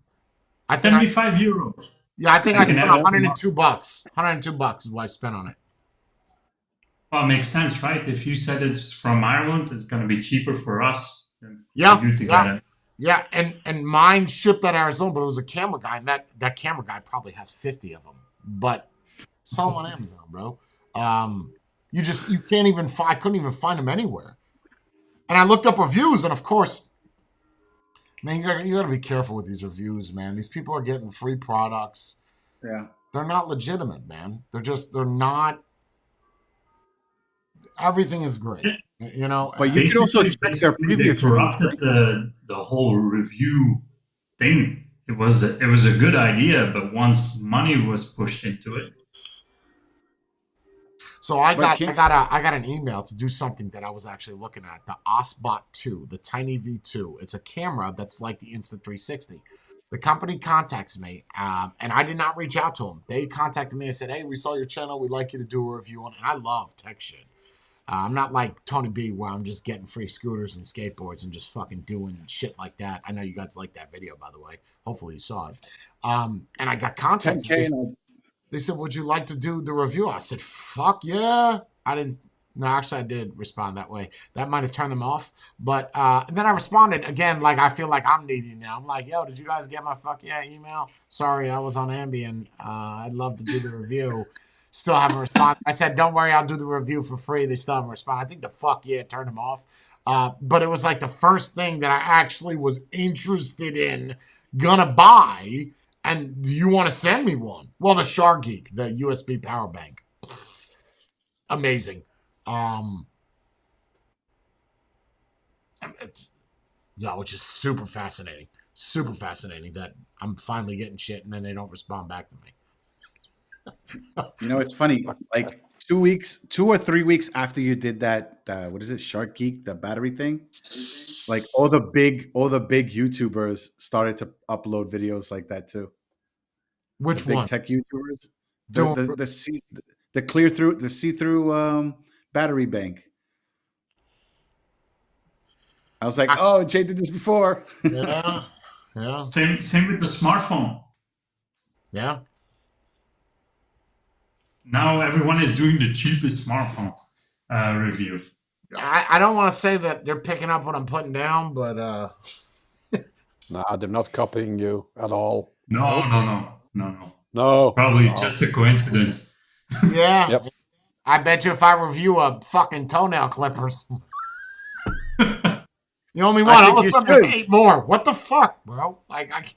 I think 75 euros. Yeah, I think I spent $102. $102 is what I spent on it. Well, it makes sense, right? If you said it's from Ireland, it's going to be cheaper for us than for you to get it. Yeah, and mine shipped out of Arizona, but it was a camera guy, and that camera guy probably has 50 of them. But sell them on Amazon, bro. You can't even I couldn't even find them anywhere. And I looked up reviews, and of course, man, you gotta be careful with these reviews, man. These people are getting free products. Yeah. They're not legitimate, man. They're not. Everything is great, you know. But you can also check their previous. They corrupted the whole review thing. It was a good idea, but once money was pushed into it. So I got an email to do something that I was actually looking at, the Osbot 2, the Tiny V2. It's a camera that's like the Insta360. The company contacts me, and I did not reach out to them. They contacted me and said, "Hey, we saw your channel. We'd like you to do a review on it." And I love tech shit. I'm not like Tony B, where I'm just getting free scooters and skateboards and just fucking doing shit like that. I know you guys liked that video, by the way. Hopefully you saw it. And I got contacted. They said, "Would you like to do the review?" I said, "Fuck yeah." I didn't. No, actually, I did respond that way. That might have turned them off. But and then I responded again, like I feel like I'm needy now. I'm like, "Yo, did you guys get my fuck yeah email? Sorry, I was on Ambien. I'd love to do the review." Still haven't responded. I said, "Don't worry, I'll do the review for free." They still haven't responded. I think the fuck yeah turned them off. But it was like the first thing that I actually was interested in, gonna buy. And do you want to send me one? Well, the Shark Geek, the USB power bank. Amazing. It's just super fascinating. Super fascinating that I'm finally getting shit and then they don't respond back to me. You know, it's funny. Like 2 or 3 weeks after you did that, what is it, Shark Geek, the battery thing? Like all the big YouTubers started to upload videos like that too. Which the big one? Tech YouTubers. The see-through battery bank. I was like, oh, Jay did this before. Yeah. Yeah. Same with the smartphone. Yeah. Now everyone is doing the cheapest smartphone review. I don't want to say that they're picking up what I'm putting down, but No, they're not copying you at all. No. Probably just a coincidence. yeah. Yep. I bet you if I review a fucking toenail clippers, you only want all of a sudden there's 8 more. What the fuck, bro? Like,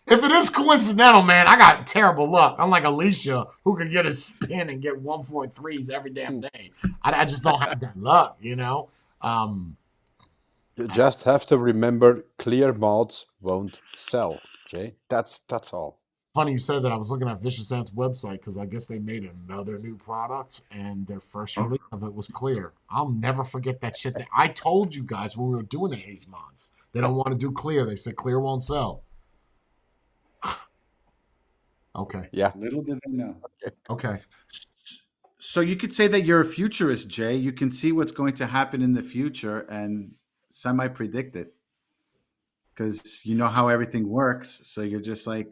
if it is coincidental, man, I got terrible luck. I'm like Alicia, who can get a spin and get 1.3s every damn day. I just don't have that luck, you know? You just have to remember clear mods won't sell, Jay. That's all. Funny you said that. I was looking at Vicious Ant's website because I guess they made another new product and their first release of it was clear. I'll never forget that shit. I told you guys when we were doing the haze mods, they don't want to do clear. They said clear won't sell. Okay. Yeah. Little did they know. Okay. So you could say that you're a futurist, Jay. You can see what's going to happen in the future and semi-predict it because you know how everything works. So you're just like,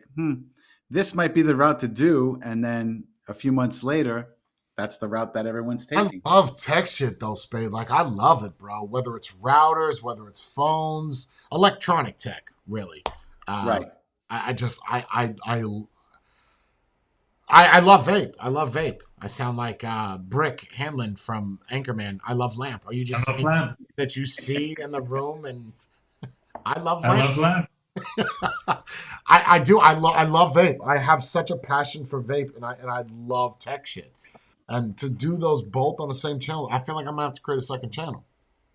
this might be the route to do. And then a few months later, that's the route that everyone's taking. I love tech shit though, Spade. Like I love it, bro. Whether it's routers, whether it's phones, electronic tech, really. Right. I love vape. I love vape. I sound like Brick Hanlon from Anchorman. I love lamp. Are you just saying that you see in the room? And I love lamp. I love lamp. I do. I love vape. I have such a passion for vape, and I love tech shit. And to do those both on the same channel, I feel like I'm gonna have to create a second channel.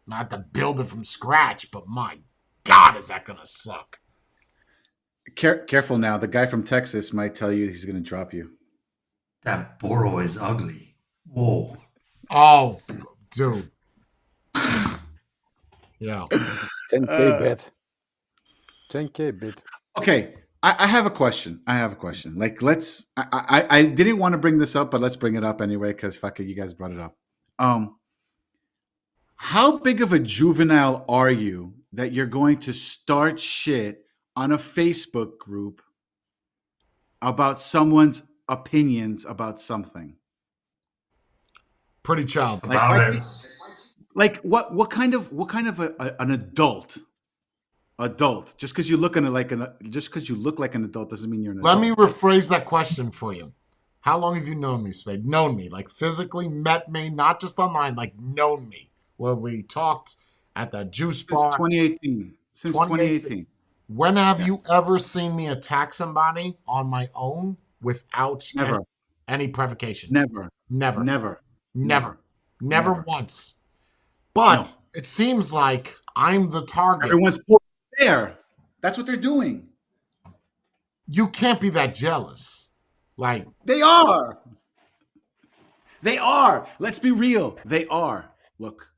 Not to build it from scratch, but my God, is that gonna suck? Careful now. The guy from Texas might tell you he's going to drop you. That Boro is ugly. Whoa. Oh, dude. Yeah. 10K bit. 10K bit. Okay. I have a question. Like, I didn't want to bring this up, but let's bring it up anyway, because fuck it, you guys brought it up. How big of a juvenile are you that you're going to start shit on a Facebook group about someone's opinions about something? Pretty child. Like what kind of an adult? Just because you look like an adult doesn't mean you're an adult. Let me rephrase that question for you. How long have you known me, Spade? Known me, like physically met me, not just online, like known me, where we talked at that juice bar. 2018. Since 2018. When have you ever seen me attack somebody on my own without any provocation? Never once. But it seems like I'm the target. Everyone's there. That's what they're doing. You can't be that jealous. Like they are. Let's be real. They are. Look.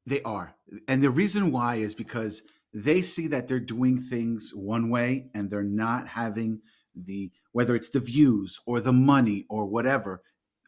They are. And the reason why is because they see that they're doing things one way and they're not having whether it's the views or the money or whatever,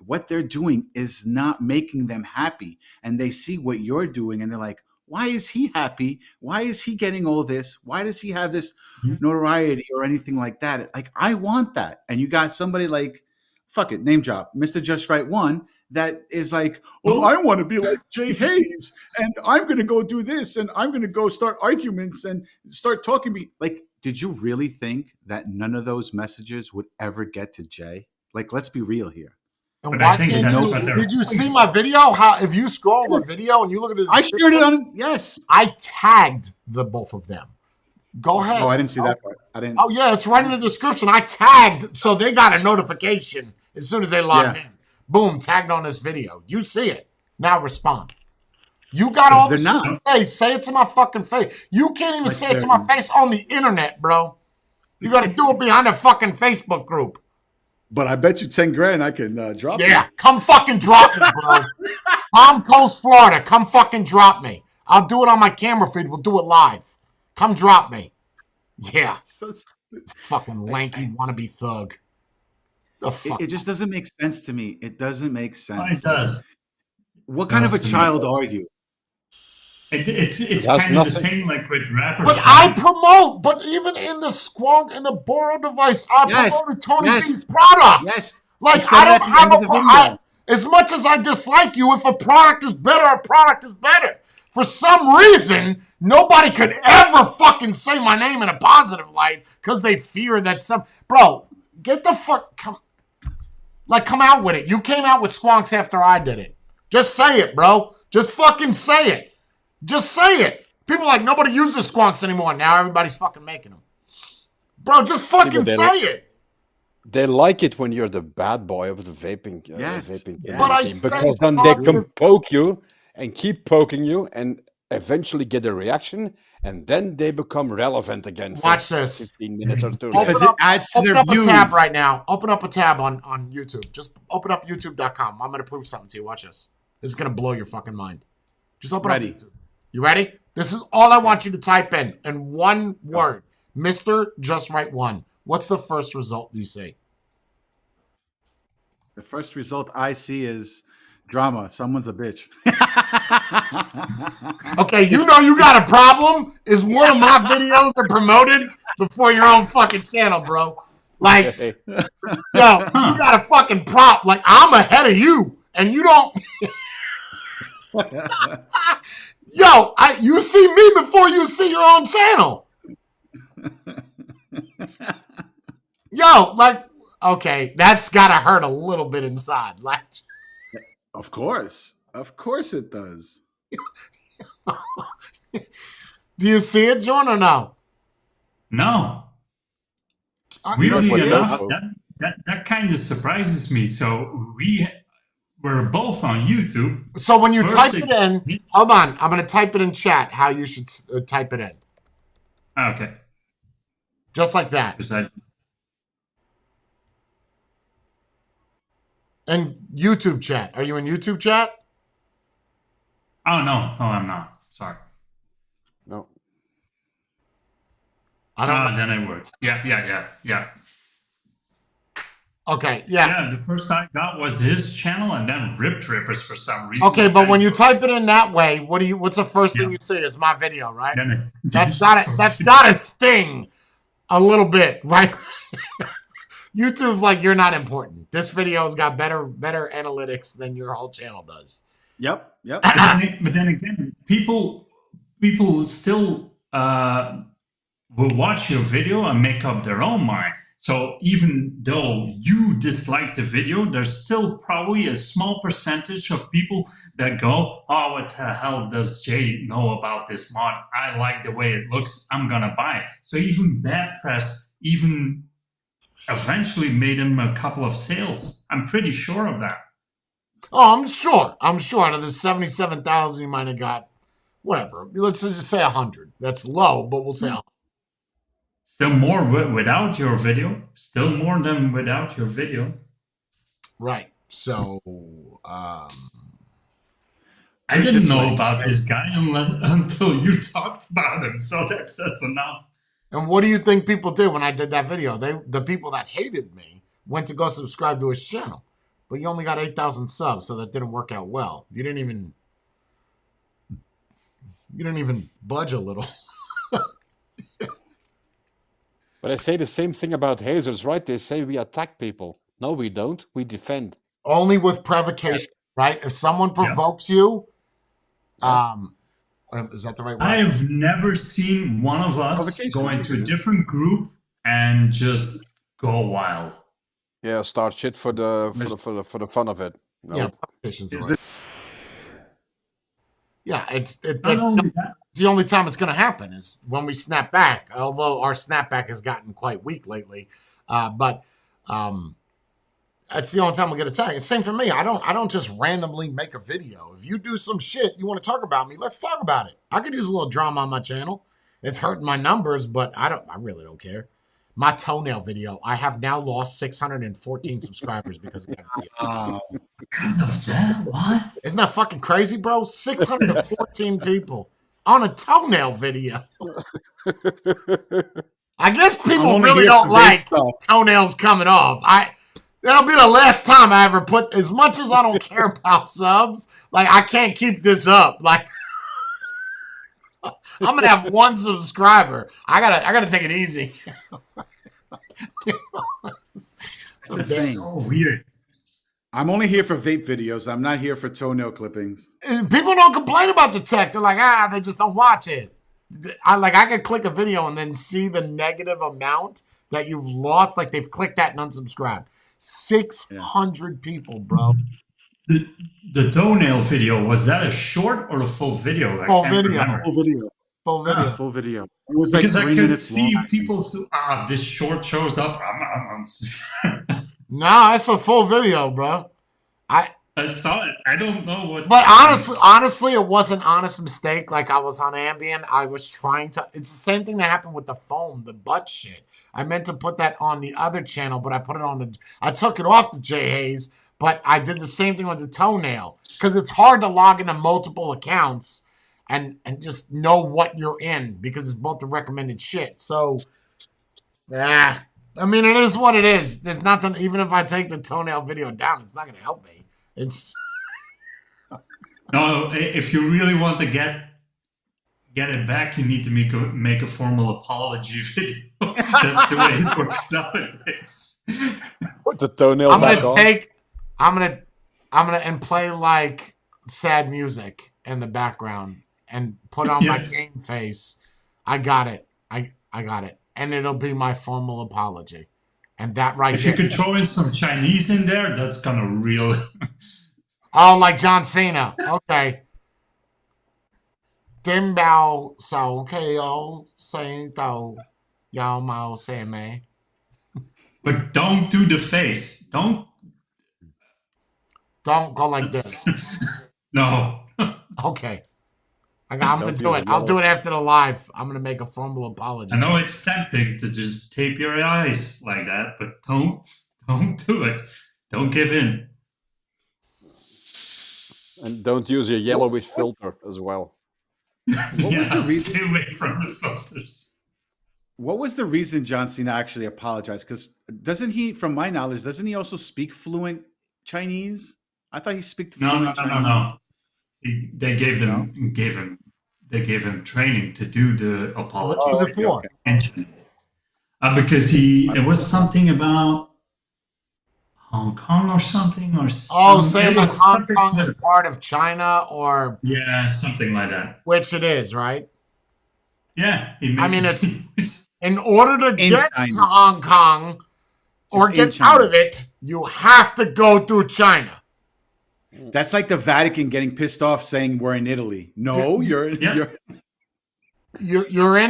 what they're doing is not making them happy. And they see what you're doing and they're like, why is he happy? Why is he getting all this? Why does he have this notoriety or anything like that? Like, I want that. And you got somebody like, fuck it, name drop, Mr. Just Right One, that is like, oh, I want to be like Jay Hayes, and I'm going to go do this, and I'm going to go start arguments and start talking to me. Like, did you really think that none of those messages would ever get to Jay? Like, let's be real here. And why can't you? Did you see my video? How if you scroll the video and you look at it, I shared it on. Yes, I tagged the both of them. Go ahead. Oh, I didn't see that part. I didn't. Oh yeah, it's right in the description. I tagged, so they got a notification as soon as they logged in. Boom, tagged on this video. You see it. Now respond. You got all the shit to say. Say it to my fucking face. You can't even say it to my face on the internet, bro. You got to do it behind a fucking Facebook group. But I bet you 10 grand I can drop you. Yeah, come fucking drop me, bro. Palm Coast, Florida. Come fucking drop me. I'll do it on my camera feed. We'll do it live. Come drop me. Yeah. Fucking lanky wannabe thug. It just doesn't make sense to me. It doesn't make sense. It does. What kind of a child are you? It's That's kind of the nothing. same like with rappers. But I promote, but even in the Squonk and the Boro device, I Yes, promoted Tony yes, B's products. yes. Like, You said I it don't at the have end of the video. as much as I dislike you, if a product is better, a product is better. For some reason, nobody could ever fucking say my name in a positive light because they fear that bro, get the fuck, come out with it. You came out with Squonks after I did it. Just say it, bro. Just fucking say it. Just say it. People are like, nobody uses Squonks anymore. Now everybody's fucking making them. Bro, just fucking say it. They like it when you're the bad boy of the vaping. Yes, Vaping yes. But I team, said because then they positive. can poke you and keep poking you and eventually get a reaction, and then they become relevant again. For Watch this. 15 minutes or 2 Because minutes. it adds to Open their up views. a tab right now. Open up a tab on YouTube. Just open up youtube.com. I'm going to prove something to you. Watch this. This is going to blow your fucking mind. Just open Ready. up YouTube. You ready? This is all I want you to type in one word. Mr. Just Write One. What's the first result you see? The first result I see is drama. Someone's a bitch. Okay, you know you got a problem. Is one of my videos are promoted before your own fucking channel, bro. Like, yo, you got a fucking prop. Like, I'm ahead of you, and you don't. Yo, you see me before you see your own channel. Yo, like, okay, that's gotta hurt a little bit inside. Like, Of course it does. do you see it, John, or no? No. I- Weirdly what enough, else? that kind of surprises me. So we're both on YouTube. So when you First type it- it in, hold on, I'm gonna type it in chat. How you should type it in, Okay. just like that. 'Cause I- And YouTube chat. Are you in YouTube chat? Oh no, I'm not. Sorry. No. I don't. Then it works. Yeah. Okay, yeah. Yeah, the first I got was his channel, and then Ripped Rippers for some reason. Okay, but when you And type it in that way, what's the first thing Yeah. you see? Is my video, right? then it- That's gotta sting a little bit, right? YouTube's like, you're not important. This video's got better analytics than your whole channel does. Yep. But then again, people still will watch your video and make up their own mind. So even though you dislike the video, there's still probably a small percentage of people that go, "Oh, what the hell does Jay know about this mod? I like the way it looks. I'm gonna buy it." So even bad press even eventually made him a couple of sales. I'm pretty sure of that. Oh, I'm sure. Out of the 77,000, you might have got whatever. Let's just say 100. That's low, but we'll say 100. Still more without your video. Still more than without your video. Right. So, I didn't know about this guy until you talked about him. So that says enough. and what do you think people did when I did that video? The people that hated me went to go subscribe to his channel, but you only got 8,000 subs, so that didn't work out well. You didn't even budge a little. But I say the same thing about hazers, right? They say we attack people. No, we don't. We defend. Only with provocation, right? If someone provokes you, is that the right word? I have never seen one of us Provocation, go into a yeah. different group and just go wild. Yeah, start shit for the fun of it. No. Yeah, provocation's the right. Yeah, it's Not only that, the only time it's going to happen is when we snap back. Although our snapback has gotten quite weak lately, but that's the only time we get attacked. Same for me. I don't just randomly make a video. If you do some shit you want to talk about me, let's talk about it. I could use a little drama on my channel. It's hurting my numbers, but I really don't care. My toenail video. I have now lost 614 subscribers because of that video. because of that, what? Isn't that fucking crazy, bro? 614 people on a toenail video. I guess people only really here don't for like stuff. toenails coming off. That'll be the last time I ever put, as much as I don't care about subs, like I can't keep this up. Like I'm gonna have one subscriber. I gotta take it easy. That's so weird. I'm only here for vape videos. I'm not here for toenail clippings. People don't complain about the tech. They're like, they just don't watch it. I could click a video and then see the negative amount that you've lost. Like they've clicked that and unsubscribed. 600 people, bro. The toenail video, was that a short or a full video? I can't remember. Full video. It was because like 3 I could minutes see long. people. This short shows up. No, it's a full video, bro. I saw it. I don't know what. But honestly, it was an honest mistake. Like I was on Ambien. I was trying to. It's the same thing that happened with the foam, the butt shit. I meant to put that on the other channel, but I put it on I took it off the J Hayes, but I did the same thing with the toenail because it's hard to log into multiple accounts and just know what you're in because it's both the recommended shit. So, I mean, it is what it is. There's nothing. Even if I take the toenail video down, it's not going to help me. It's no. If you really want to get it back, you need to make a formal apology video. That's the way it works nowadays. Put the toenail back on. I'm gonna and play like sad music in the background and put on my game face. I got it. I got it, and it'll be my formal apology. And that right if there. You could throw in some Chinese in there, that's kind of real. Oh, like John Cena. Okay. Dim bao sao ko say do yao mao say me. But don't do the face. Don't go like this. No. Okay. I'm gonna do it. I'll do it after the live. I'm gonna make a formal apology. I know it's tempting to just tape your eyes like that, but don't do it. Don't give in. And don't use your yellowish filter as well. What was the reason? Stay away from the filters. What was the reason John Cena actually apologized? Because doesn't he, from my knowledge, doesn't he also speak fluent Chinese? I thought he spoke fluent Chinese. No. They gave him training to do the apology. What was it for? Okay. Because it was something about Hong Kong or something, or saying that Hong Kong is part of China, or something like that. Which it is, right? Yeah, it's in order to get China. to Hong Kong or get out of it, you have to go through China. That's like the Vatican getting pissed off saying we're in Italy. No, you're in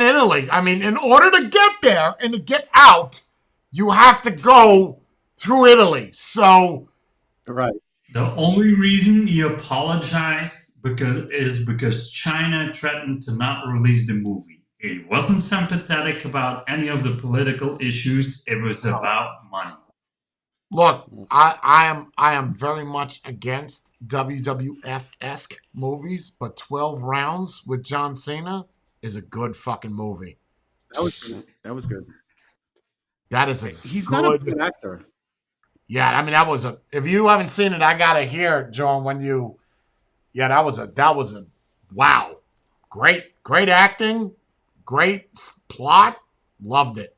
Italy. I mean, in order to get there and to get out, you have to go through Italy. So, right. The only reason he apologized because China threatened to not release the movie. He wasn't sympathetic about any of the political issues. It was about money. Look, I am very much against WWF-esque movies, but 12 Rounds with John Cena is a good fucking movie. That was good. That is He's not a good actor. Yeah, I mean that was if you haven't seen it, I gotta hear it, John, that was a wow. Great acting, great plot, loved it.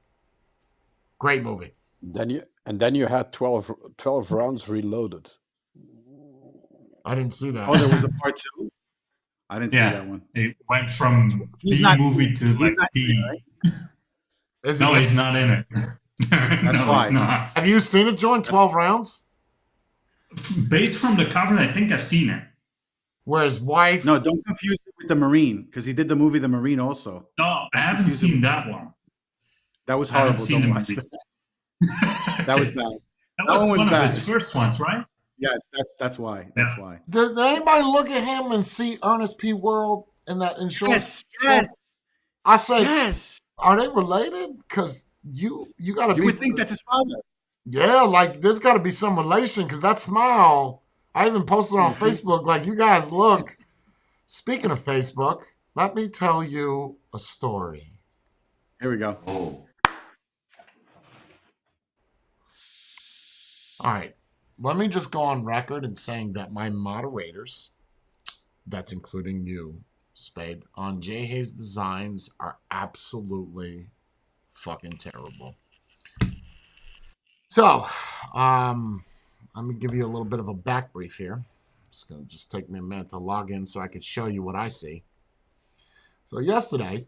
Great movie. Then you had 12 Rounds Reloaded. I didn't see that. Oh, there was a part 2? I didn't see that one. It went from B movie to like D. Right? No, he's not in it. No, he's not. Have you seen it, John? 12 Rounds? Based from the cover, I think I've seen it. Where his wife... No, don't confuse it with The Marine, because he did the movie The Marine also. No, I haven't seen that one. That was horrible. Don't watch that. That was bad. That was one of his first ones, right? Yes, that's why. That's why. Did anybody look at him and see Ernest P. World in that insurance? Yes. I say, yes. Are they related? Because you got to be... You would think that's his father. Yeah, like there's got to be some relation because that smile... I even posted on Facebook, like, you guys look. Speaking of Facebook, let me tell you a story. Here we go. Oh. All right. Let me just go on record in saying that my moderators, that's including you, Spade, on J. Hayes designs are absolutely fucking terrible. So, I'm going to give you a little bit of a back brief here. It's going to just take me a minute to log in so I could show you what I see. So yesterday,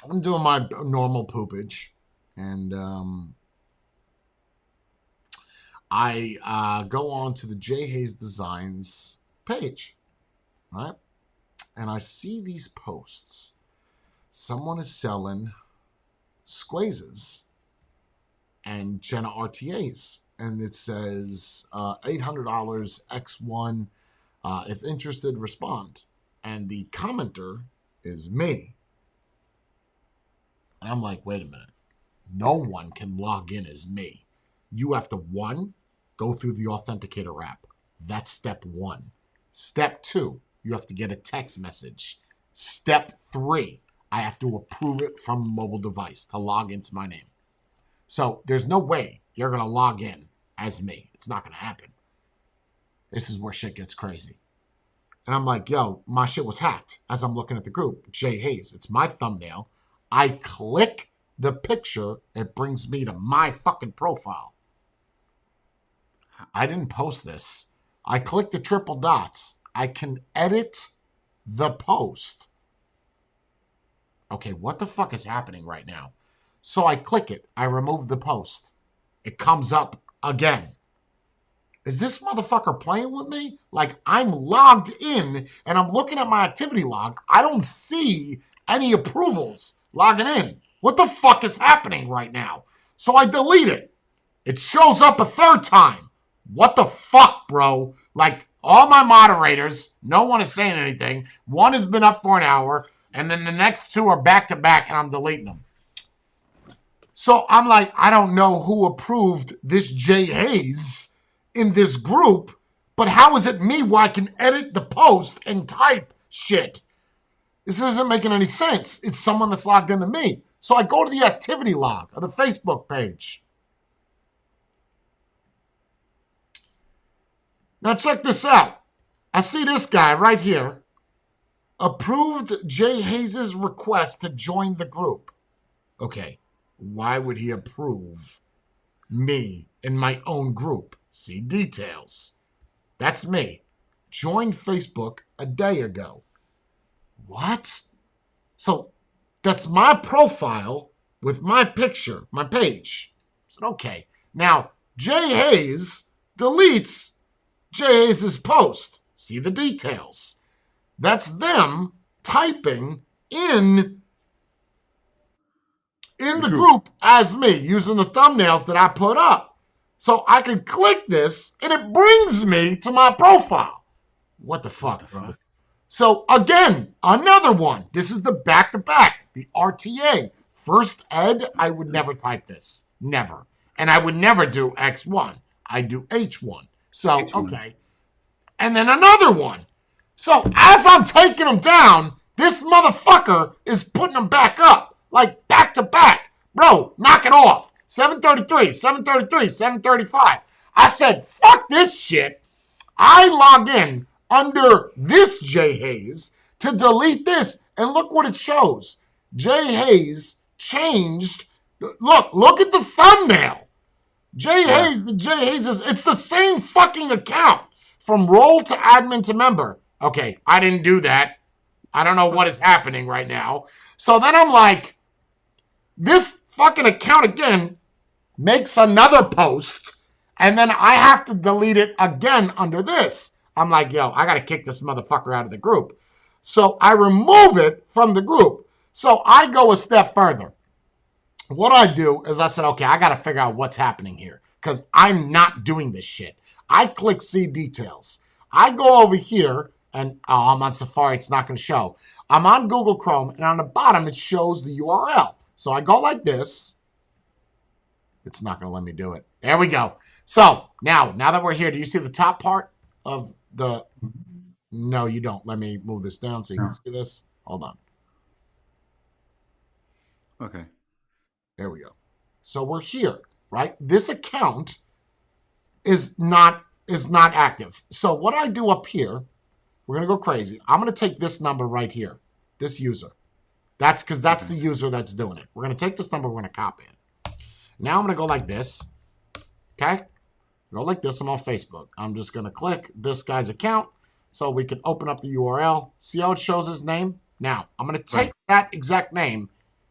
I'm doing my normal poopage, and I go on to the J. Hayes Designs page, right? And I see these posts. Someone is selling Squazes and Jenna RTAs, and it says $800 X1. If interested, respond. And the commenter is me. And I'm like, wait a minute. No one can log in as me. You have to, one, go through the authenticator app. That's step one. Step two, you have to get a text message. Step three, I have to approve it from a mobile device to log into my name. So there's no way you're going to log in as me. It's not going to happen. This is where shit gets crazy. And I'm like, yo, my shit was hacked as I'm looking at the group. J. Hayes, it's my thumbnail. I click the picture. It brings me to my fucking profile. I didn't post this. I click the triple dots. I can edit the post. Okay, what the fuck is happening right now? So I click it. I remove the post. It comes up again. Is this motherfucker playing with me? Like, I'm logged in and I'm looking at my activity log. I don't see any approvals logging in. What the fuck is happening right now? So I delete it. It shows up a third time. What the fuck, bro? Like, all my moderators, no one is saying anything. One has been up for an hour, and then the next two are back to back, and I'm deleting them. So I'm like, I don't know who approved this J. Hayes in this group, but how is it me where I can edit the post and type shit? This isn't making any sense. It's someone that's logged into me. So I go to the activity log of the Facebook page. Now check this out. I see this guy right here. Approved J. Hayes' request to join the group. Okay, why would he approve me in my own group? See details. That's me. Joined Facebook a day ago. What? So that's my profile with my picture, my page. I said, okay. Now, J. Hayes deletes J. Hayes' post. See the details. That's them typing in the group as me, using the thumbnails that I put up. So I can click this, and it brings me to my profile. What the fuck, bro? So, again, another one. This is the back-to-back, the RTA. First ed, I would never type this. Never. And I would never do X1. I do H1. So, H1. Okay. And then another one. So, as I'm taking them down, this motherfucker is putting them back up. Like, back-to-back. Bro, knock it off. 733, 733, 735. I said, fuck this shit. I log in under this J. Hayes to delete this. And look what it shows. J. Hayes changed. Look at the thumbnail. J. Hayes, the J. Hayes, it's the same fucking account. From role to admin to member. Okay, I didn't do that. I don't know what is happening right now. So then I'm like, this fucking account again makes another post, and then I have to delete it again under this. I'm like, yo, I got to kick this motherfucker out of the group. So I remove it from the group. So I go a step further. What I do is I said, okay, I got to figure out what's happening here because I'm not doing this shit. I click see details. I go over here, and I'm on Safari. It's not going to show. I'm on Google Chrome, and on the bottom, it shows the URL. So I go like this. It's not going to let me do it. There we go. So now that we're here, do you see the top part of the... No, you don't. Let me move this down so you can see this. Hold on. Okay. There we go. So we're here, right? This account is not active. So what I do up here We're going to go crazy. I'm going to take this number right here, this user. That's because that's the user that's doing it. We're going to take this number. We're going to copy it. Now I'm going to go like this. Okay? Go like this. I'm on Facebook. I'm just going to click this guy's account so we can open up the URL. See how it shows his name? Now, I'm going to take that exact name,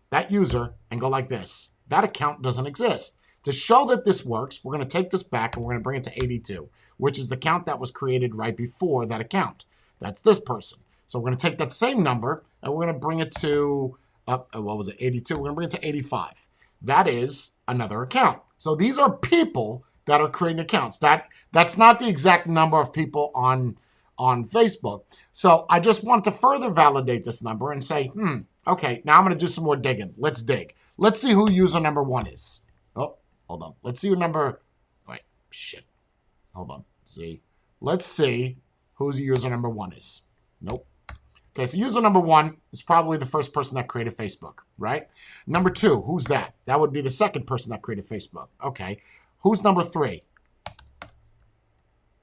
that user, and go like this. That account doesn't exist. To show that this works, we're going to take this back and we're going to bring it to 82, which is the account that was created right before that account. That's this person. So we're going to take that same number and we're going to bring it to, 82? We're going to bring it to 85. That is another account. So these are people that are creating accounts. That's not the exact number of people on Facebook. So I just want to further validate this number and say, okay, now I'm going to do some more digging. Let's dig. Let's see who user number 1 is. Oh, hold on. Let's see who Hold on. Let's see who user number 1 is. Nope. Okay, so user number 1 is probably the first person that created Facebook, right? Number 2, who's that? That would be the second person that created Facebook. Okay. Who's number 3?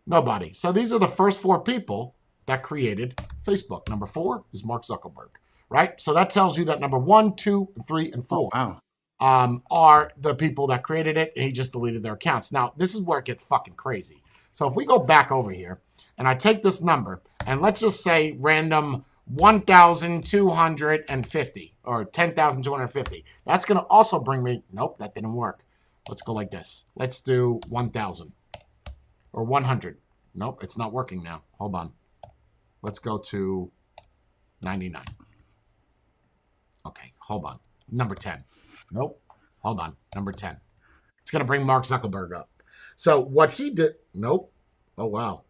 Nobody. So these are the first 4 people that created Facebook. Number 4 is Mark Zuckerberg, right? So that tells you that number 1, 2, 3, and 4 are the people that created it, and he just deleted their accounts. Now, this is where it gets fucking crazy. So if we go back over here, and I take this number, and let's just say random 1,250 or 10,250. That's going to also bring me, nope, that didn't work. Let's go like this. Let's do 1,000 or 100. Nope, it's not working now. Hold on. Let's go to 99. Okay, hold on. Number 10. Nope. Hold on. Number 10. It's going to bring Mark Zuckerberg up. So what he did, nope. Oh, wow.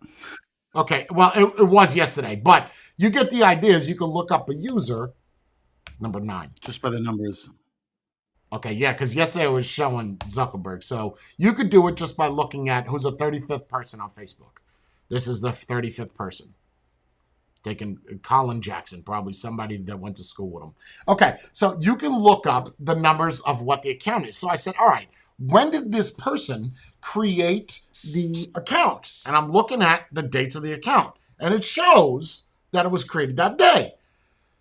Okay, well, it was yesterday, but you get the idea. Is you can look up a user, number 9. Just by the numbers. Okay, yeah, because yesterday it was showing Zuckerberg. So you could do it just by looking at who's the 35th person on Facebook. This is the 35th person. Taking Colin Jackson, probably somebody that went to school with him. Okay, so you can look up the numbers of what the account is. So I said, all right, when did this person create the account? And I'm looking at the dates of the account. And it shows that it was created that day.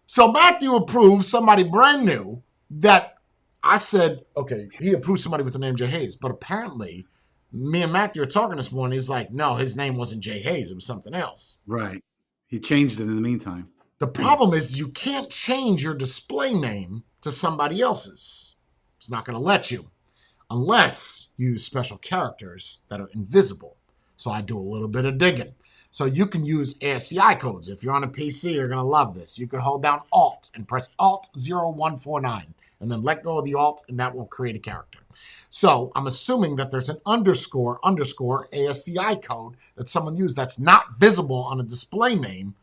So Matthieu approved somebody brand new that I said, okay, he approved somebody with the name Jay Hayes. But apparently, me and Matthieu are talking this morning. He's like, no, his name wasn't Jay Hayes. It was something else. Right. He changed it in the meantime. The problem is you can't change your display name to somebody else's. It's not going to let you unless you use special characters that are invisible. So I do a little bit of digging. So you can use ASCII codes. If you're on a PC, you're going to love this. You can hold down Alt and press Alt 0149 and then let go of the Alt and that will create a character. So I'm assuming that there's an underscore ASCII code that someone used that's not visible on a display name.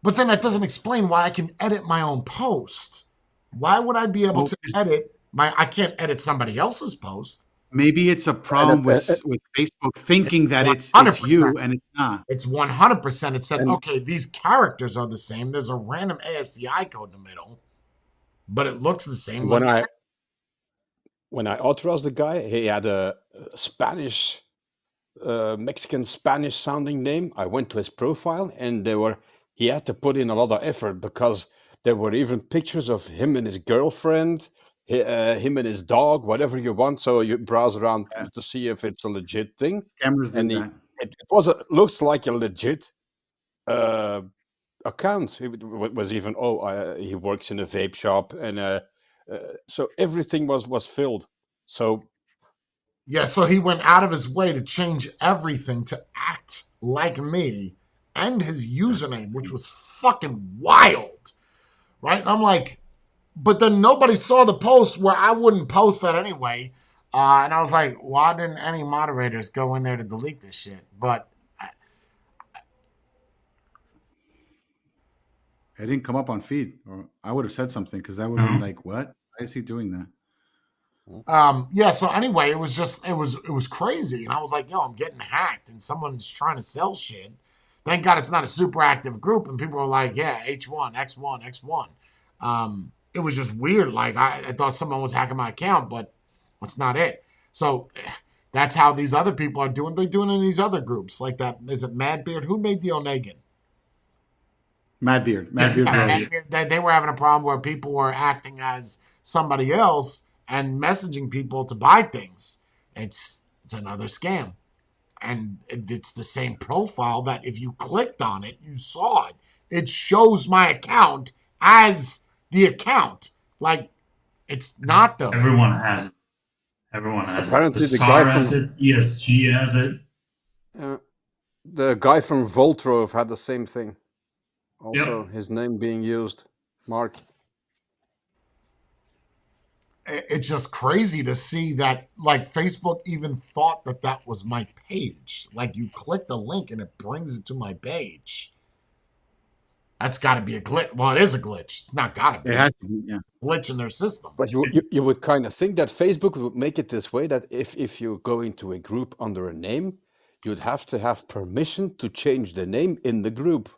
But then that doesn't explain why I can edit my own post. Why would I be able to edit I can't edit somebody else's post. Maybe it's a problem with Facebook thinking that it's you and it's not. It's 100%. It said, okay, these characters are the same. There's a random ASCII code in the middle, but it looks the same. When I authorized the guy, he had a Spanish, Mexican Spanish sounding name. I went to his profile and he had to put in a lot of effort because there were even pictures of him and his girlfriend, him and his dog, whatever you want. So you browse around to see if it's a legit thing. Scammers do that. It looks like a legit account. It was even, he works in a vape shop and so everything was filled. So yeah, so he went out of his way to change everything to act like me and his username, which was fucking wild, right? And I'm like, but then nobody saw the post where I wouldn't post that anyway. And I was like, why didn't any moderators go in there to delete this shit? But it didn't come up on feed, or I would have said something because that would have been like, what? Why is he doing that? Yeah, so anyway, it was crazy. And I was like, yo, I'm getting hacked and someone's trying to sell shit. Thank God it's not a super active group. And people are like, yeah, H1, X1, X1. It was just weird. Like I thought someone was hacking my account, but that's not it. So that's how these other people are doing. They're doing it in these other groups like that. Is it Madbeard? Who made the Onegan? Mad Beard Yeah, Rose. They were having a problem where people were acting as somebody else and messaging people to buy things. It's another scam. And it's the same profile that if you clicked on it, you saw it. It shows my account as the account. Like, it's not though. Everyone has it. Everyone has Apparently it. the The guy SAR has from- it. ESG has it. The guy from Voltrove had the same thing. Also, his name being used. Mark. It's just crazy to see that, like, Facebook even thought that was my page. Like, you click the link and it brings it to my page. That's got to be a glitch. Well, it is a glitch. It's not got to be. It has to be, yeah. Glitch in their system. But you would kind of think that Facebook would make it this way, that if you go into a group under a name, you'd have to have permission to change the name in the group.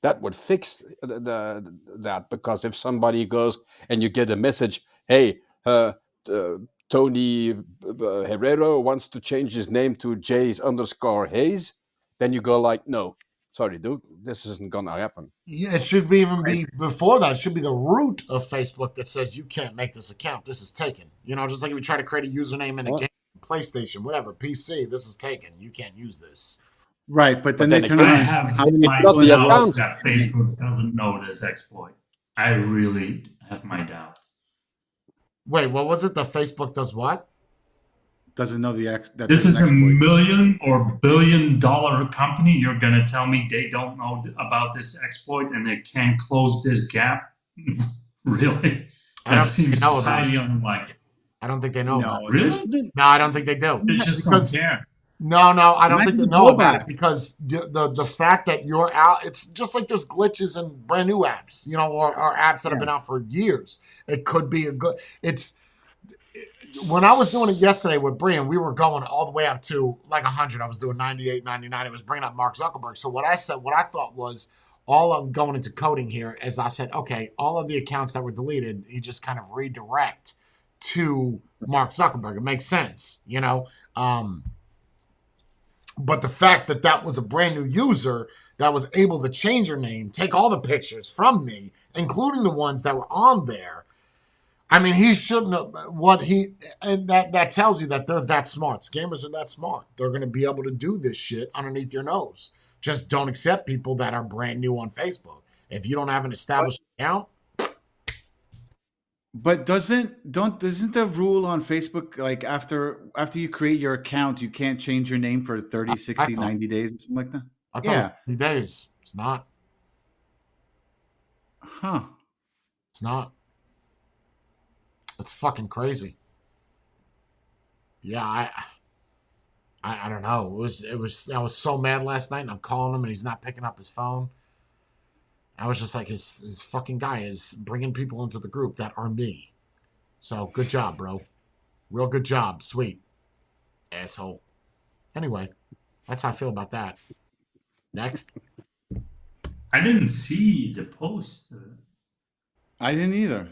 That would fix that, because if somebody goes and you get a message, hey, Tony Herrero wants to change his name to Jays_Hayes, then you go like, no, sorry, dude, this isn't gonna happen. Yeah, it should be before that. It should be the root of Facebook that says you can't make this account. This is taken. You know, just like if you try to create a username in a game, PlayStation, whatever, PC, this is taken. You can't use this. Right, but then But they then turn I around. have How my many not the doubts account. that Facebook doesn't know this exploit. I really have my doubts. Wait, what was it? The Facebook does what? doesn't know that This there's is an a exploit. million or billion-dollar company. You're going to tell me they don't know about this exploit and they can't close this gap? Really? I don't That seems know about highly unlikely. I don't think they know about it. Really? No, I don't think they do. They just don't care. No, I don't think they know about it it. because the fact that you're out, it's just like there's glitches in brand new apps, you know, or apps that have been out for years. It could be a good. When I was doing it yesterday with Brie, and we were going all the way up to like 100. I was doing 98, 99. It was bringing up Mark Zuckerberg. So what I thought was, all of going into coding here is I said, okay, all of the accounts that were deleted, you just kind of redirect to Mark Zuckerberg. It makes sense, you know. But the fact that was a brand new user that was able to change her name, take all the pictures from me, including the ones that were on there. I mean, he shouldn't have. And that tells you that they're that smart. Scammers are that smart. They're going to be able to do this shit underneath your nose. Just don't accept people that are brand new on Facebook. If you don't have an established account. But isn't the rule on Facebook, like after you create your account, you can't change your name for 30, 60, 90 days or something like that? I thought it was 3 days. It's not. Huh. It's not. It's fucking crazy. Yeah, I don't know. I was so mad last night, and I'm calling him, and he's not picking up his phone. I was just like, his fucking guy is bringing people into the group that are me. So good job, bro. Real good job. Sweet. Asshole. Anyway, that's how I feel about that. Next. I didn't see the post. I didn't either.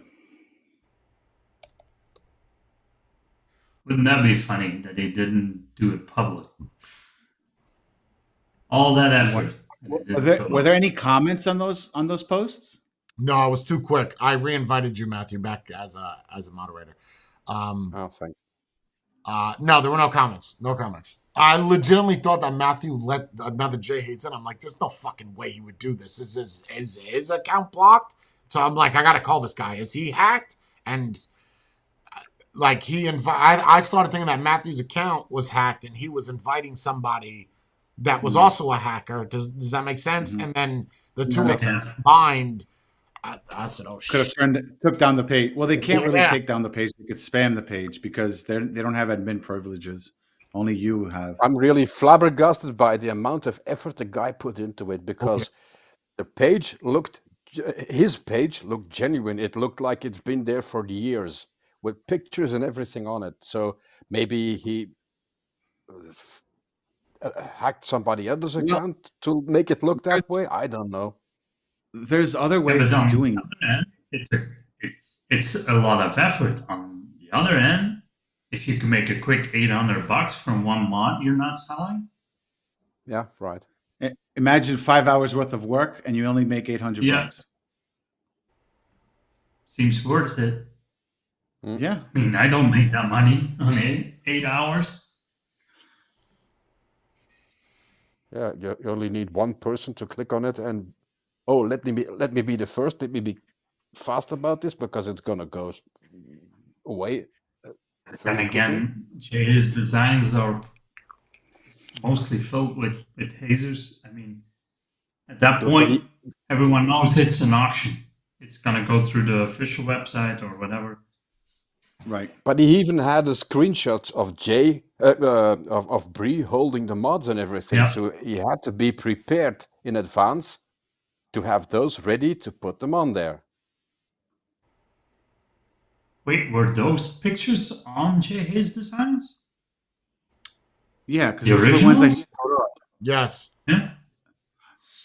Wouldn't that be funny that they didn't do it public? All that effort. Were there any comments on those posts? No, I was too quick. I re-invited you, Matthieu, back as a moderator. Oh, thanks. No, there were no comments. No comments. I legitimately thought that Matthieu let another J hates in. I'm like, there's no fucking way he would do this. Is his account blocked? So I'm like, I gotta call this guy. Is he hacked? And like I started thinking that Matthieu's account was hacked, and he was inviting somebody that was also a hacker. Does that make sense? Mm-hmm. And then the two of them combined. I said, "Oh shit!" Could have took down the page. Well, they can't really take down the page. They could spam the page because they don't have admin privileges. Only you have. I'm really flabbergasted by the amount of effort the guy put into it, because his page looked genuine. It looked like it's been there for years with pictures and everything on it. So maybe he hacked somebody else's account to make it look that way. I don't know. There's other ways of doing it. It's a lot of effort. On the other end, if you can make a quick $800 from one mod you're not selling. Yeah, right. Imagine 5 hours worth of work and you only make 800 Yeah. bucks. Seems worth it. Yeah. I mean, I don't make that money on 8 hours. Yeah, you only need one person to click on it and let me be the first. Let me be fast about this because it's gonna go away. Then Very again, his designs are mostly filled with hazers. I mean, at that But point, everyone knows it's an auction. It's gonna go through the official website or whatever. Right. But he even had a screenshot of of Brie holding the mods and everything. Yeah. So he had to be prepared in advance to have those ready to put them on there. Wait, were those pictures on his designs? Yeah, because The those are the ones that he originals? put up. Yes. Yeah.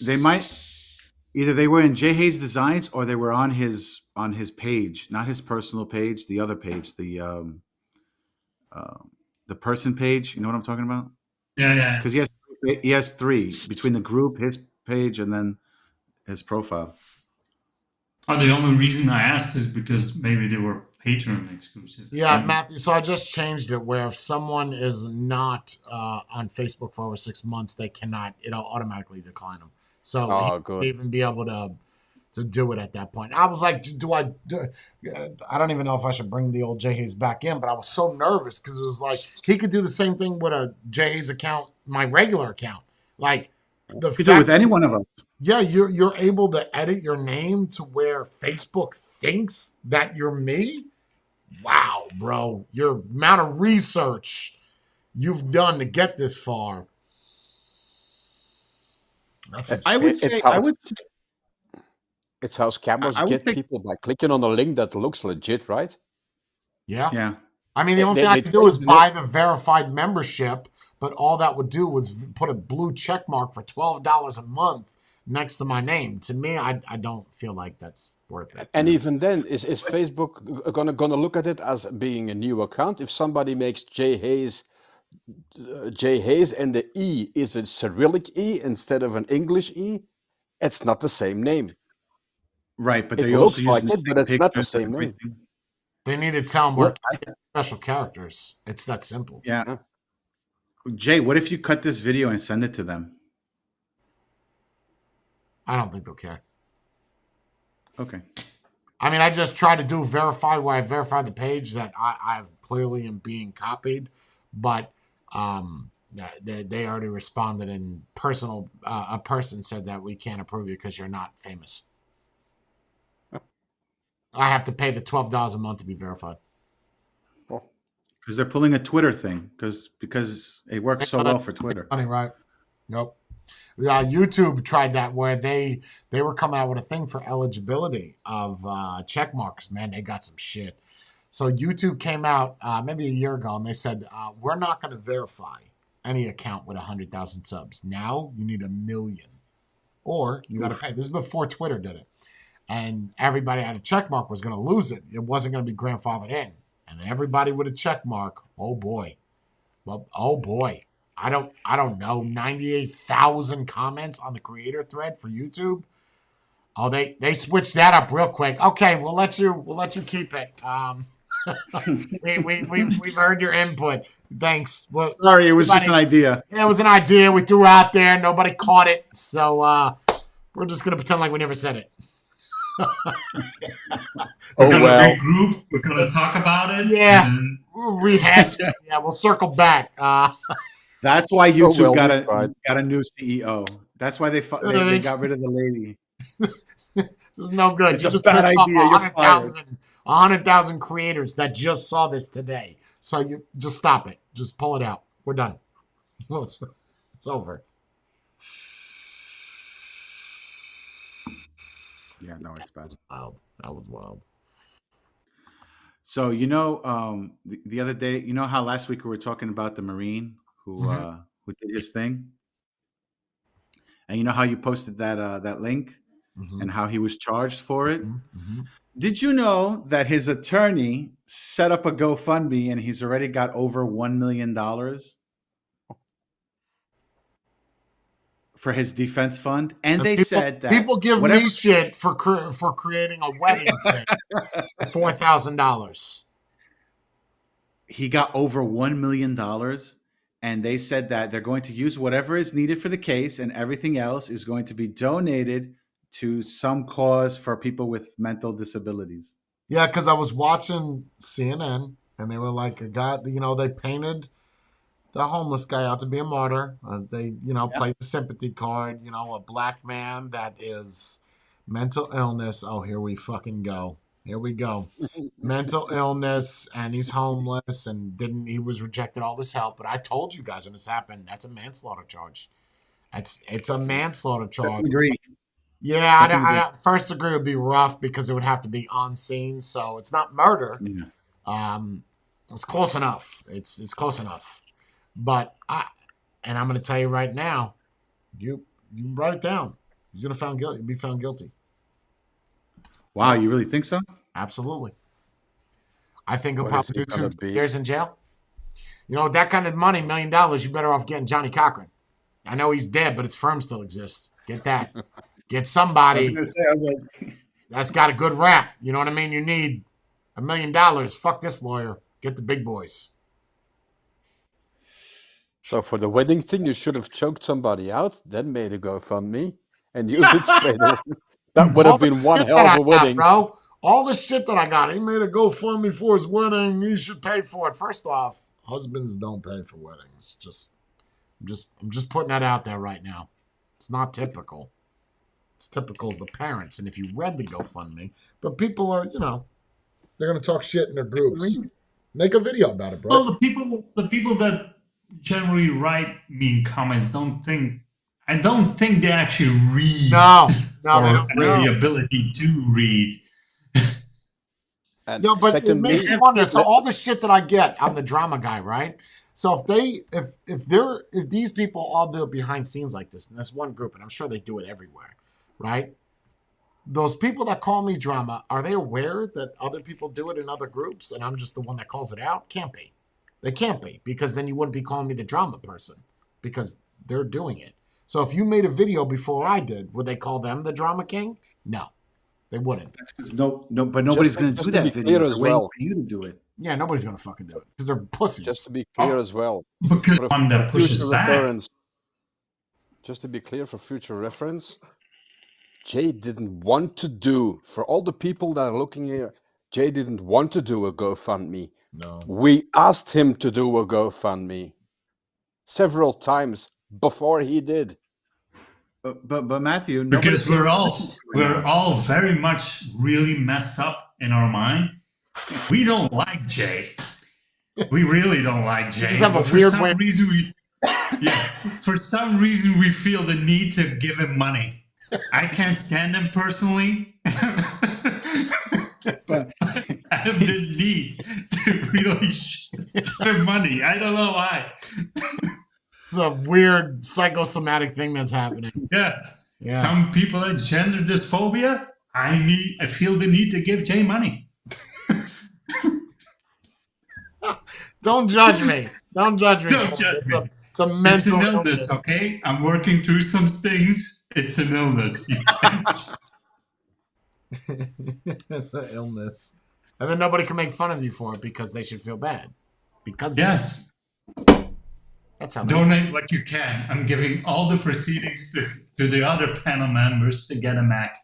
They might either they were in Jay Hayes Designs or they were on his page, not his personal page, the other page, the person page. You know what I'm talking about? Yeah. Because he has three between the group, his page, and then his profile. Oh, the only reason I asked is because maybe they were Patreon exclusive. Yeah, Matthieu. So I just changed it where if someone is not on Facebook for over 6 months, they cannot. It'll automatically decline them. So he good. won't even be able to do it at that point. I was like, I don't even know if I should bring the old Jay Hayes back in, but I was so nervous because it was like he could do the same thing with a Jay Hayes account, my regular account. Like the You could do it with any one of us. Yeah, you're able to edit your name to where Facebook thinks that you're me. Wow, bro, your amount of research you've done to get this far. I would say it's how scammers get people by clicking on a link that looks legit, right? Yeah. Yeah. I mean, the only thing I could do is buy the verified membership, but all that would do was put a blue check mark for $12 a month next to my name. To me, I don't feel like that's worth it. And even then, is Facebook gonna look at it as being a new account? If somebody makes Jay Hayes and the E is a Cyrillic E instead of an English E, it's not the same name. Right, but it they looks also like use it, but it's not the same name. They need to tell them we're special characters. It's that simple. Yeah. Jay, what if you cut this video and send it to them? I don't think they'll care. Okay. I mean, I just tried to do verify where I verified the page that I've clearly am being copied, but they already responded in personal. A person said that we can't approve you because you're not famous. I have to pay the $12 a month to be verified. Because they're pulling a Twitter thing because it works so well for Twitter. Funny, right? Nope. YouTube tried that where they were coming out with a thing for eligibility of check marks. Man, they got some shit. So YouTube came out maybe a year ago and they said, we're not going to verify any account with 100,000 subs. Now you need 1 million or you got to pay. This is before Twitter did it. And everybody had a check mark was going to lose it. It wasn't going to be grandfathered in. And everybody with a check mark, oh boy. Well, oh boy. I don't know, 98,000 comments on the creator thread for YouTube. Oh, they switched that up real quick. Okay, we'll let you keep it. We've heard your input. Thanks. Well, sorry, it was just an idea. It was an idea we threw out there. Nobody caught it, so we're just gonna pretend like we never said it. We're gonna regroup. We're gonna talk about it. Yeah, we'll rehash it. Yeah, we'll circle back. That's why YouTube got a new CEO. That's why they got rid of the lady. This is no good. It's a bad idea. 100,000 creators that just saw this today. So you just stop it. Just pull it out. We're done. It's over. Yeah, no, it's bad. Wild. That was wild. So the other day, you know how last week we were talking about the Marine who did his thing, and you know how you posted that link and how he was charged for it. Did you know that his attorney set up a GoFundMe and he's already got over $1 million for his defense fund, and they people, said that people give whatever, me shit for creating a wedding thing for $4,000. he got over $1 million, and they said that they're going to use whatever is needed for the case, and everything else is going to be donated to some cause for people with mental disabilities. Yeah, because I was watching CNN, and they were like, a guy, they painted the homeless guy out to be a martyr. They, played the sympathy card, a black man that is mental illness. Oh, here we fucking go. Here we go. Mental illness, and he's homeless, and he was rejected all this help. But I told you guys when this happened, that's a manslaughter charge. It's a manslaughter charge. Agree. Yeah, I first degree would be rough because it would have to be on scene. So it's not murder. Yeah. It's close enough. It's close enough. But I'm going to tell you right now, you write it down. He's going to be found guilty. Wow, you really think so? Absolutely. I think he'll What probably is do he 2 gonna be? years in jail. With that kind of money, $1 million, you're better off getting Johnny Cochran. I know he's dead, but his firm still exists. Get that. Get somebody that's got a good rap. You know what I mean? You need $1 million. Fuck this lawyer. Get the big boys. So for the wedding thing, you should have choked somebody out, then made a GoFundMe, and used it straight away. That would have been one hell of a wedding. Bro. All the shit that I got. He made a GoFundMe for his wedding. He should pay for it. First off, husbands don't pay for weddings. I'm just putting that out there right now. It's not typical. It's typical as the parents. And if you read the GoFundMe, but people are, they're gonna talk shit in their groups. Make a video about it, bro. Well, the people that generally write mean comments I don't think they actually read. No, they or don't have read. the ability to read. And No, but it makes secondly, you wonder. So all the shit that I get, I'm the drama guy, right? So if these people all do it behind scenes like this, and there's one group, and I'm sure they do it everywhere, right? Those people that call me drama, are they aware that other people do it in other groups, and I'm just the one that calls it out? Can't be. They can't be, because then you wouldn't be calling me the drama person, because they're doing it. So if you made a video before I did, would they call them the drama king? No, they wouldn't. No, but nobody's going to do that video. Clear as They're waiting well. for you to do it. Yeah, nobody's going to fucking do it because they're pussies. Just to be clear as well, Because for one that pushes future back. reference, just to be clear for future reference, Jay didn't want to do, for all the people that are looking here, Jay didn't want to do a GoFundMe. No. We asked him to do a GoFundMe several times before he did. But Matthieu, Because nobody's we're all very much really messed up in our mind. We don't like Jay. We really don't like Jay. just have a But for weird some way- reason for some reason we feel the need to give him money. I can't stand him personally. But I have this need to really give him money. I don't know why. It's a weird psychosomatic thing that's happening. Yeah. Yeah. Some people have gender dysphoria. I feel the need to give Jay money. Don't judge me. Don't judge me. Don't judge it's me. A, it's a mental It's an illness, okay? I'm working through some things. It's an illness. You can't- It's an illness. And then nobody can make fun of you for it because they should feel bad. Because Yes. that's how Donate what you can. I'm giving all the proceedings to the other panel members to get a Mac.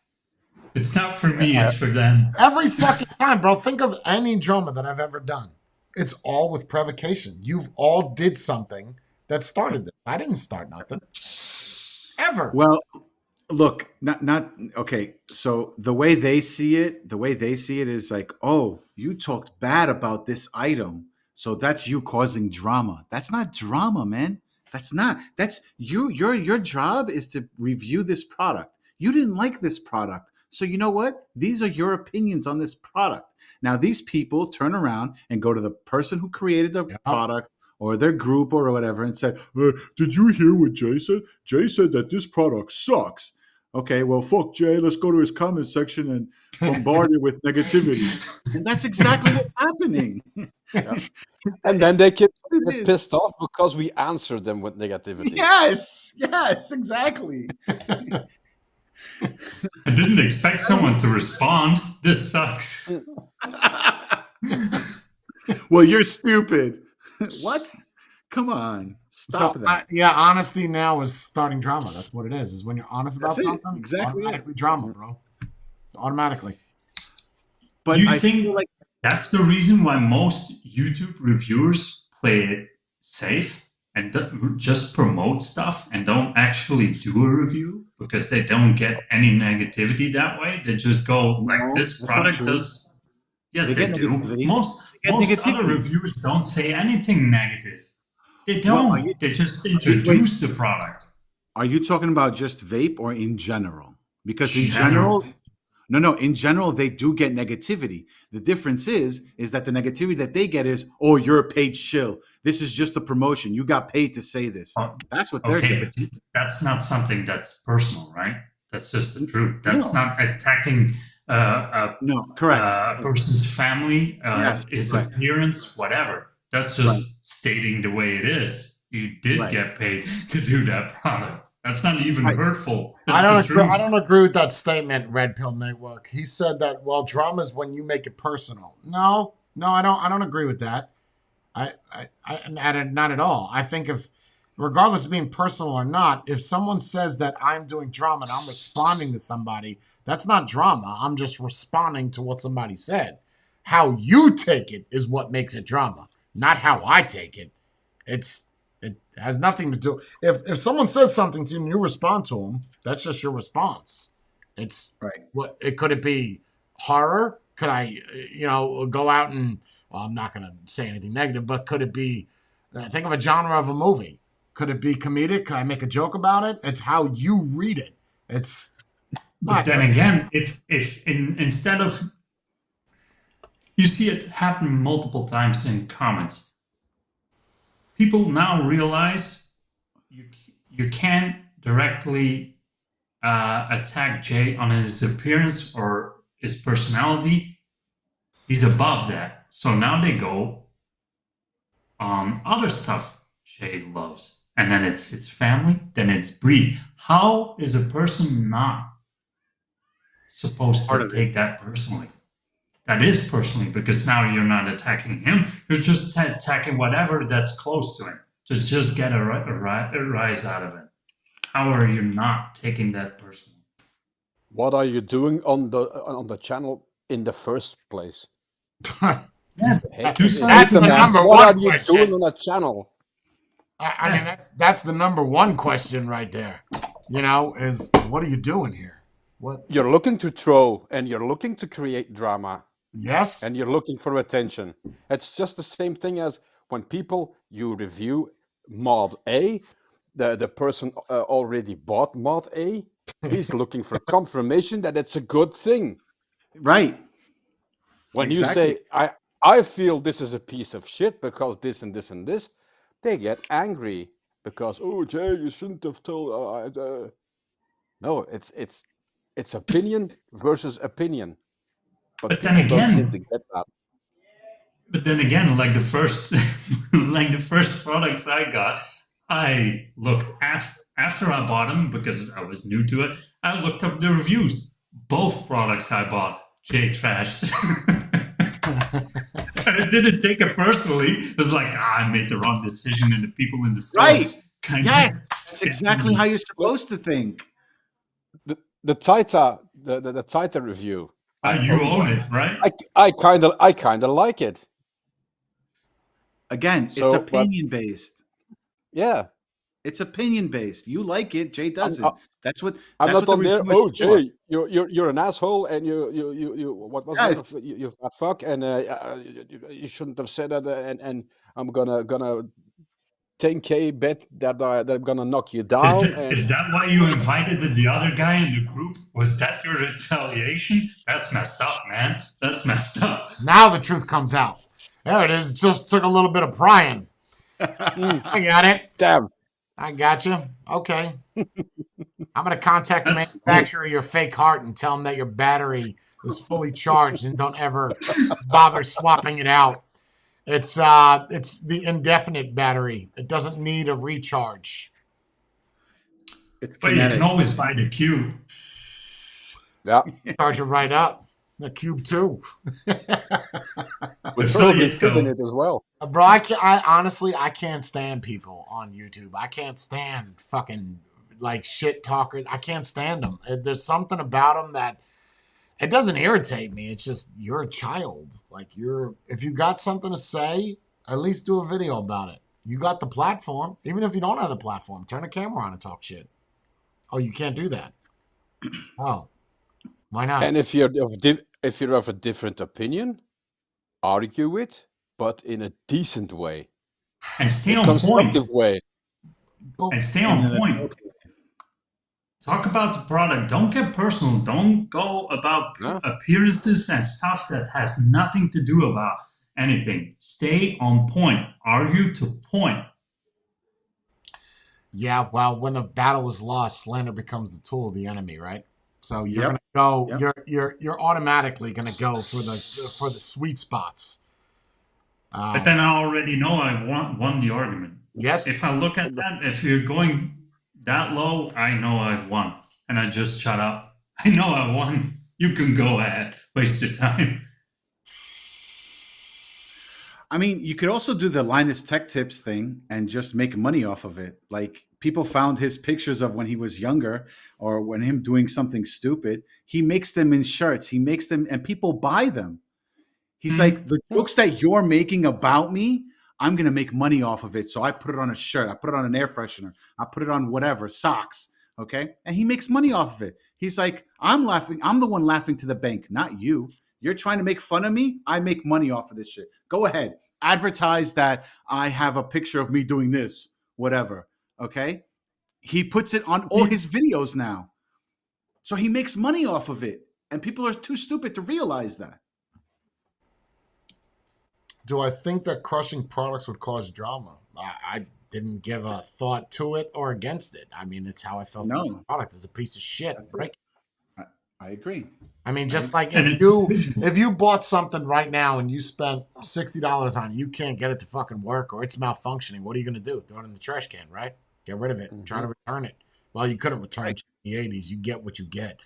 It's not for me, it's for them. every fucking time, bro. Think of any drama that I've ever done. It's all with provocation. You've all did something that started this. I didn't start nothing. Ever. well, look, not okay. So the way they see it is like, oh, you talked bad about this item, so that's you causing drama. That's not drama, man. That's not. That's you. Your job is to review this product. You didn't like this product, so you know what? These are your opinions on this product. Now, these people turn around and go to the person who created the product or their group or whatever and say, did you hear what Jay said? Jay said that this product sucks. Okay, well, fuck Jay. Let's go to his comment section and bombard it with negativity. And that's exactly what's happening. Yeah. And then they get It is. pissed off because we answer them with negativity. Yes, exactly. I didn't expect someone to respond. This sucks. Well, you're stupid. What? Come on. Stop that. Honesty now is starting drama. That's what it is when you're honest about something. Exactly. Automatically drama, bro. Automatically. But you think that's the reason why most YouTube reviewers play it safe and just promote stuff and don't actually do a review because they don't get any negativity that way? They just go like, this product does. Yes, they do. Most other reviewers don't say anything negative. They don't. They just introduce the product. Are you talking about just vape or in general? Because in general, in general, they do get negativity. The difference is that the negativity that they get is, oh, you're a paid shill. This is just a promotion. You got paid to say this. That's what they're getting. But that's not something that's personal, right? That's just the truth. That's not attacking a person's family, his appearance, whatever. That's just stating the way it is. You did get paid to do that product. That's not even hurtful. I don't agree with that statement, Red Pill Network. He said that, well, drama is when you make it personal. No, I don't agree with that. I not at all. I think regardless of being personal or not, if someone says that I'm doing drama and I'm responding to somebody, that's not drama. I'm just responding to what somebody said. How you take it is what makes it drama, not how I take it. It has nothing to do. If someone says something to you and you respond to them, that's just your response. It's what it could it be horror? Could I, go out and I'm not going to say anything negative, but could it be? Think of a genre of a movie. Could it be comedic? Could I make a joke about it? It's how you read it. It's. But then again, if instead of you see it happen multiple times in comments. People now realize you can't directly attack Jay on his appearance or his personality. He's above that. So now they go on other stuff Jay loves. And then it's his family, then it's Brie. How is a person not supposed to take that personally? That is personally, because now you're not attacking him. You're just attacking whatever that's close to him to just get a rise out of it. How are you not taking that personally? What are you doing on the channel in the first place? That's the number what one are you question. doing on that channel? I mean, that's the number one question right there. Is what are you doing here? What you're looking to throw, and you're looking to create drama. Yes. And you're looking for attention. It's just the same thing as when you review mod A, the person already bought mod A. He's looking for confirmation that it's a good thing. Right. When you say, I feel this is a piece of shit because this and this and this, they get angry because, oh, Jay, you shouldn't have told. No, it's opinion versus opinion. But then again, like the first products I got, I looked after I bought them because I was new to it. I looked up the reviews. Both products I bought, Jay trashed. And I didn't take it personally. It was like, I made the wrong decision, and the people in the store. Right. Yes, that's exactly how you're supposed to think. The Taita review. You own it, right? I kind of like it. Again, it's opinion based. Yeah, it's opinion based. You like it, Jay doesn't. That's what I'm not on there. Oh, Jay, you're an asshole, and you what was that? You fat fuck, and you shouldn't have said that. And I'm gonna 10K bet that I'm gonna knock you down. Is that why you invited the other guy in the group? Was that your retaliation? That's messed up, man. That's messed up. Now the truth comes out. There it is. Just took a little bit of prying. I got it. Damn. I got you. Okay. I'm going to contact the manufacturer of your fake heart and tell them that your battery is fully charged and don't ever bother swapping it out. It's the indefinite battery. It doesn't need a recharge. It's But kinetic. you can always buy the Cube. Yeah. Charge it right up. The Cube2. With Affiliate Philip in code. it as well. Bro, I honestly can't stand people on YouTube. I can't stand fucking like shit talkers. I can't stand them. There's something about them that it doesn't irritate me. It's just you're a child. Like if you got something to say, at least do a video about it. You got the platform. Even if you don't have the platform, turn a camera on and talk shit. Oh, you can't do that. Oh, why not? And if you're of a different opinion, argue it, but in a decent way, And stay a on point. constructive way. And stay on point. Talk about the product. Don't get personal. Don't go about appearances and stuff that has nothing to do about anything. Stay on point. Argue to point. Yeah, well, when the battle is lost, slander becomes the tool of the enemy, right? So you're gonna go. You're automatically gonna go for the sweet spots. But then I already know I won the argument. Yes. If I look at that, if you're going that low, I know I've won. And I just shut up. I know I won. You can go ahead. Waste your time. I mean, you could also do the Linus Tech Tips thing and just make money off of it. Like people found his pictures of when he was younger or when him doing something stupid. He makes them in shirts. He makes them and people buy them. He's like, the jokes that you're making about me, I'm going to make money off of it. So I put it on a shirt. I put it on an air freshener. I put it on whatever, socks. Okay. And he makes money off of it. He's like, I'm laughing. I'm the one laughing to the bank, not you. You're trying to make fun of me. I make money off of this shit. Go ahead. Advertise that I have a picture of me doing this, whatever. Okay. He puts it on all his videos now. So he makes money off of it. And people are too stupid to realize that. Do I think that crushing products would cause drama? I didn't give a thought to it or against it. I mean, it's how I felt. No. The product is a piece of shit, right? I agree. I mean, just like if you bought something right now and you spent $60 on it, you can't get it to fucking work or it's malfunctioning. What are you going to do? Throw it in the trash can, right? Get rid of it. Try to return it. Well, you couldn't return it in the 80s. You get what you get.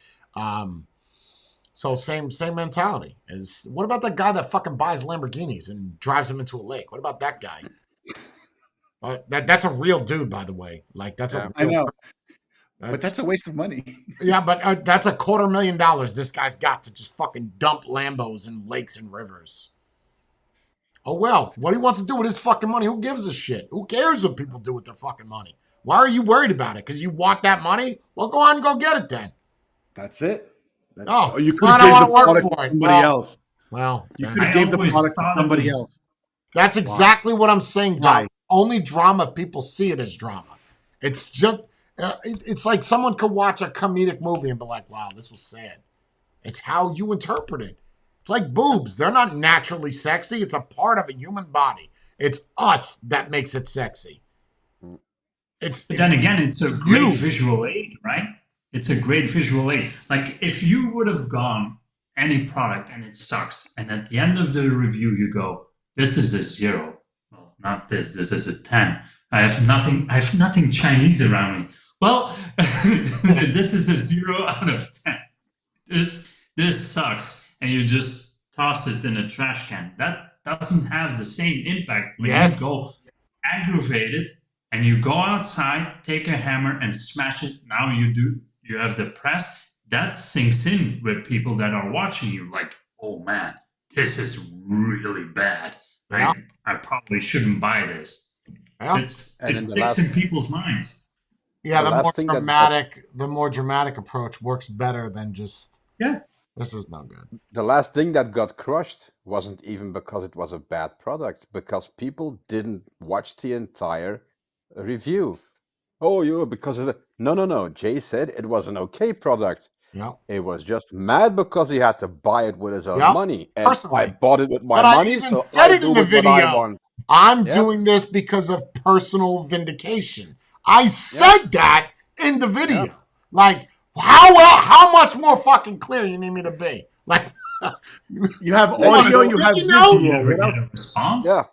So same mentality. What about that guy that fucking buys Lamborghinis and drives them into a lake? What about that guy? That's a real dude, by the way. Like that's I know. But that's a waste of money. Yeah, but that's $250,000 this guy's got to just fucking dump Lambos in lakes and rivers. Oh, well, what he wants to do with his fucking money, who gives a shit? Who cares what people do with their fucking money? Why are you worried about it? Because you want that money? Well, go on and go get it then. That's it. You could have gave the product to somebody else. Well, you could have gave the product to somebody else. That's exactly what I'm saying, Val. Only drama if people see it as drama. It's just... it's like someone could watch a comedic movie and be like, wow, this was sad. It's how you interpret it. It's like boobs. They're not naturally sexy. It's a part of a human body. It's us that makes it sexy. But then again, it's a great visual aid, right? It's a great visual aid. Like if you would have gone any product and it sucks, and at the end of the review you go, this is a 0. Well, not this. This is a 10. I have nothing Chinese around me. Well, this is a 0 out of 10. This sucks, and you just toss it in a trash can. That doesn't have the same impact when you go aggravated and you go outside, take a hammer and smash it. Now you have the press that sinks in with people that are watching you. Like, oh man, this is really bad. Like, I probably shouldn't buy this. It sticks in people's minds. Yeah, the more dramatic approach works better than just this is no good. The last thing that got crushed wasn't even because it was a bad product, because people didn't watch the entire review. Oh, because of no. Jay said it was an okay product. Yeah, it was just mad because he had to buy it with his own money, and personally. I bought it with my money. I even said it in the video. I'm doing this because of personal vindication. I said that in the video. Like, how much more fucking clear you need me to be? Like, you have audio, you have note? visual. What else? Response? Yeah.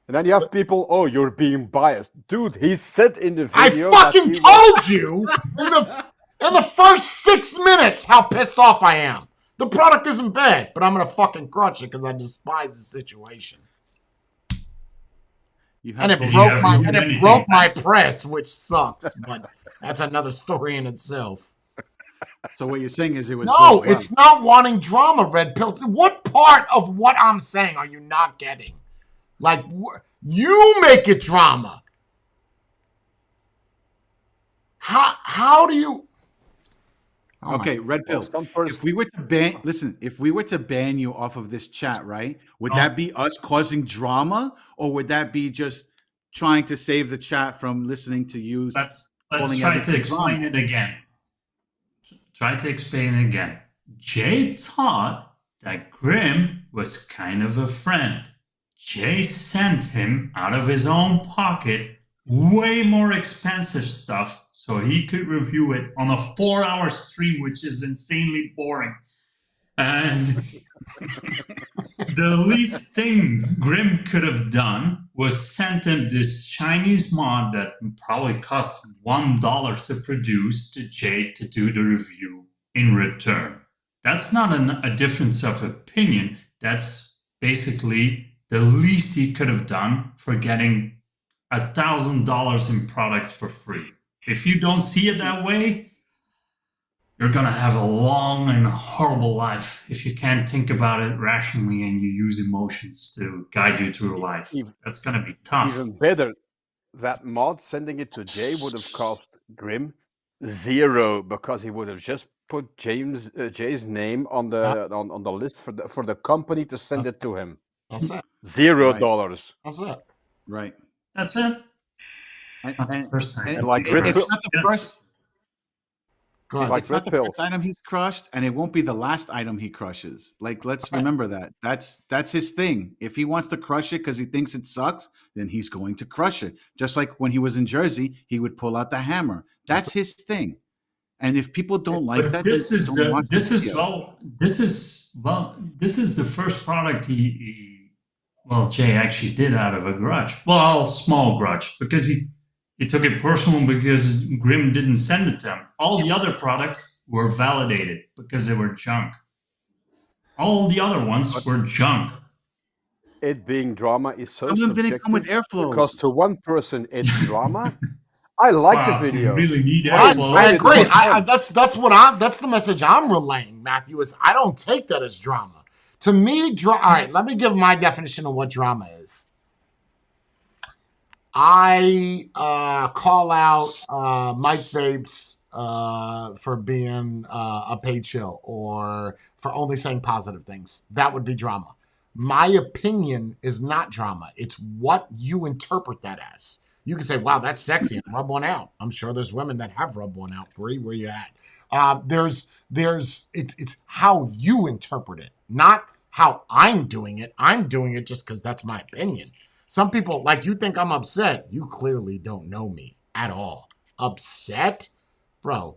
And then you have people, oh, you're being biased. Dude, he said in the video I fucking told you in the first 6 minutes how pissed off I am. The product isn't bad, but I'm going to fucking crunch it because I despise the situation. And it broke my press, which sucks, but that's another story in itself. So what you're saying is it was no, it's not wanting drama, Red Pill. What part of what I'm saying are you not getting? Like, you make it drama. How do you? Oh okay, Red Pill. If we were to ban you off of this chat, right? Would that be us causing drama, or would that be just trying to save the chat from listening to you? Let's try to explain it again. Try to explain it again. Jay thought that Grim was kind of a friend. Jay sent him out of his own pocket way more expensive stuff so he could review it on a 4-hour stream, which is insanely boring. And the least thing Grim could have done was sent him this Chinese mod that probably cost $1 to produce to Jay to do the review in return. That's not a difference of opinion. That's basically the least he could have done for getting $1,000 in products for free. If you don't see it that way, you're going to have a long and horrible life if you can't think about it rationally and you use emotions to guide you through life. That's going to be tough. Even better, that mod, sending it to Jay, would have cost Grim $0 because he would have just put Jay's name on the list for the company to send it to him. That's it. $0. Right. That's it. Right. That's it. And it's not the first. It's not the first item he's crushed, and it won't be the last item he crushes. Like, let's remember that. That's his thing. If he wants to crush it because he thinks it sucks, then he's going to crush it. Just like when he was in Jersey, he would pull out the hammer. That's his thing. And if people don't like that, this is the first product Jay actually did out of a grudge. Well, small grudge, because he took it personal because Grim didn't send it to him. All the other products were validated because they were junk. All the other ones were junk. It being drama is so subjective come with because to one person it's drama. I like the video. You really need airflow. I agree. That's the message I'm relaying, Matthieu, is I don't take that as drama. To me, all right, let me give my definition of what drama is. I call out Mike Stapes for being a paid shill or for only saying positive things. That would be drama. My opinion is not drama. It's what you interpret that as. You can say, wow, that's sexy, and rub one out. I'm sure there's women that have rubbed one out. Brie, where you at? It's how you interpret it, not how I'm doing it. I'm doing it just because that's my opinion. Some people, like, you think I'm upset. You clearly don't know me at all. Upset? Bro,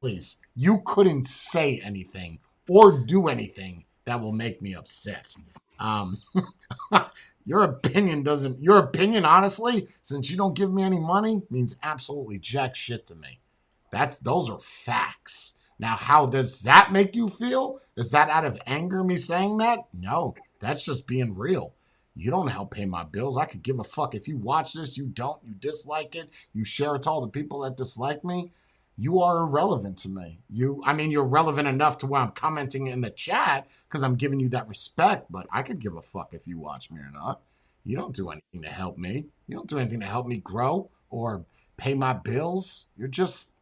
please. You couldn't say anything or do anything that will make me upset. Your opinion, honestly, since you don't give me any money, means absolutely jack shit to me. Those are facts. Now, how does that make you feel? Is that out of anger, me saying that? No, that's just being real. You don't help pay my bills. I could give a fuck if you watch this, you don't, you dislike it, you share it to all the people that dislike me. You are irrelevant to me. You're relevant enough to where I'm commenting in the chat because I'm giving you that respect, but I could give a fuck if you watch me or not. You don't do anything to help me. You don't do anything to help me grow or pay my bills. You're just...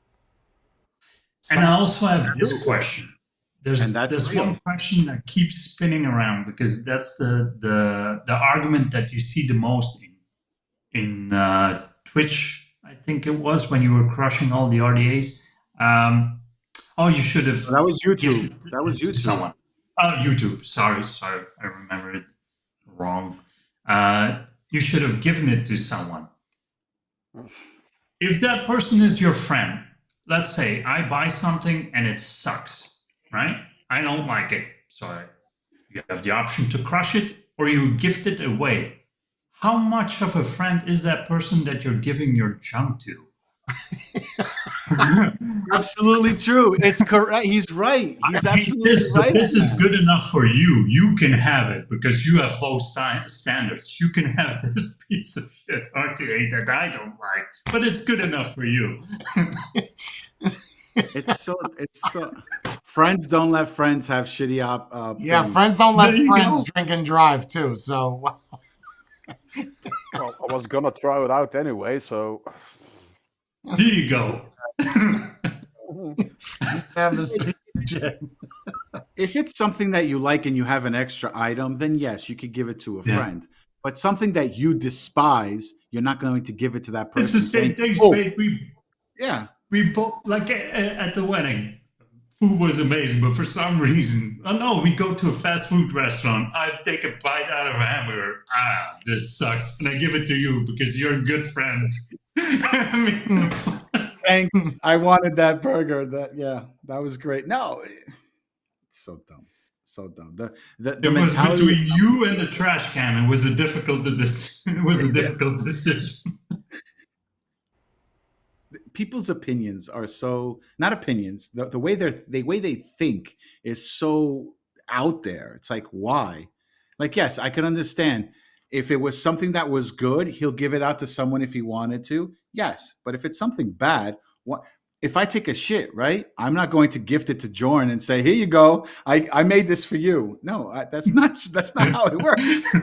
And I also have this question. There's one question that keeps spinning around because that's the argument that you see the most in Twitch. I think it was when you were crushing all the RDAs. You should have. That was YouTube. That was YouTube. Someone. Oh, YouTube. Sorry. I remember it wrong. You should have given it to someone. if that person is your friend, let's say I buy something and it sucks, right? I don't like it. So you have the option to crush it or you gift it away. How much of a friend is that person that you're giving your junk to? Absolutely true. It's correct. He's right. He's absolutely right. This is good enough for you. You can have it because you have low standards. You can have this piece of shit RTA that I don't like, but it's good enough for you. It's so. Friends don't let friends have shitty yeah, things. friends don't let friends drink and drive too. So. Well, I was gonna try it out anyway, so. Here you go. Have this piece of shit. If it's something that you like and you have an extra item, then yes, you could give it to a friend. But something that you despise, you're not going to give it to that person. It's the same thing, Spade. We both, like at the wedding, food was amazing, but for some reason, we go to a fast food restaurant. I take a bite out of a hamburger. This sucks. And I give it to you because you're a good friend. I mean, thanks. I wanted that burger. That was great. No, it's so dumb. So dumb. It was between you and the trash can. It was a difficult decision. People's opinions are so not opinions. The way they think is so out there. It's like, why? Like, yes, I can understand if it was something that was good, he'll give it out to someone if he wanted to. Yes, but if it's something bad, what? If I take a shit, right? I'm not going to gift it to Jordan and say, "Here you go. I made this for you." No, that's not how it works.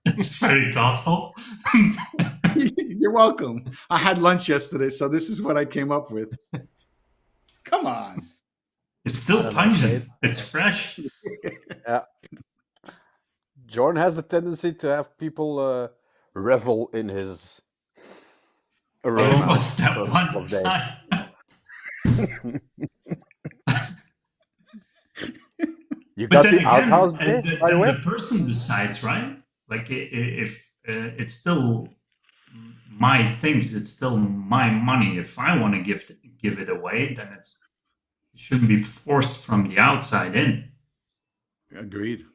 It's very thoughtful. You're welcome. I had lunch yesterday, so this is what I came up with. Come on. It's still pungent. It's fresh. Yeah. Jordan has the tendency to have people revel in his aroma. What's that one time? You got the outhouse beer, by the way? The person decides, right? Like if it's still my things, it's still my money. If I want to give it away, then it shouldn't be forced from the outside in. Agreed.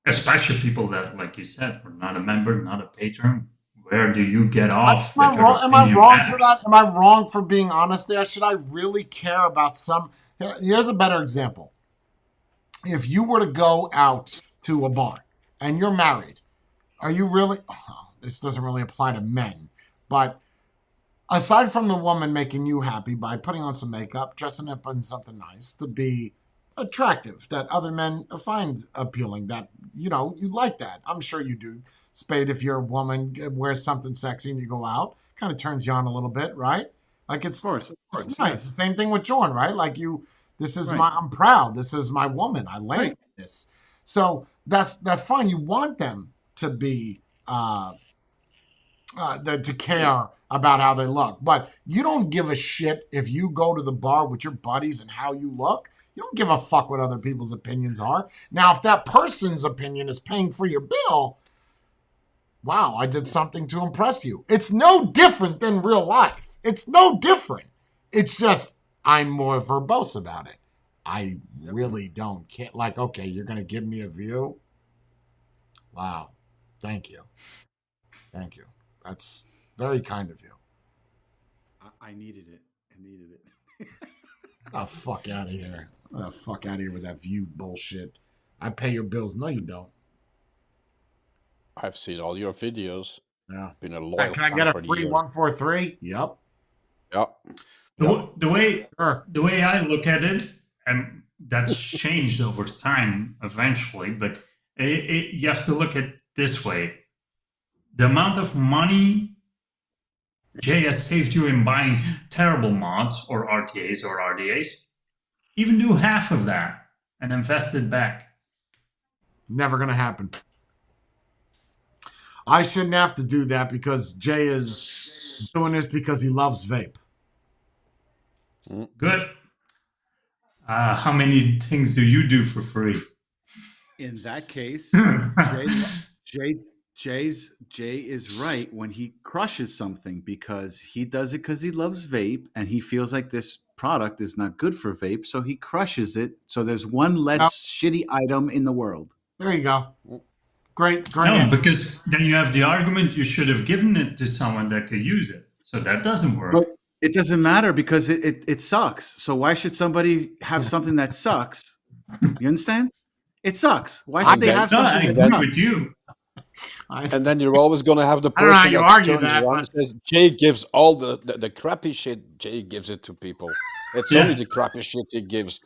Especially people that, like you said, are not a member, not a patron. Where do you get off? Am I wrong for that? Am I wrong for being honest there? Should I really care about some? Here's a better example. If you were to go out to a bar and you're married, are you really? Oh, this doesn't really apply to men, but aside from the woman making you happy by putting on some makeup, dressing up in something nice to be attractive, that other men find appealing, that, you know, you like that. I'm sure you do. Spade, if you're a woman, wears something sexy and you go out, kind of turns you on a little bit, right? Like it's nice. Yeah. It's the same thing with Jordan, right? Like this is I'm proud. This is my woman. I like this. So that's fine. You want them to be, to care about how they look, but you don't give a shit if you go to the bar with your buddies and how you look. You don't give a fuck what other people's opinions are. Now, if that person's opinion is paying for your bill, wow, I did something to impress you. It's no different than real life. It's no different. It's just I'm more verbose about it. I really don't care. Like, okay, you're going to give me a view? Wow. Thank you. Thank you. That's very kind of you. I needed it. Oh, fuck out of here. The fuck out of here with that view bullshit. I pay your bills. No, you don't. I've seen all your videos. Yeah. Been a loyal Can I get a free 143? Yep. Yep. The way I look at it, and that's changed over time eventually, but you have to look at it this way. The amount of money Jay has saved you in buying terrible mods or RTAs or RDAs, even do half of that and invest it back. Never going to happen. I shouldn't have to do that because Jay is doing this because he loves vape. Good. How many things do you do for free? In that case, Jay is right when he crushes something because he does it because he loves vape and he feels like this product is not good for vape, so he crushes it. So there's one less shitty item in the world. There you go. Great No, answer. because then you have the argument you should have given it to someone that could use it. So that doesn't work. But it doesn't matter because it sucks. So why should somebody have something that sucks? You understand? It sucks. Why should they have No, something I that agree sucks? with you. And then you're always going to have the I don't know how person you that argue turns that, around and says, Jay gives all the crappy shit, Jay gives it to people. It's Yeah. only the crappy shit he gives.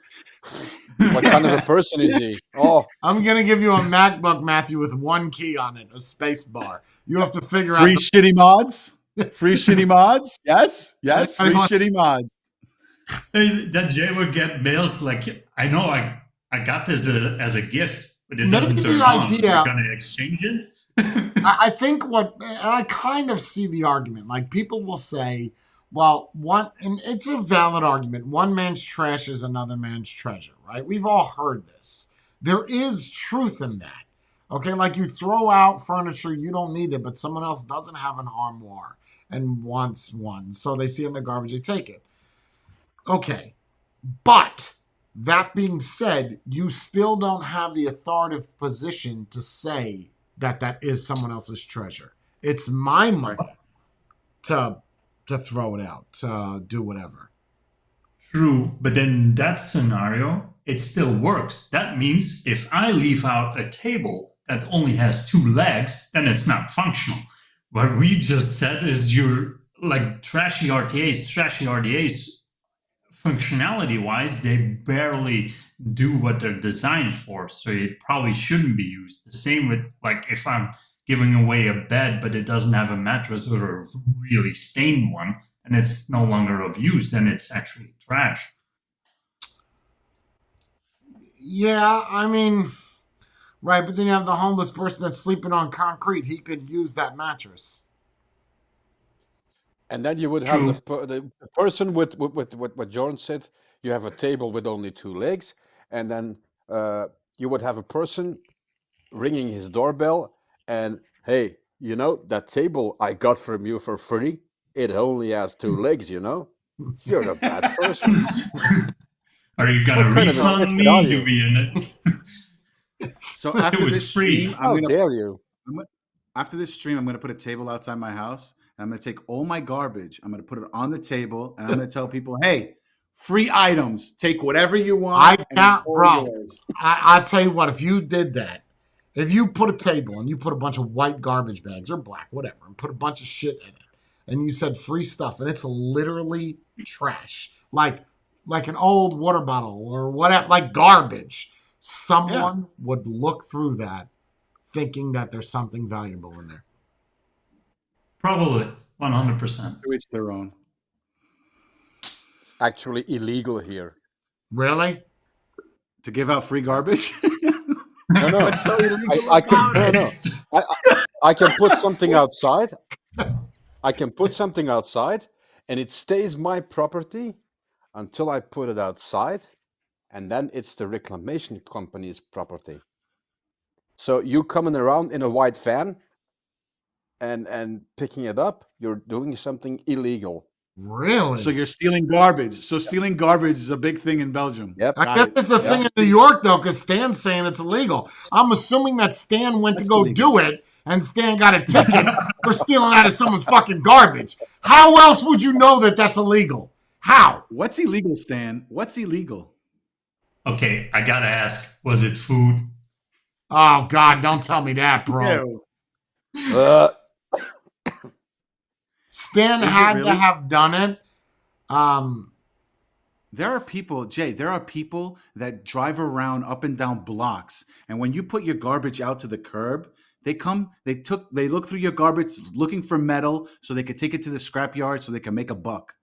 What kind of a person is he? Oh, I'm going to give you a MacBook, Matthew, with one key on it, a space bar. You have to figure Free out. shitty mods? Free shitty mods? Yes. Yes. Free shitty mods. That Jay would get mails like, I know I got this as a gift, but it doesn't Maybe turn the on. idea- You're going to exchange it? I think and I kind of see the argument. Like people will say, well, and it's a valid argument. One man's trash is another man's treasure, right? We've all heard this. There is truth in that. Okay, like you throw out furniture, you don't need it, but someone else doesn't have an armoire and wants one. So they see it in the garbage, they take it. Okay, but that being said, you still don't have the authoritative position to say that is someone else's treasure. It's my money to throw it out, to do whatever. True, but in that scenario, it still works. That means if I leave out a table that only has 2 legs, then it's not functional. What we just said is you're like trashy RDAs, functionality-wise, they barely do what they're designed for, so it probably shouldn't be used. The same with, like, if I'm giving away a bed, but it doesn't have a mattress or a really stained one, and it's no longer of use, then it's actually trash. Yeah, I mean, right, but then you have the homeless person that's sleeping on concrete. He could use that mattress. and then you would have the person with what Jordan said. You have a table with only 2 legs, and then you would have a person ringing his doorbell and, hey, you know, that table I got from you for free, it only has 2 legs, you know? You're a bad person. Are you gonna What kind of refund an me? idiot are Do you? we in it? So after was this free. stream, How dare you? after this stream, I'm going to put a table outside my house. And I'm going to take all my garbage. I'm going to put it on the table. And I'm going to tell people, hey, free items. Take whatever you want. I and it's can't, all bro. yours. I'll tell you what, if you did that, if you put a table and you put a bunch of white garbage bags or black, whatever, and put a bunch of shit in it, and you said free stuff, and it's literally trash, like an old water bottle or whatever, like garbage, someone would look through that thinking that there's something valuable in there. Probably 100%. To each their own. It's actually illegal here. Really? To give out free garbage? No, no. It's so illegal. I can I can put something outside. I can put something outside, and it stays my property until I put it outside, and then it's the reclamation company's property. So you coming around in a white van and picking it up, you're doing something illegal. Really? So you're stealing garbage. So stealing garbage is a big thing in Belgium. Yep. I guess it's a thing in New York, though, because Stan's saying it's illegal. I'm assuming that Stan went to go do it, and Stan got a ticket for stealing out of someone's fucking garbage. How else would you know that that's illegal? How? What's illegal, Stan? What's illegal? Okay, I gotta ask, was it food? Oh, God, don't tell me that, bro. Ew. Stan Is it had really? to have done it. There are people, Jay, there are people that drive around up and down blocks. And when you put your garbage out to the curb, they look through your garbage looking for metal so they could take it to the scrapyard so they can make a buck.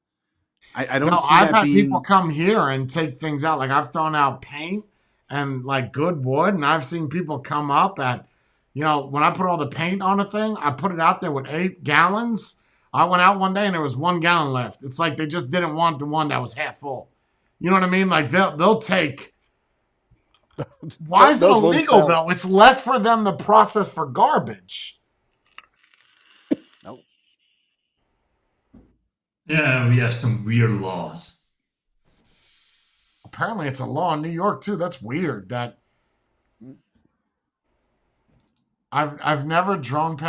I don't see I've that had being... people come here and take things out. Like I've thrown out paint and like good wood, and I've seen people come up at, when I put all the paint on a thing, I put it out there with 8 gallons. I went out one day and there was 1 gallon left. It's like they just didn't want the one that was half full. You know what I mean? Like they'll take. Why is it Those won't illegal sell. though? It's less for them to process for garbage. Yeah, we have some weird laws. Apparently, it's a law in New York too. That's weird. That I've never drove.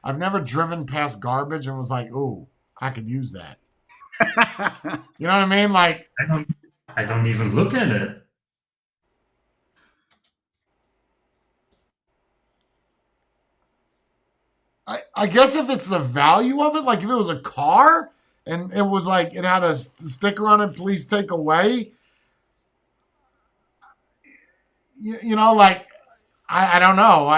I've never driven past garbage and was like, "Ooh, I could use that." You know what I mean? Like, I don't even look at it. I guess if it's the value of it, like if it was a car and it was like it had a sticker on it, please take away. You know, like I don't know.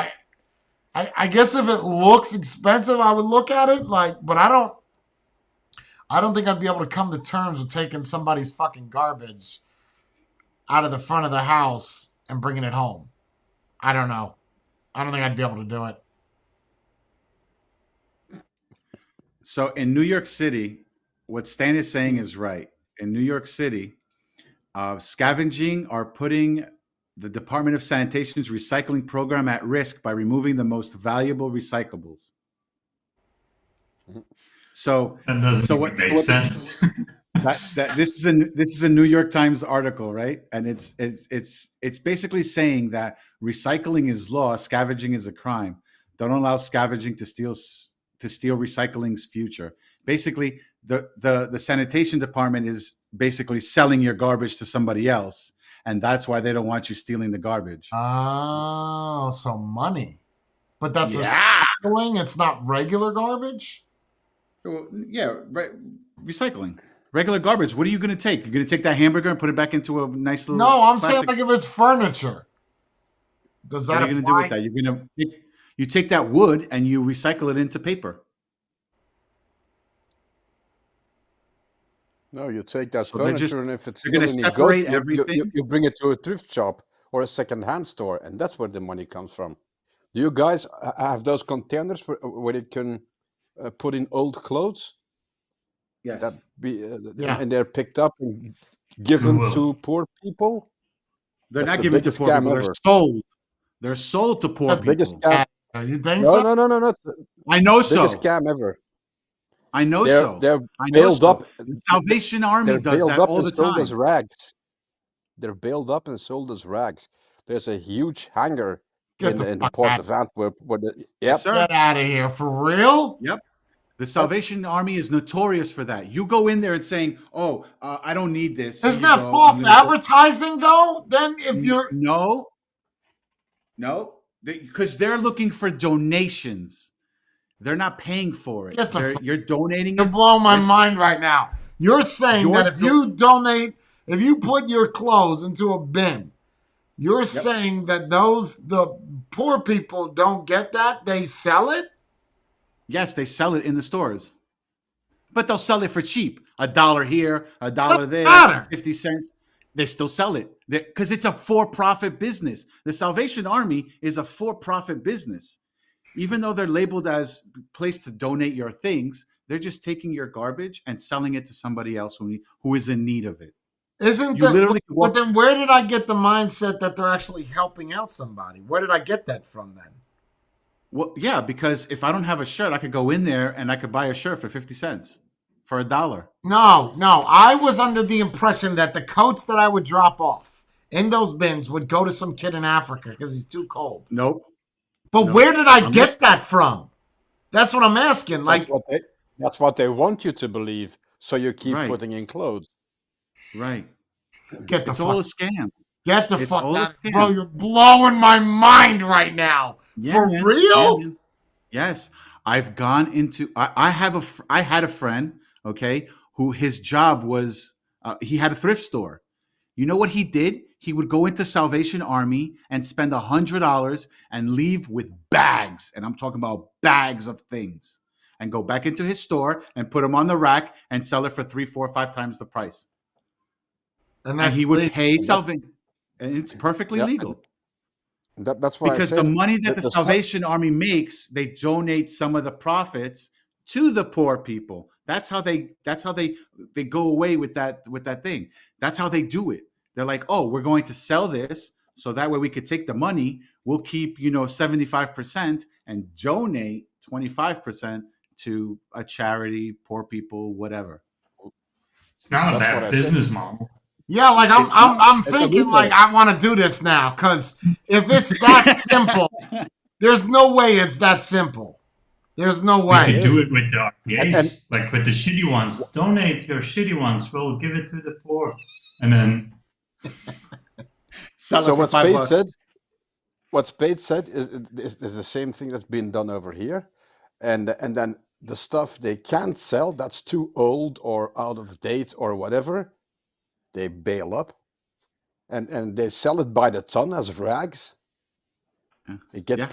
I guess if it looks expensive, I would look at it. Like, but I don't think I'd be able to come to terms with taking somebody's fucking garbage out of the front of their house and bringing it home. I don't know. I don't think I'd be able to do it. So in New York City, what Stan is saying is right. In New York City, scavenging are putting the Department of Sanitation's recycling program at risk by removing the most valuable recyclables. So That doesn't so even what, make sense. this is a New York Times article, right? And it's basically saying that recycling is law, scavenging is a crime. Don't allow scavenging to steal recycling's future. Basically, the sanitation department is basically selling your garbage to somebody else, and that's why they don't want you stealing the garbage. Oh, so money. But that's recycling? It's not regular garbage? Yeah, recycling. Regular garbage. What are you going to take? You're going to take that hamburger and put it back into a nice little. No, I'm saying plastic. like if it's furniture. Does that What are you going to do with that? You're going to take that wood and you recycle it into paper. No, you take that So furniture, and if it's they're still gonna any separate good, everything? you bring it to a thrift shop or a second-hand store, and that's where the money comes from. Do you guys have those containers where you can put in old clothes? Yes. That be Yeah. and they're picked up and given Cool. to poor people. They're That's not the given to biggest poor scam people. ever. They're sold. They're sold to poor That's people. Biggest scam. You think No, so? no. It's the I know so. biggest scam ever. I know They're so. they're I know bailed so. up. The Salvation Army They're does bailed that up all and the sold as time. rags. They're bailed up and sold as rags. There's a huge hangar Get the in the fuck port out. of Antwerp where the Yes, sir. Get out of here. For real? Yep. The Salvation Army is notorious for that. You go in there and saying, "Oh, I don't need this." Isn't Here you that go. false I'm gonna go-" advertising though? Then if you're No, because they're looking for donations. They're not paying for it. Get the fuck- You're donating you're it. blowing my They're- mind right now. You're saying You're that if you donate, if you put your clothes into a bin, you're saying that the poor people don't get that? They sell it? Yes, they sell it in the stores, but they'll sell it for cheap. $1 here, $1 there, matter. 50 cents. They still sell it because it's a for-profit business. The Salvation Army is a for-profit business. Even though they're labeled as a place to donate your things, they're just taking your garbage and selling it to somebody else who is in need of it. Isn't You that, literally but then where did I get the mindset that they're actually helping out somebody? Where did I get that from then? Well, yeah, because if I don't have a shirt, I could go in there and I could buy a shirt for 50 cents, for $1. No. I was under the impression that the coats that I would drop off in those bins would go to some kid in Africa because he's too cold. Nope. But where did I get that from? That's what I'm asking. Like, that's what they want you to believe. So you keep Right. putting in clothes. Right. get the It's fuck, all a scam. get the it's fuck all a out, scam. bro! You're blowing my mind right now. Yeah, For man. real? Yeah, man. Yes, I've gone into. I had a friend, okay, who his job was he had a thrift store. You know what he did? He would go into Salvation Army and spend $100 and leave with bags, and I'm talking about bags of things, and go back into his store and put them on the rack and sell it for 3, 4, 5 times the price. And And he would legal. pay Salvation, and it's perfectly Yeah, legal. That's why Because I the said money that the the Salvation Army makes, they donate some of the profits to the poor people. That's how they go away with that thing. That's how they do it. They're like, oh, we're going to sell this so that way we could take the money. We'll keep 75% and donate 25% to a charity, poor people, whatever. It's not a That's what bad I business model. Yeah, like It's not- I'm it's a thinking loophole. like I want to do this now because if it's that simple, there's no way it's that simple. There's no We way. could do it with the RPAs, And- like with the shitty ones. Donate your shitty ones. We'll give it to the poor. And then Sell it So for what $5. Spade said, is the same thing that's been done over here, and then the stuff they can't sell that's too old or out of date or whatever, they bail up, and they sell it by the ton as rags. It Yeah.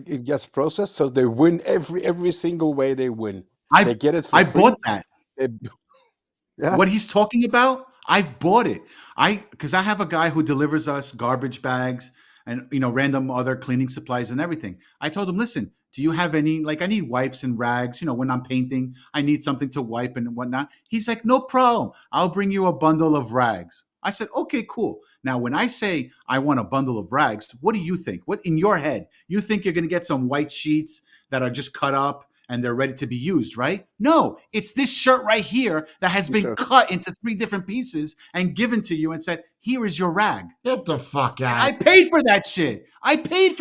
it gets processed, so they win every single way they win. I They get it for I free. bought that. They- yeah. What he's talking about, I've bought it. Because I have a guy who delivers us garbage bags and random other cleaning supplies and everything. I told him, listen, do you have any, like, I need wipes and rags, when I'm painting, I need something to wipe and whatnot. He's like, no problem. I'll bring you a bundle of rags. I said, okay, cool. Now, when I say I want a bundle of rags, what do you think? What in your head? You think you're going to get some white sheets that are just cut up and they're ready to be used, right? No, it's this shirt right here that has been Sure. cut into 3 different pieces and given to you and said, here is your rag. Get the fuck out. I paid for that shit. I paid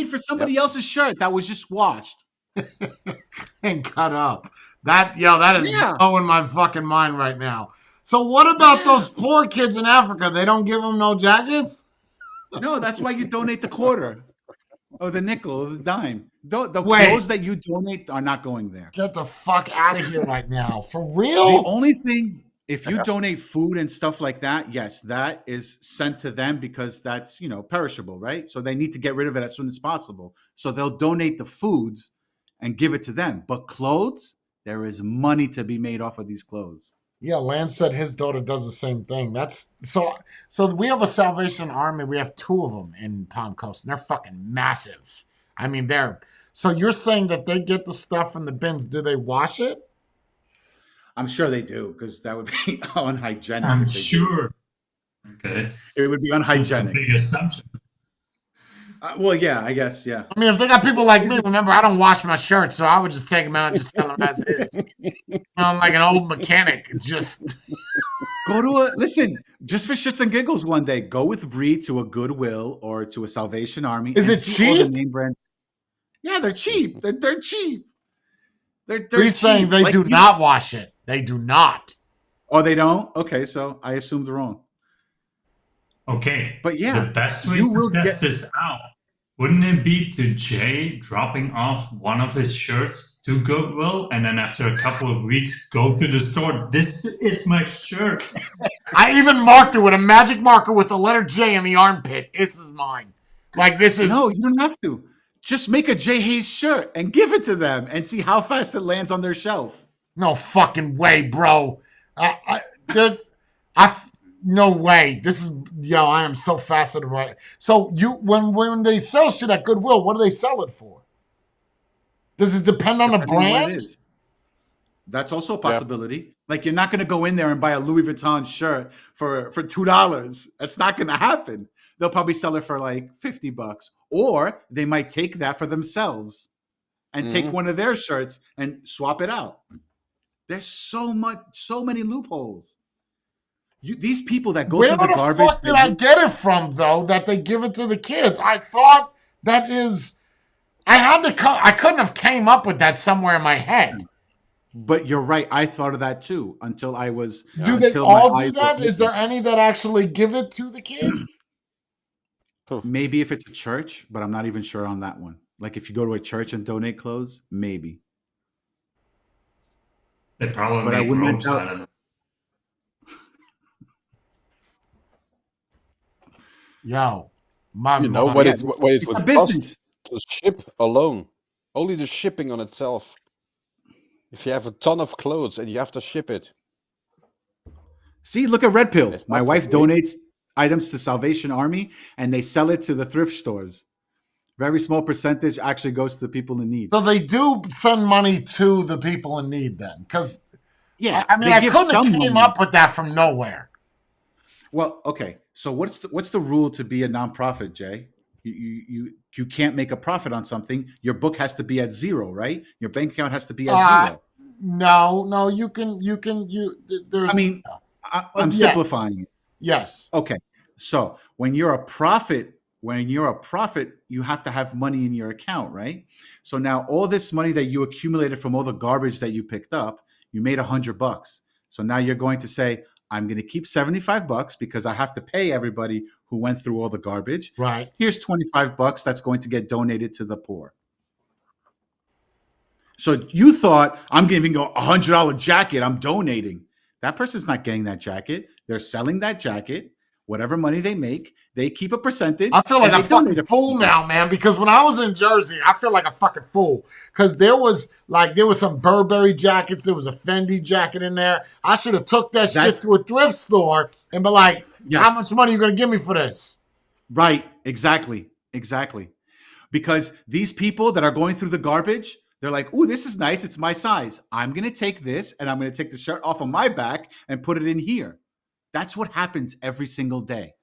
for somebody else's shirt that was just washed. And cut up. That is Yeah. blowing my fucking mind right now. So what about those poor kids in Africa? They don't give them no jackets? No, that's why you donate the quarter or the nickel or the dime. The Wait. clothes that you donate are not going there. Get the fuck out of here right now. For The real? only thing, if you donate food and stuff like that, yes, that is sent to them because that's, perishable, right? So they need to get rid of it as soon as possible. So they'll donate the foods and give it to them. But clothes, there is money to be made off of these clothes. Yeah, Lance said his daughter does the same thing. That's so we have a Salvation Army. We have 2 of them in Palm Coast, and they're fucking massive. I mean, so you're saying that they get the stuff in the bins. Do they wash it? I'm sure they do because that would be unhygienic. I'm if they did. sure. Okay. It would be That's a unhygienic. big assumption. Well, yeah, I guess, yeah. I mean, if they got people like me, remember, I don't wash my shirts, so I would just take them out and just sell them as is. I'm like an old mechanic. Just Listen, just for shits and giggles one day, go with Brie to a Goodwill or to a Salvation Army. Is and it see all the cheap? name brand. Yeah, they're cheap. They're cheap. They're Bree's saying cheap. they Like do not wash it. They do not. Oh, they don't? Okay, so I assumed wrong. Okay. But yeah, the best way you will to test get- this out, wouldn't it be to Jay dropping off one of his shirts to Goodwill and then after a couple of weeks go to the store? This is my shirt. I even marked it with a magic marker with the letter J in the armpit. This is mine. Like, this is. No, you don't have to. Just make a Jay Hayes shirt and give it to them and see how fast it lands on their shelf. No fucking way, bro. No way. This is, I am so fascinated right. So when they sell shit at Goodwill, what do they sell it for? Does it depend on the Depending on what it brand? is. That's also a possibility. Like, you're not going to go in there and buy a Louis Vuitton shirt for $2. That's not going to happen. They'll probably sell it for like $50, or they might take that for themselves and take one of their shirts and swap it out. There's so many loopholes. These people that go Where to the the garbage. fuck did I get it from, though, that they give it to the kids? I thought that is. I couldn't have came up with that somewhere in my head. But you're right. I thought of that too until I was. Do they until my all do eyes that? were Is there open. any that actually give it to the kids? Maybe if it's a church, but I'm not even sure on that one. Like if you go to a church and donate clothes, maybe. They probably But I make wouldn't ropes doubt- out of it. Yo, my You know mom- what yeah, it what it It's would a cost business. to ship alone. Only the shipping on itself. If you have a ton of clothes and you have to ship it. See, look at Red Pill. It's My not wife that weird. donates items to Salvation Army and they sell it to the thrift stores. Very small percentage actually goes to the people in need. So they do send money to the people in need then? Because, Yeah, I mean, they I give couldn't have some came money. up with that from nowhere. Well, okay. So what's the rule to be a nonprofit, Jay? You can't make a profit on something. Your book has to be at zero, right? Your bank account has to be at zero. No, there's. I mean, I'm yes. simplifying it. Yes. Okay. So when you're a prophet, you have to have money in your account, right? So now all this money that you accumulated from all the garbage that you picked up, you made $100. So now you're going to say, I'm going to keep $75 because I have to pay everybody who went through all the garbage. Right. Here's $25 that's going to get donated to the poor. So you thought, I'm giving a $100 jacket, I'm donating. That person's not getting that jacket. They're selling that jacket. Whatever money they make, they keep a percentage. I feel like a fucking fool now, man, because when I was in Jersey, I feel like a fucking fool. Because there was some Burberry jackets, there was a Fendi jacket in there. I should have took that shit to a thrift store and be like, how much money are you going to give me for this? Right, exactly. Because these people that are going through the garbage, they're like, ooh, this is nice, it's my size. I'm going to take this and I'm going to take the shirt off of my back and put it in here. That's what happens every single day.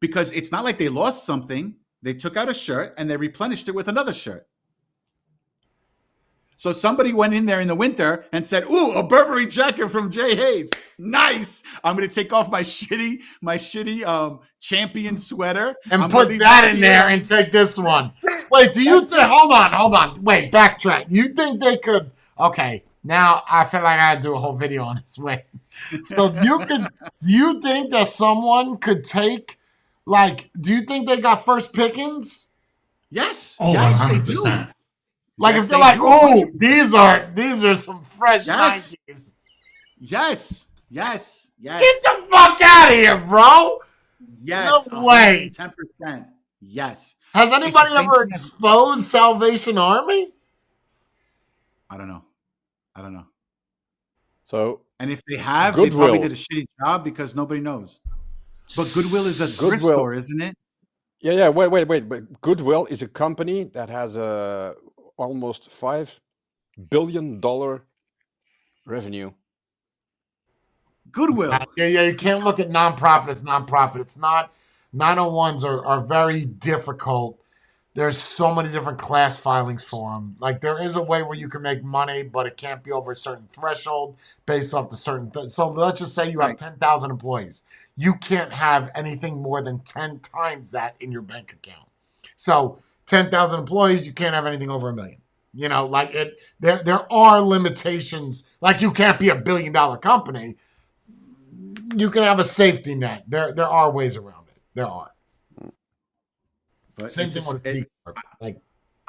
Because it's not like they lost something. They took out a shirt and they replenished it with another shirt. So somebody went in there in the winter and said, ooh, a Burberry jacket from J. Hayes. Nice. I'm going to take off my shitty champion sweater. And put that in there and take this one. Wait, do you think, hold on. Wait, backtrack. You think they could, okay. Now I feel like I had to do a whole video on this way. So do you think that someone could take, do you think they got first pickings? Yes. Oh, yes, 100%. they do. Like if they're like, oh, these are some fresh 90s. Yes. Get the fuck out of here, bro. Yes. No way. 10%. Yes. Has anybody ever exposed Salvation Army? I don't know. So, and if they have, Goodwill. They probably did a shitty job because nobody knows. But Goodwill is a thrift store, isn't it? Yeah. Wait. But Goodwill is a company that has almost $5 billion revenue. Goodwill. Yeah. You can't look at nonprofit as nonprofit. It's not. 901s are very difficult. There's so many different class filings for them. Like there is a way where you can make money, but it can't be over a certain threshold based off the certain. So let's just say you have 10,000 employees. You can't have anything more than 10 times that in your bank account. So 10,000 employees, you can't have anything over $1 million. You know, like it. There are limitations. Like you can't be $1 billion company. You can have a safety net. There are ways around it. There are. But same thing with a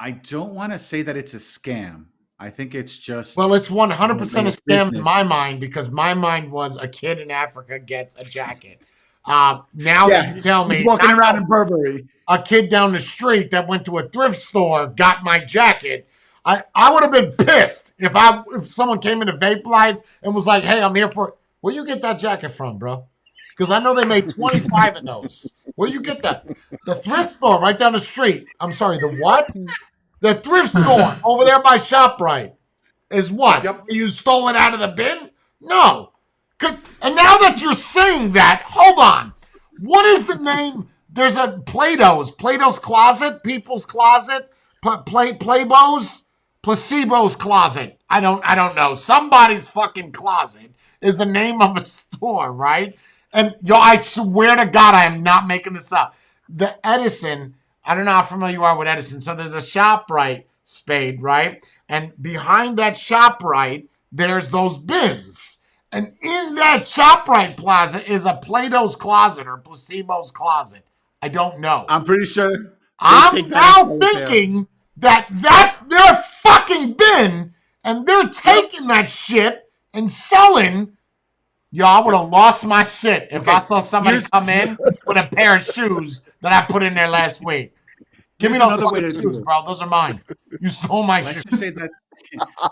I don't want to say that it's a scam. I think it's just it's 100% a scam in my mind because my mind was a kid in Africa gets a jacket. Now that you tell me, he's walking around in Burberry. A kid down the street that went to a thrift store got my jacket. I would have been pissed if someone came into Vape Life and was like, "Hey, I'm here for." Where you get that jacket from, bro? Because I know they made 25 of those. Where you get that? The thrift store right down the street. I'm sorry, the what? The thrift store over there by ShopRite is what? Yep. You stole it out of the bin? No. And now that you're saying that, hold on. What is the name? There's a Plato's Closet, People's Closet, Playbo's, Placebo's Closet. I don't know. Somebody's fucking closet is the name of a store, right? And I swear to God, I am not making this up. The Edison, I don't know how familiar you are with Edison. So there's a ShopRite Spade, right? And behind that ShopRite, there's those bins. And in that ShopRite plaza is a Plato's Closet or Placebo's Closet. I don't know. I'm pretty sure. I'm now thinking that that's their fucking bin and they're taking that shit and selling. Yo, I would have lost my shit if I saw somebody come in with a pair of shoes that I put in there last week. Give me those fucking shoes, bro. Those are mine. You stole my shoes.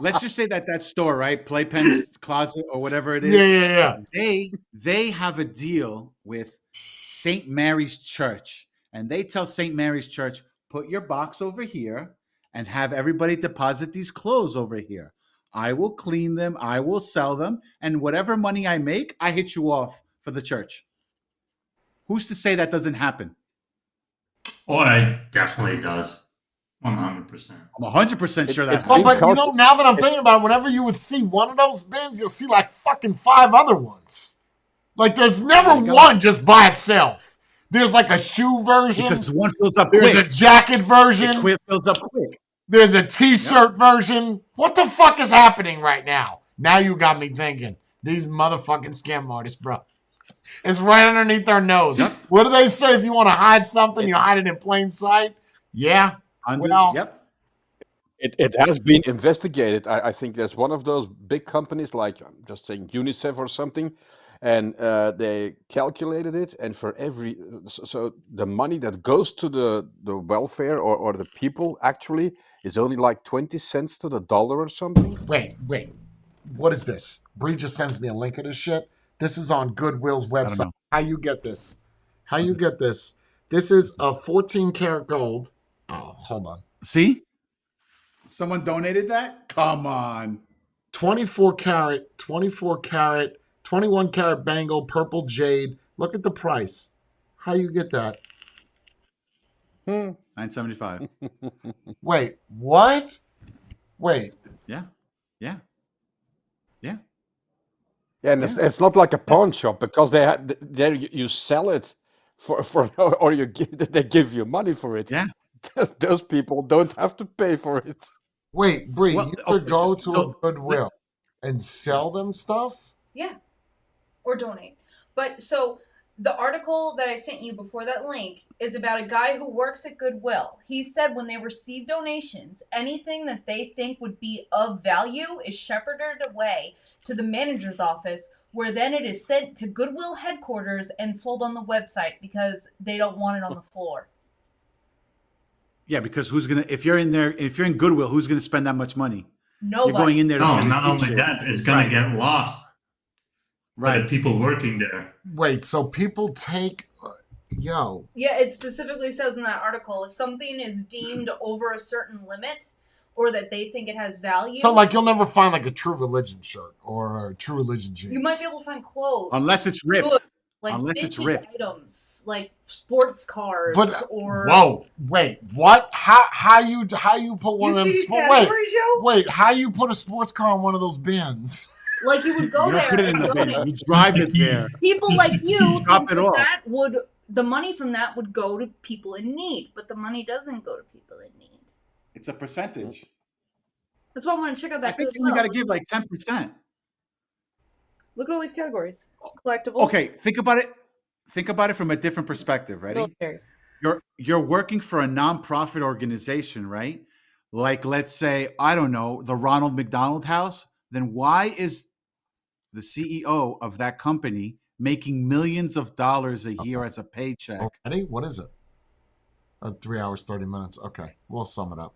Let's just say that store, right? Playpen's Closet or whatever it is. Yeah. They have a deal with St. Mary's Church. And they tell St. Mary's Church, put your box over here and have everybody deposit these clothes over here. I will clean them. I will sell them. And whatever money I make, I hit you off for the church. Who's to say that doesn't happen? Oh, it definitely does. 100%. I'm 100% sure that. Well, but you know, now that I'm thinking about it, whenever you would see one of those bins, you'll see like fucking 5 other ones. Like there's never one just by itself. There's like a shoe version. Because one fills up There's quick. a jacket version. It fills up quick. There's a t-shirt version. What the fuck is happening right now? Now you got me thinking. These motherfucking scam artists, bro. It's right underneath our nose. Yep. What do they say? If you want to hide something, you hide it in plain sight. Yeah. Yep. It has been investigated. I think there's one of those big companies, like I'm just saying UNICEF or something, and they calculated it. And for every so the money that goes to the welfare or the people actually is only like 20 cents to the dollar or something. Wait. What is this? Brie just sends me a link of this shit. This is on Goodwill's website. How you get this? This is a 14 karat gold. Oh, hold on. See? Someone donated that? Come on. 24 karat, 21 karat bangle, purple jade. Look at the price. How you get that? $9.75. Wait, what? Wait. Yeah. Yeah, and it's not like a pawn shop because there you sell it for or they give you money for it. Yeah. Those people don't have to pay for it. Wait, Brie, Well, you could go to so- a Goodwill and sell them stuff? Yeah. Or donate. But so the article that I sent you before that link is about a guy who works at Goodwill. He said when they receive donations, anything that they think would be of value is shepherded away to the manager's office, where then it is sent to Goodwill headquarters and sold on the website because they don't want it on the floor. Yeah, because if you're in Goodwill, who's gonna spend that much money? Nobody. You're going in there. No, to not only shit. that, it's going to get lost by the Right. people working there. Wait, so people take... Yo. Yeah, it specifically says in that article, if something is deemed over a certain limit or that they think it has value... So, like, you'll never find, like, a True Religion shirt or a True Religion jeans. you might be able to find clothes. Unless it's ripped. Good, like Unless it's vintage ripped. items, like sports cars or... Whoa, wait, what? How you put one You of them... see these Wait, categories, Joe? wait, how you put a sports car on one of those bins? Like you would go You there don't put it in and the bin. donate. You drive Just it the there. keys. People Just like the you keys. Drop think it off. that would... The money from that would go to people in need, but the money doesn't go to people in need. It's a percentage. That's why I want to check out I that. think you only got to give like 10%. Look at all these categories. Collectibles. Okay, think about it. Think about it from a different perspective. Ready? Military. You're working for a nonprofit organization, right? Like, let's say, I don't know, the Ronald McDonald House. Then why is the CEO of that company making millions of dollars a year as a paycheck? Ready? What is it? 3 hours, 30 minutes. Okay, we'll sum it up.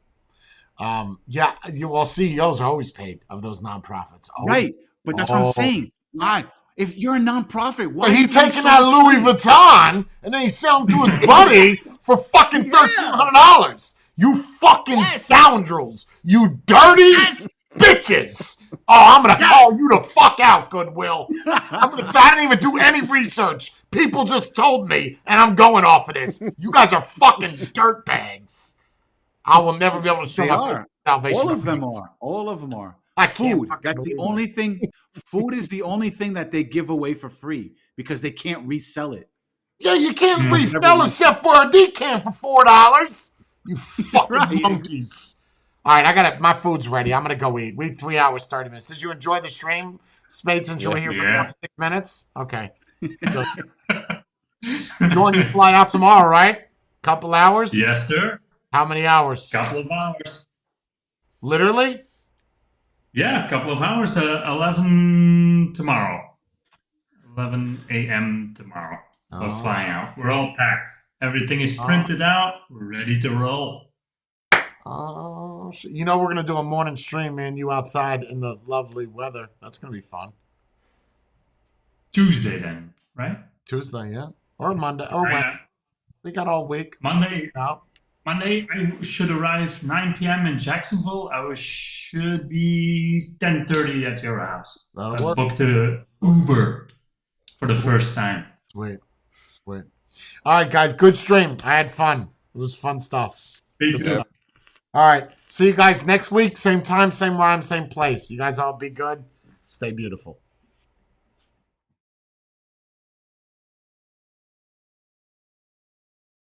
CEOs are always paid of those nonprofits. Always. Right, but that's what I'm saying. Why? If you're a nonprofit, why? But he are you taking so that Louis Vuitton and then he selling to his buddy for fucking $1,300. You fucking scoundrels. You dirty bitches. Oh, I'm going to call you the fuck out, Goodwill. I didn't even do any research. People just told me, and I'm going off of this. You guys are fucking dirtbags. I will never be able to show They my are. salvation. All of them are. All of them are. I can't Food. fucking That's the believe only it. thing. Food is the only thing that they give away for free because they can't resell it. Yeah, you can't Never resell a mind. Chef Boyardee can for $4. You fucking Right. monkeys. All right, I got it. My food's ready. I'm gonna go eat. We 3 hours, 30 minutes. Did you enjoy the stream, Spade? Since you were here for Yeah. 26 minutes, okay. Good. Enjoying your flight out tomorrow, right? Couple hours. Yes, sir. How many hours? Couple of hours. Literally. Yeah, a couple of hours. 11 tomorrow. 11 a.m. tomorrow. We're Oh, flying out. We're all packed. Everything is printed out. We're ready to roll. Oh, shit. You know we're gonna do a morning stream, man. You outside in the lovely weather. That's gonna be fun. Tuesday then, right? Tuesday, yeah, or Monday, or Wednesday. We got all week Monday. out. Monday, I should arrive 9 p.m. in Jacksonville. I should be 10:30 at your house. That'll I work. booked a Uber for the first time. Sweet. All right, guys. Good stream. I had fun. It was fun stuff. Me too. All right. See you guys next week. Same time, same rhyme, same place. You guys all be good. Stay beautiful.